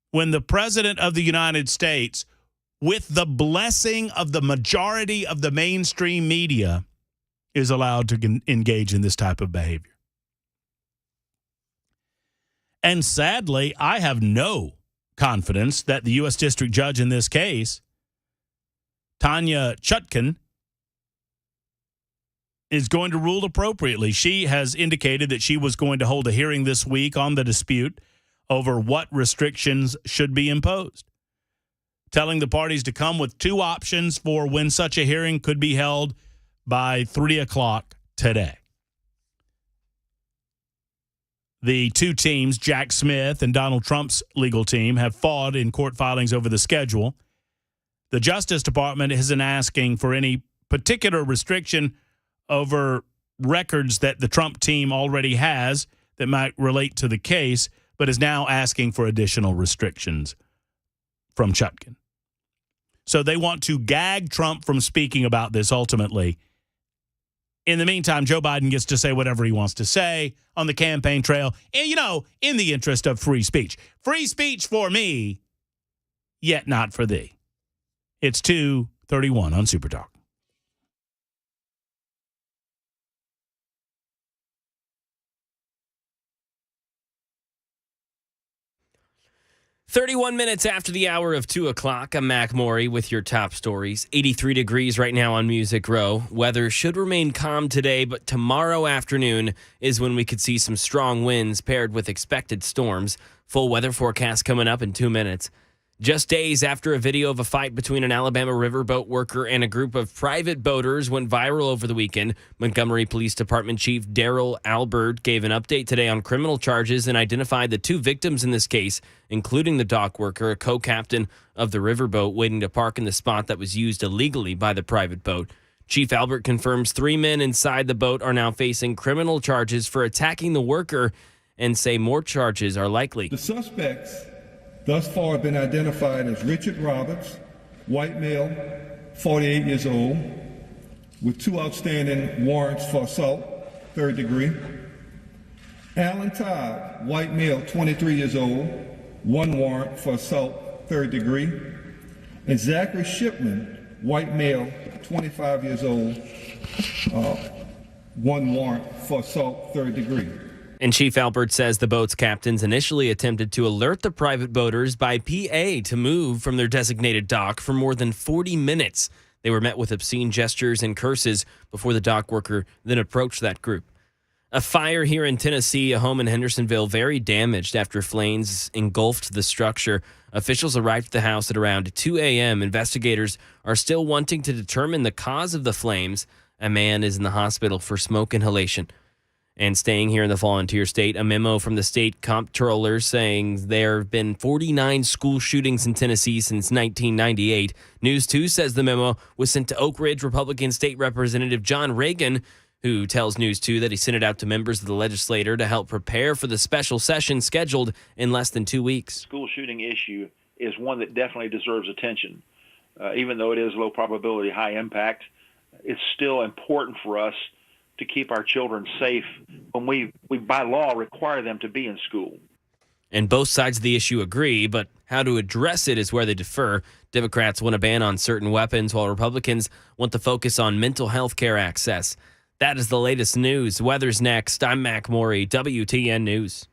When the President of the United States, with the blessing of the majority of the mainstream media, is allowed to engage in this type of behavior. And sadly, I have no confidence that the U.S. District Judge in this case, Tanya Chutkan, is going to rule appropriately. She has indicated that she was going to hold a hearing this week on the dispute over what restrictions should be imposed, telling the parties to come with two options for when such a hearing could be held by 3 o'clock today. The two teams, Jack Smith and Donald Trump's legal team, have fought in court filings over the schedule. The Justice Department isn't asking for any particular restriction over records that the Trump team already has that might relate to the case, but is now asking for additional restrictions from Chutkan. So they want to gag Trump from speaking about this ultimately. In the meantime, Joe Biden gets to say whatever he wants to say on the campaign trail, and, in the interest of free speech. Free speech for me, yet not for thee. It's 2:31 on Super Talk. "31 minutes after the hour of 2 o'clock, I'm Mac Maury with your top stories. 83 degrees right now on Music Row. Weather should remain calm today, but tomorrow afternoon is when we could see some strong winds paired with expected storms. Full weather forecast coming up in 2 minutes. Just days after a video of a fight between an Alabama riverboat worker and a group of private boaters went viral over the weekend, Montgomery Police Department Chief Daryl Albert gave an update today on criminal charges and identified the two victims in this case, including the dock worker, a co-captain of the riverboat waiting to park in the spot that was used illegally by the private boat. Chief Albert confirms 3 men inside the boat are now facing criminal charges for attacking the worker and say more charges are likely. The suspects thus far have been identified as Richard Roberts, white male, 48 years old, with 2 outstanding warrants for assault, 3rd degree. Alan Todd, white male, 23 years old, 1 warrant for assault, 3rd degree. And Zachary Shipman, white male, 25 years old, 1 warrant for assault, 3rd degree. And Chief Albert says the boat's captains initially attempted to alert the private boaters by PA to move from their designated dock for more than 40 minutes. They were met with obscene gestures and curses before the dock worker then approached that group. A fire here in Tennessee, a home in Hendersonville, very damaged after flames engulfed the structure. Officials arrived at the house at around 2 a.m. Investigators are still wanting to determine the cause of the flames. A man is in the hospital for smoke inhalation. And staying here in the volunteer state, a memo from the state comptroller saying there have been 49 school shootings in Tennessee since 1998. News 2 says the memo was sent to Oak Ridge Republican State Representative John Reagan, who tells News 2 that he sent it out to members of the legislature to help prepare for the special session scheduled in less than 2 weeks. School shooting issue is one that definitely deserves attention. Even though it is low probability, high impact, it's still important for us to keep our children safe when we by law require them to be in school. And both sides of the issue agree, but how to address it is where they differ. Democrats want a ban on certain weapons, while Republicans want to focus on mental health care access. That is the latest news. Weather's next. I'm Mac Maury, WTN News.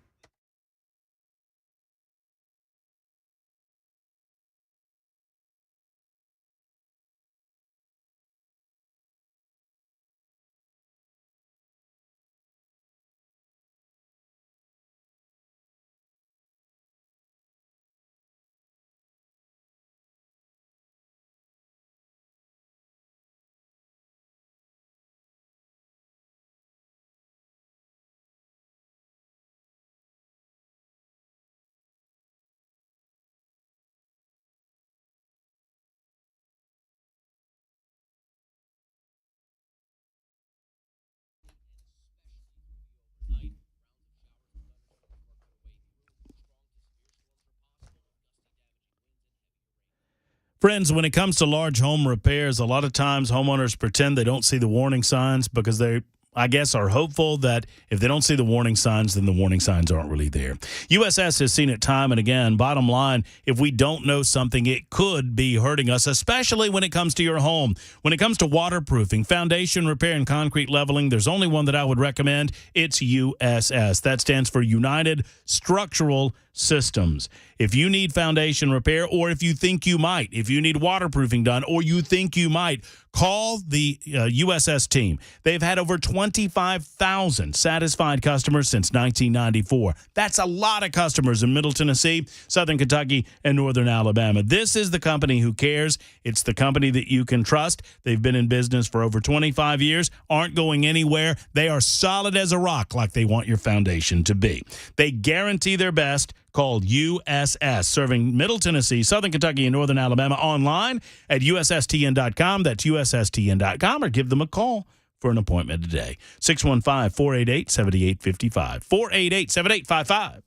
Friends, when it comes to large home repairs, a lot of times homeowners pretend they don't see the warning signs because they, I guess, are hopeful that if they don't see the warning signs, then the warning signs aren't really there. USS has seen it time and again. Bottom line, if we don't know something, it could be hurting us, especially when it comes to your home. When it comes to waterproofing, foundation repair, and concrete leveling, there's only one that I would recommend. It's USS. That stands for United Structural Systems. If you need foundation repair, or if you think you might, if you need waterproofing done, or you think you might, call the USS team. They've had over 25,000 satisfied customers since 1994. That's a lot of customers in Middle Tennessee, Southern Kentucky, and Northern Alabama. This is the company who cares. It's the company that you can trust. They've been in business for over 25 years, aren't going anywhere. They are solid as a rock, like they want your foundation to be. They guarantee their best. Called USS, serving Middle Tennessee, Southern Kentucky, and Northern Alabama, online at USSTN.com. That's USSTN.com, or give them a call for an appointment today. 615-488-7855. 488-7855.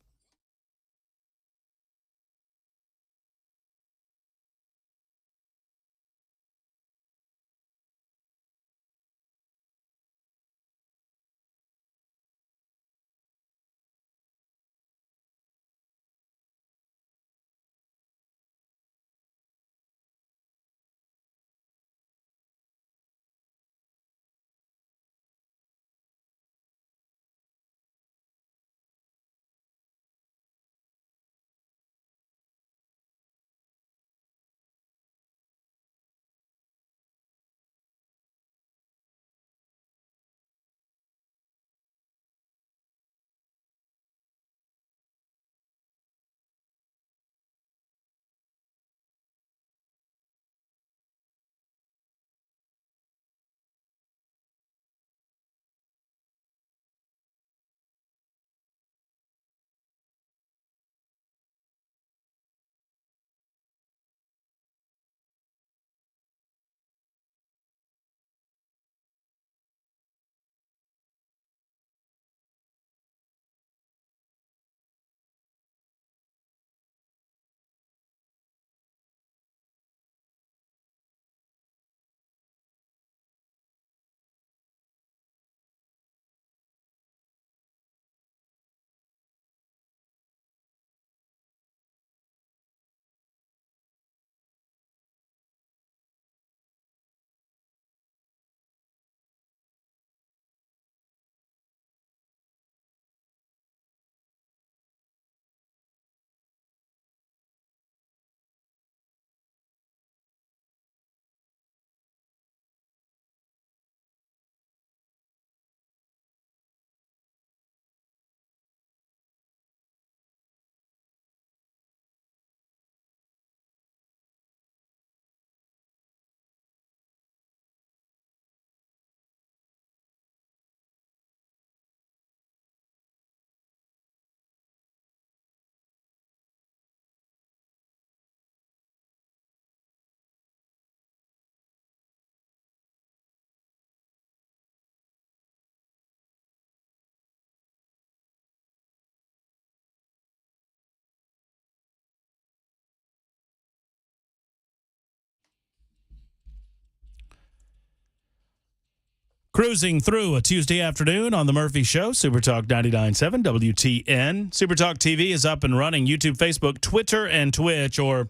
Cruising through a Tuesday afternoon on the Murphy Show, Supertalk 99.7 WTN. Supertalk TV is up and running. YouTube, Facebook, Twitter, and Twitch. Or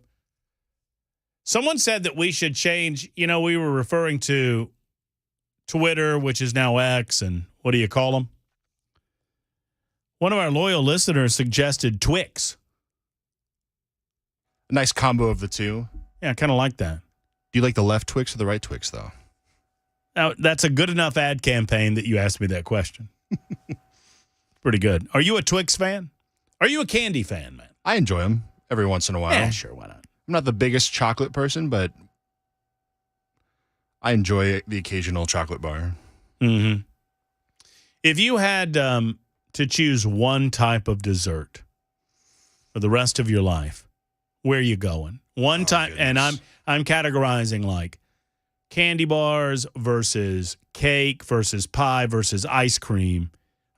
someone said that we should change. You know, we were referring to Twitter, which is now X, and what do you call them? One of our loyal listeners suggested Twix. A nice combo of the two. Yeah, I kind of like that. Do you like the left Twix or the right Twix, though? Now, that's a good enough ad campaign that you asked me that question. Pretty good. Are you a Twix fan? Are you a candy fan, man? I enjoy them every once in a while. Yeah, sure, why not? I'm not the biggest chocolate person, but I enjoy the occasional chocolate bar. Mm-hmm. If you had to choose one type of dessert for the rest of your life, where are you going? One type, and I'm categorizing like candy bars versus cake versus pie versus ice cream.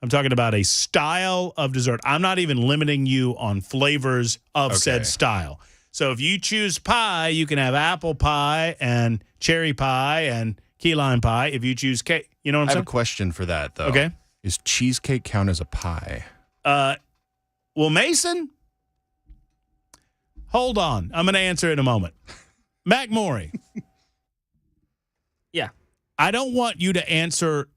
I'm talking about a style of dessert. I'm not even limiting you on flavors of said style. So if you choose pie, you can have apple pie and cherry pie and key lime pie. If you choose cake, you know what I'm I saying? have a question for that, though. Okay. Is cheesecake count as a pie? Well, Mason, hold on. I'm going to answer in a moment. Mac Morey. Yeah. I don't want you to answer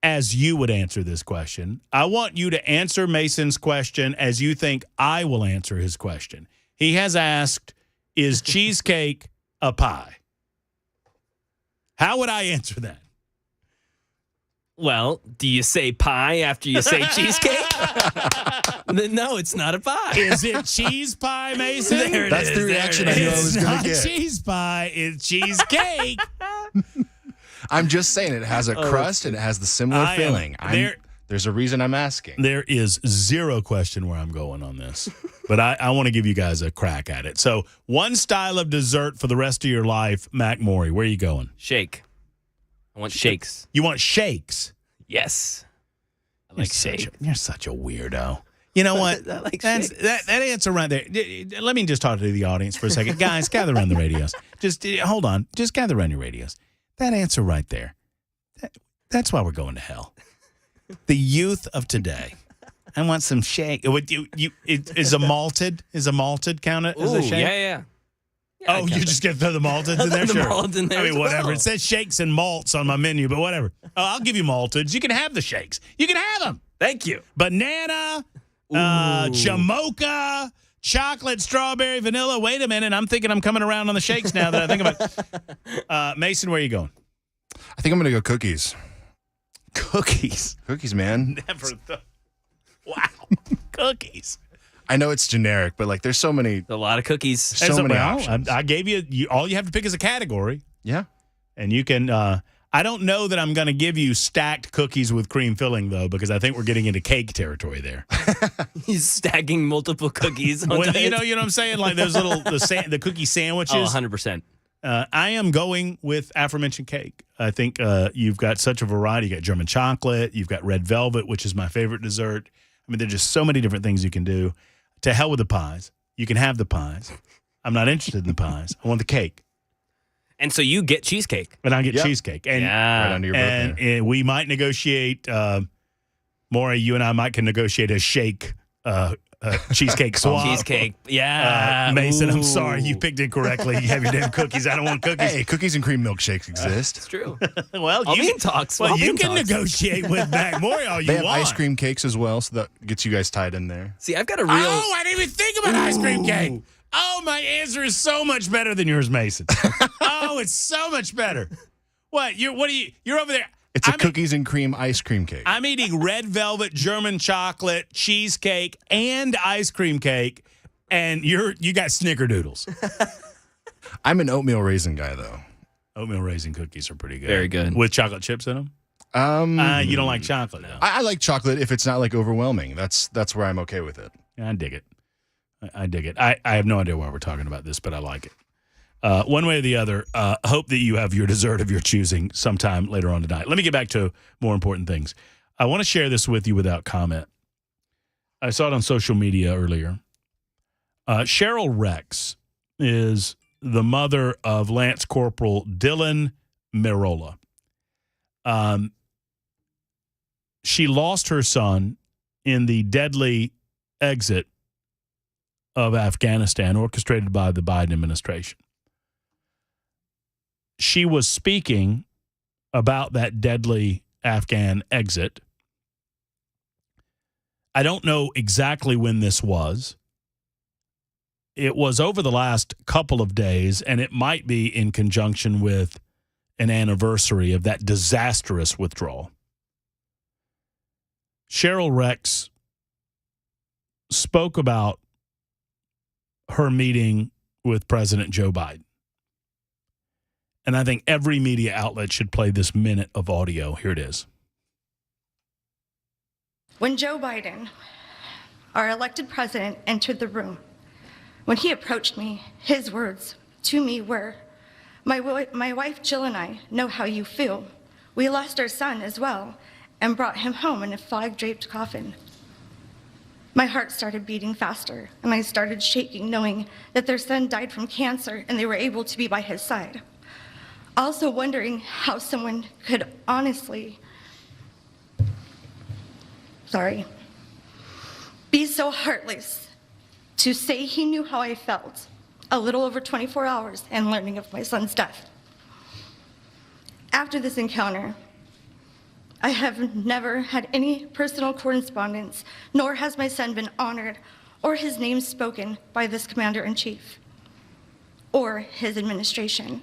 as you would answer this question. I want you to answer Mason's question as you think I will answer his question. He has asked, is cheesecake a pie? How would I answer that? Well, do you say pie after you say cheesecake? Then no, it's not a pie. Is it cheese pie, Mason? There it That's is, the there reaction it I knew I is. was going Not to get. cheese pie. It's cheesecake. I'm just saying it has a crust and it has the similar filling. There's a reason I'm asking. There is zero question where I'm going on this, but I want to give you guys a crack at it. So one style of dessert for the rest of your life, Mac Morey, where are you going? Shake. I want shakes. You want shakes? Yes. I like shake. You're such a weirdo. You know what? I like that answer right there. Let me just talk to the audience for a second. Guys, gather around the radios. Just hold on. Just gather around your radios. That answer right there. That's why we're going to hell. The youth of today. I want some shake. Is a malted counted as a shake? Yeah. Oh, you just get the malteds in there? The Sure. malted in there I mean, as whatever. well. It says shakes and malts on my menu, but whatever. Oh, I'll give you malteds. You can have the shakes. You can have them. Thank you. Banana, chamocha, chocolate, strawberry, vanilla. Wait a minute. I'm thinking I'm coming around on the shakes now that I think about it. Mason, where are you going? I think I'm going to go cookies. Cookies? Cookies, man. Never thought. Wow. Cookies. I know it's generic, but like there's so many. A lot of cookies. So many options. I gave you, all you have to pick is a category. Yeah. And you can, I don't know that I'm going to give you stacked cookies with cream filling, though, because I think we're getting into cake territory there. He's stacking multiple cookies. On You know what I'm saying? Like those little, the cookie sandwiches. Oh, 100%. I am going with aforementioned cake. I think you've got such a variety. You got German chocolate. You've got red velvet, which is my favorite dessert. I mean, there's just so many different things you can do. To hell with the pies. You can have the pies. I'm not interested in the pies. I want the cake. And so you get cheesecake. And I get cheesecake. And, right under your boat there. And we might negotiate, Maury, you and I might can negotiate a shake cheesecake swap. Cheesecake. Yeah. Mason, Ooh. I'm sorry. You picked it correctly. You have your damn cookies. I don't want cookies. Hey, cookies and cream milkshakes exist. It's true. Well, I'll be in talks. Well, I'll be you in can talks. negotiate with Mac Morey all you They have want. ice cream cakes as well, so that gets you guys tied in there. See, I've got a real. Oh, I didn't even think about ice cream cake. Oh, my answer is so much better than yours, Mason. Oh, it's so much better. What are you? You're over there. It's a cookies and cream ice cream cake. I'm eating red velvet, German chocolate, cheesecake, and ice cream cake, and you got snickerdoodles. I'm an oatmeal raisin guy, though. Oatmeal raisin cookies are pretty good. Very good. With chocolate chips in them? You don't like chocolate, though. I like chocolate if it's not like overwhelming. That's where I'm okay with it. Yeah, I dig it. I dig it. I have no idea why we're talking about this, but I like it. One way or the other, hope that you have your dessert of your choosing sometime later on tonight. Let me get back to more important things. I want to share this with you without comment. I saw it on social media earlier. Cheryl Rex is the mother of Lance Corporal Dylan Mayoral. She lost her son in the deadly exit of Afghanistan orchestrated by the Biden administration. She was speaking about that deadly Afghan exit. I don't know exactly when this was. It was over the last couple of days, and it might be in conjunction with an anniversary of that disastrous withdrawal. Cheryl Rex spoke about her meeting with President Joe Biden. And I think every media outlet should play this minute of audio. Here it is. When Joe Biden, our elected president, entered the room, when he approached me, his words to me were, my wife Gill and I know how you feel. We lost our son as well and brought him home in a flag-draped coffin. My heart started beating faster, and I started shaking, knowing that their son died from cancer and they were able to be by his side. Also wondering how someone could honestly, be so heartless to say he knew how I felt a little over 24 hours and learning of my son's death. After this encounter, I have never had any personal correspondence, nor has my son been honored or his name spoken by this commander-in-chief or his administration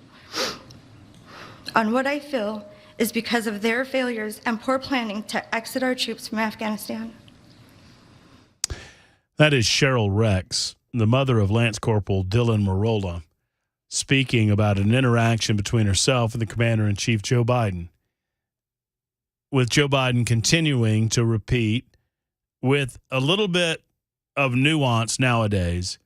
on what I feel is because of their failures and poor planning to exit our troops from Afghanistan. That is Cheryl Rex, the mother of Lance Corporal Dylan Marola, speaking about an interaction between herself and the Commander-in-Chief, Joe Biden, with Joe Biden continuing to repeat with a little bit of nuance nowadays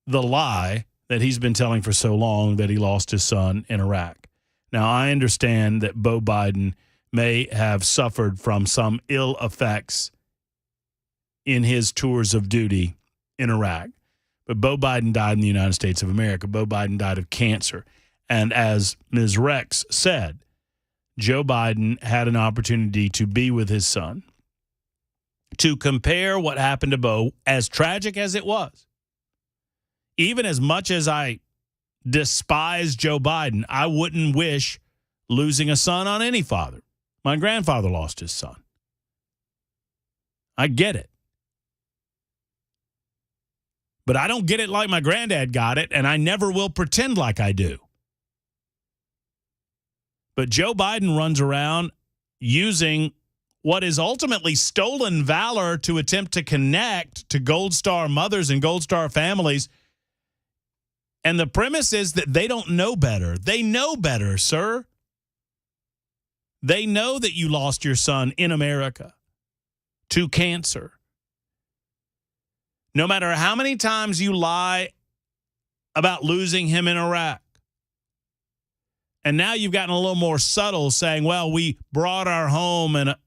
the lie that he's been telling for so long that he lost his son in Iraq. Now, I understand that Beau Biden may have suffered from some ill effects in his tours of duty in Iraq. But Beau Biden died in the United States of America. Beau Biden died of cancer. And as Ms. Rex said, Joe Biden had an opportunity to be with his son, to compare what happened to Beau, as tragic as it was. Even as much as I despise Joe Biden, I wouldn't wish losing a son on any father. My grandfather lost his son. I get it. But I don't get it like my granddad got it, and I never will pretend like I do. But Joe Biden runs around using what is ultimately stolen valor to attempt to connect to Gold Star mothers and Gold Star families. And the premise is that they don't know better. They know better, sir. They know that you lost your son in America to cancer. No matter how many times you lie about losing him in Iraq. And now you've gotten a little more subtle, saying, well, we brought our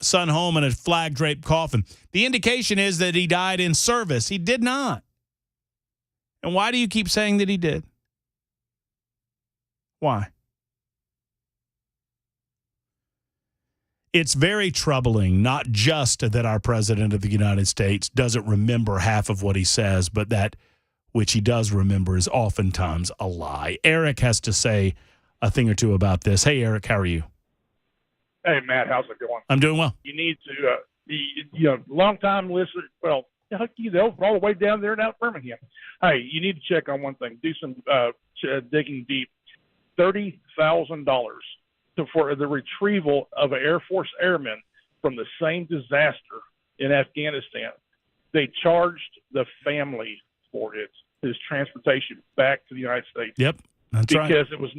son home in a flag-draped coffin. The indication is that he died in service. He did not. And why do you keep saying that he did? Why? It's very troubling, not just that our president of the United States doesn't remember half of what he says, but that which he does remember is oftentimes a lie. Eric has to say a thing or two about this. Hey, Eric, how are you? Hey, Matt, how's it going? I'm doing well. You need to, long-time listener, well, they're all the way down there in Birmingham. Hey, you need to check on one thing. Do some digging deep. $30,000 for the retrieval of an Air Force airman from the same disaster in Afghanistan. They charged the family for it, his transportation back to the United States. Yep, that's right. Because it was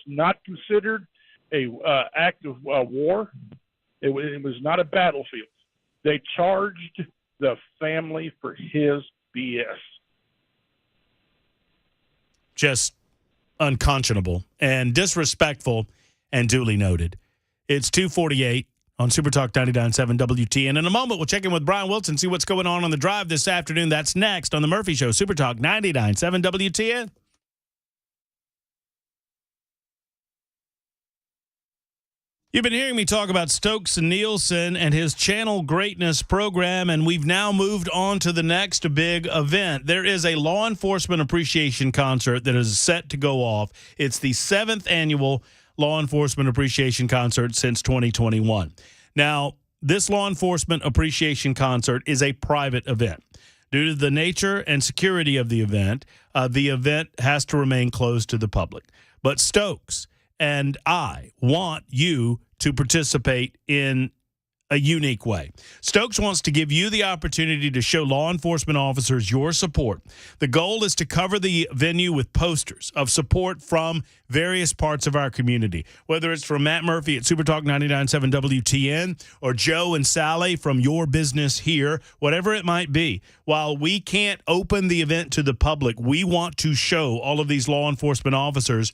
not considered a act of war. It was not a battlefield. They charged the family for his BS. Just unconscionable and disrespectful and duly noted. It's 2:48 on Super Talk 99.7 WTN. In a moment, we'll check in with Brian Wilson, see what's going on the drive this afternoon. That's next on The Murphy Show, Super Talk 99.7 WTN. You've been hearing me talk about Stokes and Nielsen and his Channel Greatness program, and we've now moved on to the next big event. There is a law enforcement appreciation concert that is set to go off. It's the 7th annual Law Enforcement Appreciation Concert since 2021. Now, this Law Enforcement Appreciation Concert is a private event. Due to the nature and security of the event has to remain closed to the public. But Stokes and I want you to participate in a unique way. Stokes wants to give you the opportunity to show law enforcement officers your support. The goal is to cover the venue with posters of support from various parts of our community, whether it's from Matt Murphy at Super Talk 99.7 WTN or Joe and Sally from Your Business Here, whatever it might be. While we can't open the event to the public, we want to show all of these law enforcement officers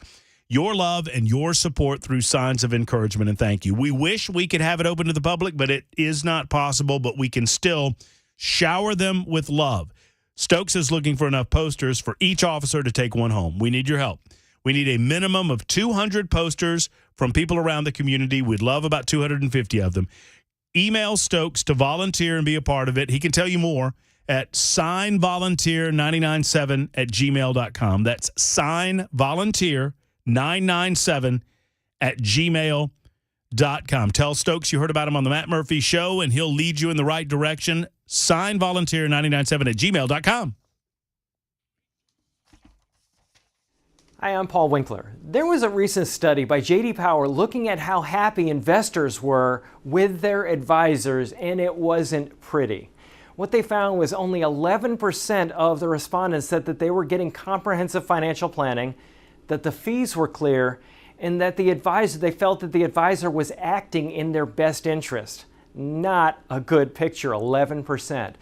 your love and your support through signs of encouragement and thank you. We wish we could have it open to the public, but it is not possible. But we can still Shower them with love. Stokes is looking for enough posters for each officer to take one home. We need your help. We need a minimum of 200 posters from people around the community. We'd love about 250 of them. Email Stokes to volunteer and be a part of it. He can tell you more at signvolunteer997@gmail.com. That's signvolunteer997@gmail.com. Tell Stokes you heard about him on the Matt Murphy Show, and he'll lead you in the right direction. Signvolunteer997@gmail.com. Hi, I'm Paul Winkler. There was a recent study by J.D. Power looking at how happy investors were with their advisors, and it wasn't pretty. What they found was only 11% of the respondents said that they were getting comprehensive financial planning, that the fees were clear, and that they felt that the advisor was acting in their best interest. Not a good picture, 11%.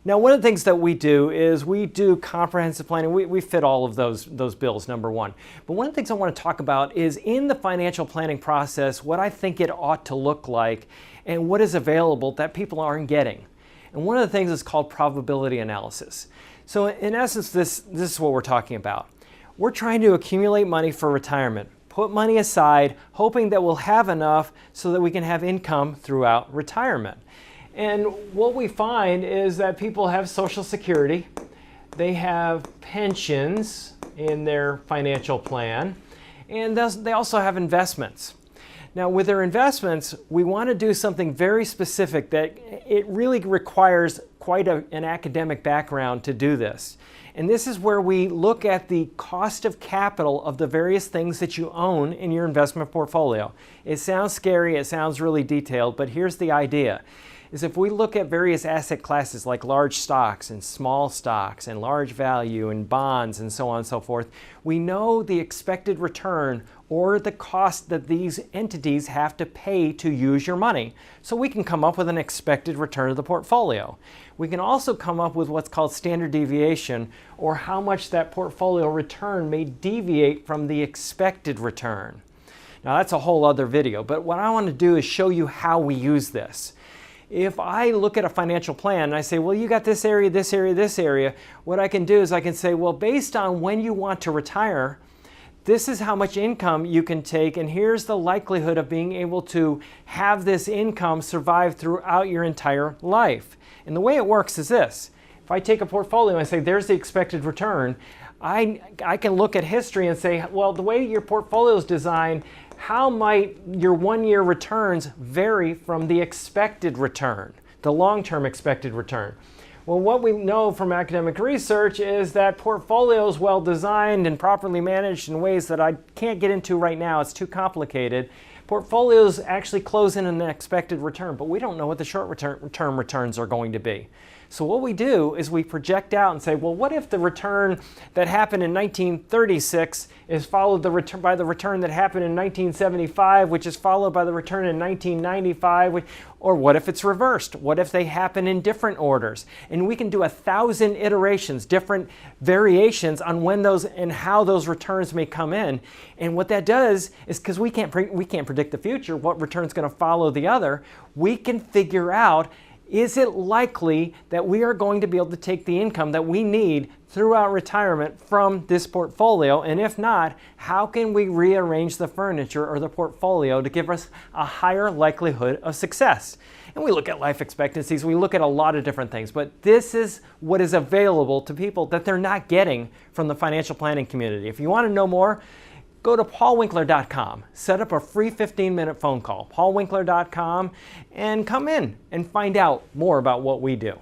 Now, one of the things that we do is we do comprehensive planning. We fit all of those bills, number one. But one of the things I want to talk about is in the financial planning process, what I think it ought to look like and what is available that people aren't getting. And one of the things is called probability analysis. So in essence, this is what we're talking about. We're trying to accumulate money for retirement. Put money aside, hoping that we'll have enough so that we can have income throughout retirement. And what we find is that people have Social Security, they have pensions in their financial plan, and they also have investments. Now, with their investments, we want to do something very specific that it really requires quite an academic background to do this. And this is where we look at the cost of capital of the various things that you own in your investment portfolio. It sounds scary, it sounds really detailed, but here's the idea. Is if we look at various asset classes like large stocks and small stocks and large value and bonds and so on and so forth, we know the expected return or the cost that these entities have to pay to use your money. So we can come up with an expected return of the portfolio. We can also come up with what's called standard deviation, or how much that portfolio return may deviate from the expected return. Now that's a whole other video, but what I want to do is show you how we use this. If I look at a financial plan and I say, well, you got this area, this area, this area, what I can do is I can say, well, based on when you want to retire, this is how much income you can take, and here's the likelihood of being able to have this income survive throughout your entire life. And the way it works is this. If I take a portfolio and I say, there's the expected return, I can look at history and say, well, the way your portfolio is designed, how might your one-year returns vary from the expected return, the long-term expected return? Well, what we know from academic research is that portfolios well designed and properly managed in ways that I can't get into right now, it's too complicated. Portfolios actually close in an expected return, but we don't know what the short-term returns are going to be. So what we do is we project out and say, well, what if the return that happened in 1936 is followed by the return that happened in 1975, which is followed by the return in 1995, or what if it's reversed? What if they happen in different orders? And we can do 1,000 iterations, different variations on when those and how those returns may come in. And what that does is, because we can't predict the future, what return's going to follow the other, we can figure out, is it likely that we are going to be able to take the income that we need throughout retirement from this portfolio? And if not, how can we rearrange the furniture or the portfolio to give us a higher likelihood of success? And we look at life expectancies, we look at a lot of different things, but this is what is available to people that they're not getting from the financial planning community. If you want to know more, go to paulwinkler.com, set up a free 15-minute phone call, paulwinkler.com, and come in and find out more about what we do.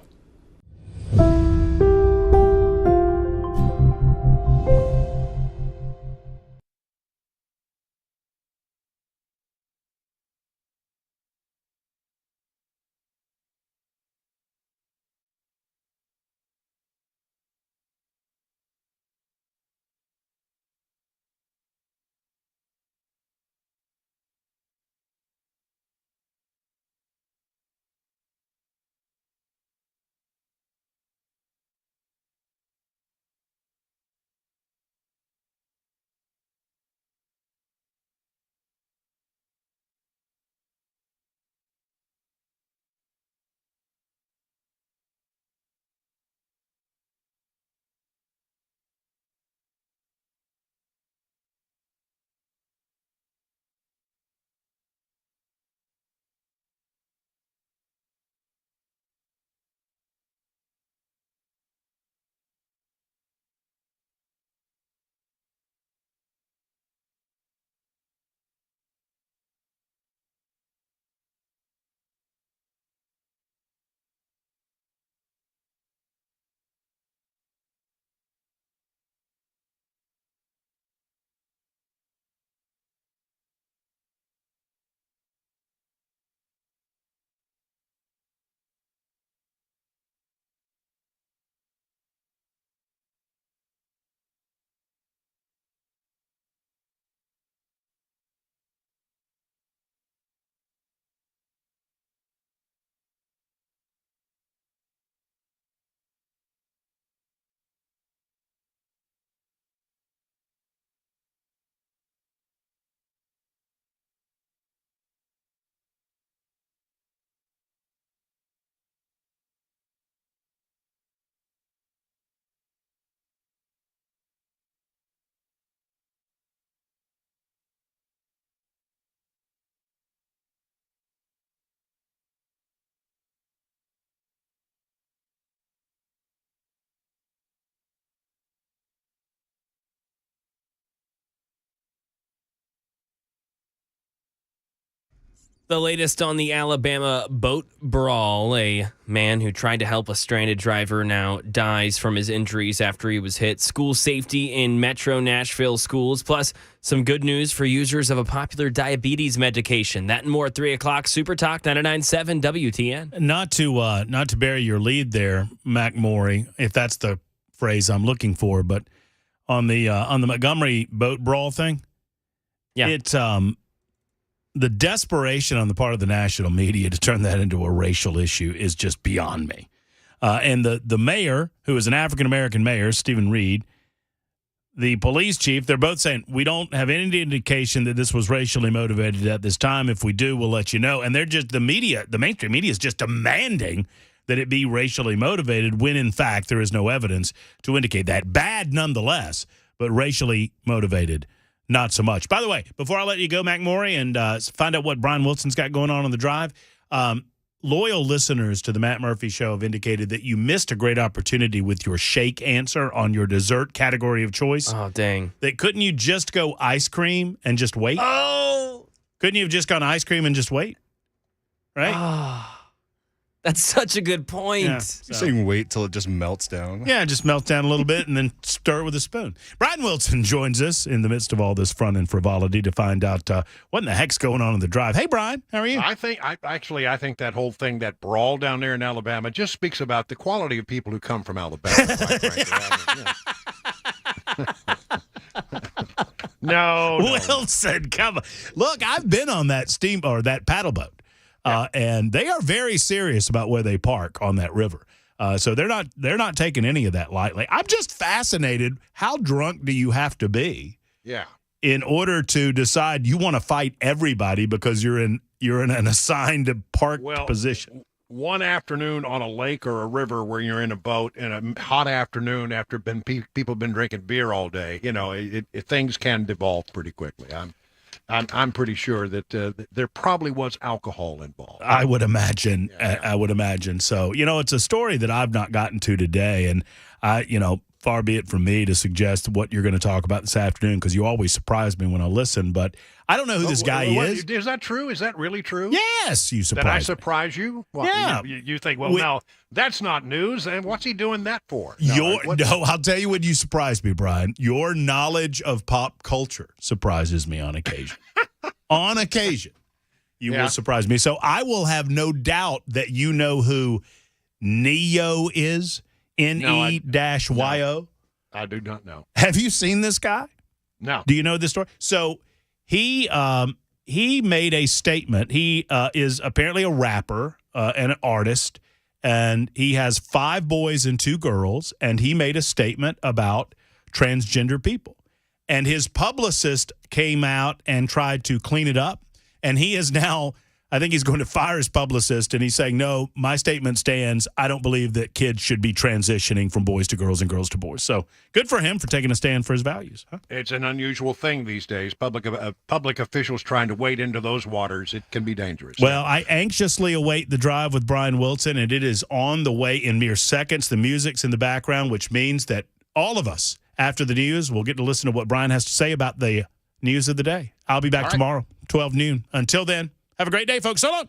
The latest on the Alabama boat brawl. A man who tried to help a stranded driver now dies from his injuries after he was hit. School safety in Metro Nashville schools, plus some good news for users of a popular diabetes medication. That and more at 3 o'clock. Super Talk 99.7 WTN. Not to bury your lead there, Mac Morey, if that's the phrase I'm looking for, but on the Montgomery boat brawl thing, it's the desperation on the part of the national media to turn that into a racial issue is just beyond me. And the mayor, who is an African-American mayor, Stephen Reed, the police chief, they're both saying, we don't have any indication that this was racially motivated at this time. If we do, we'll let you know. And they're just, the mainstream media is just demanding that it be racially motivated when, in fact, there is no evidence to indicate that. Bad nonetheless, but racially motivated. Not so much. By the way, before I let you go, Mac Morey, and find out what Brian Wilson's got going on the drive, loyal listeners to the Matt Murphy Show have indicated that you missed a great opportunity with your shake answer on your dessert category of choice. Oh, dang. That couldn't you just go ice cream and just wait? Oh! Couldn't you have just gone ice cream and just wait? Right? Oh, that's such a good point. Yeah, So you can wait till it just melts down. Yeah, just melt down a little bit and then stir it with a spoon. Brian Wilson joins us in the midst of all this fun and frivolity to find out what in the heck's going on in the drive. Hey, Brian, how are you? I think that whole thing, that brawl down there in Alabama, just speaks about the quality of people who come from Alabama. Quite frankly. No. Wilson, come on. Look, I've been on that paddle boat. And they are very serious about where they park on that river. So they're not taking any of that lightly. I'm just fascinated. How drunk do you have to be? Yeah. In order to decide you want to fight everybody because you're in an assigned park position. One afternoon on a lake or a river where you're in a boat in a hot afternoon after people have been drinking beer all day, things can devolve pretty quickly. I'm pretty sure that there probably was alcohol involved. I would imagine. Yeah. I would imagine. So, it's a story that I've not gotten to today. And, far be it from me to suggest what you're going to talk about this afternoon, because you always surprise me when I listen. But I don't know who this guy is. Is that true? Is that really true? Yes, you surprise me. Did I me. surprise you? Well, yeah. You think, now, that's not news. And what's he doing that for? I'll tell you what you surprised me, Brian. Your knowledge of pop culture surprises me on occasion. On occasion, you will surprise me. So I will have no doubt that you know who Neo is. N-E-Y-O? I do not know. Have you seen this guy? No. Do you know this story? So he made a statement. He is apparently a rapper and an artist, and he has 5 boys and 2 girls, and he made a statement about transgender people. And his publicist came out and tried to clean it up, and he is now, I think he's going to fire his publicist, and he's saying, no, my statement stands. I don't believe that kids should be transitioning from boys to girls and girls to boys. So good for him for taking a stand for his values. Huh? It's an unusual thing these days. Public officials trying to wade into those waters, it can be dangerous. Well, I anxiously await the drive with Brian Wilson, and it is on the way in mere seconds. The music's in the background, which means that all of us, after the news, will get to listen to what Brian has to say about the news of the day. I'll be back tomorrow, 12 noon. Until then, have a great day, folks. So long.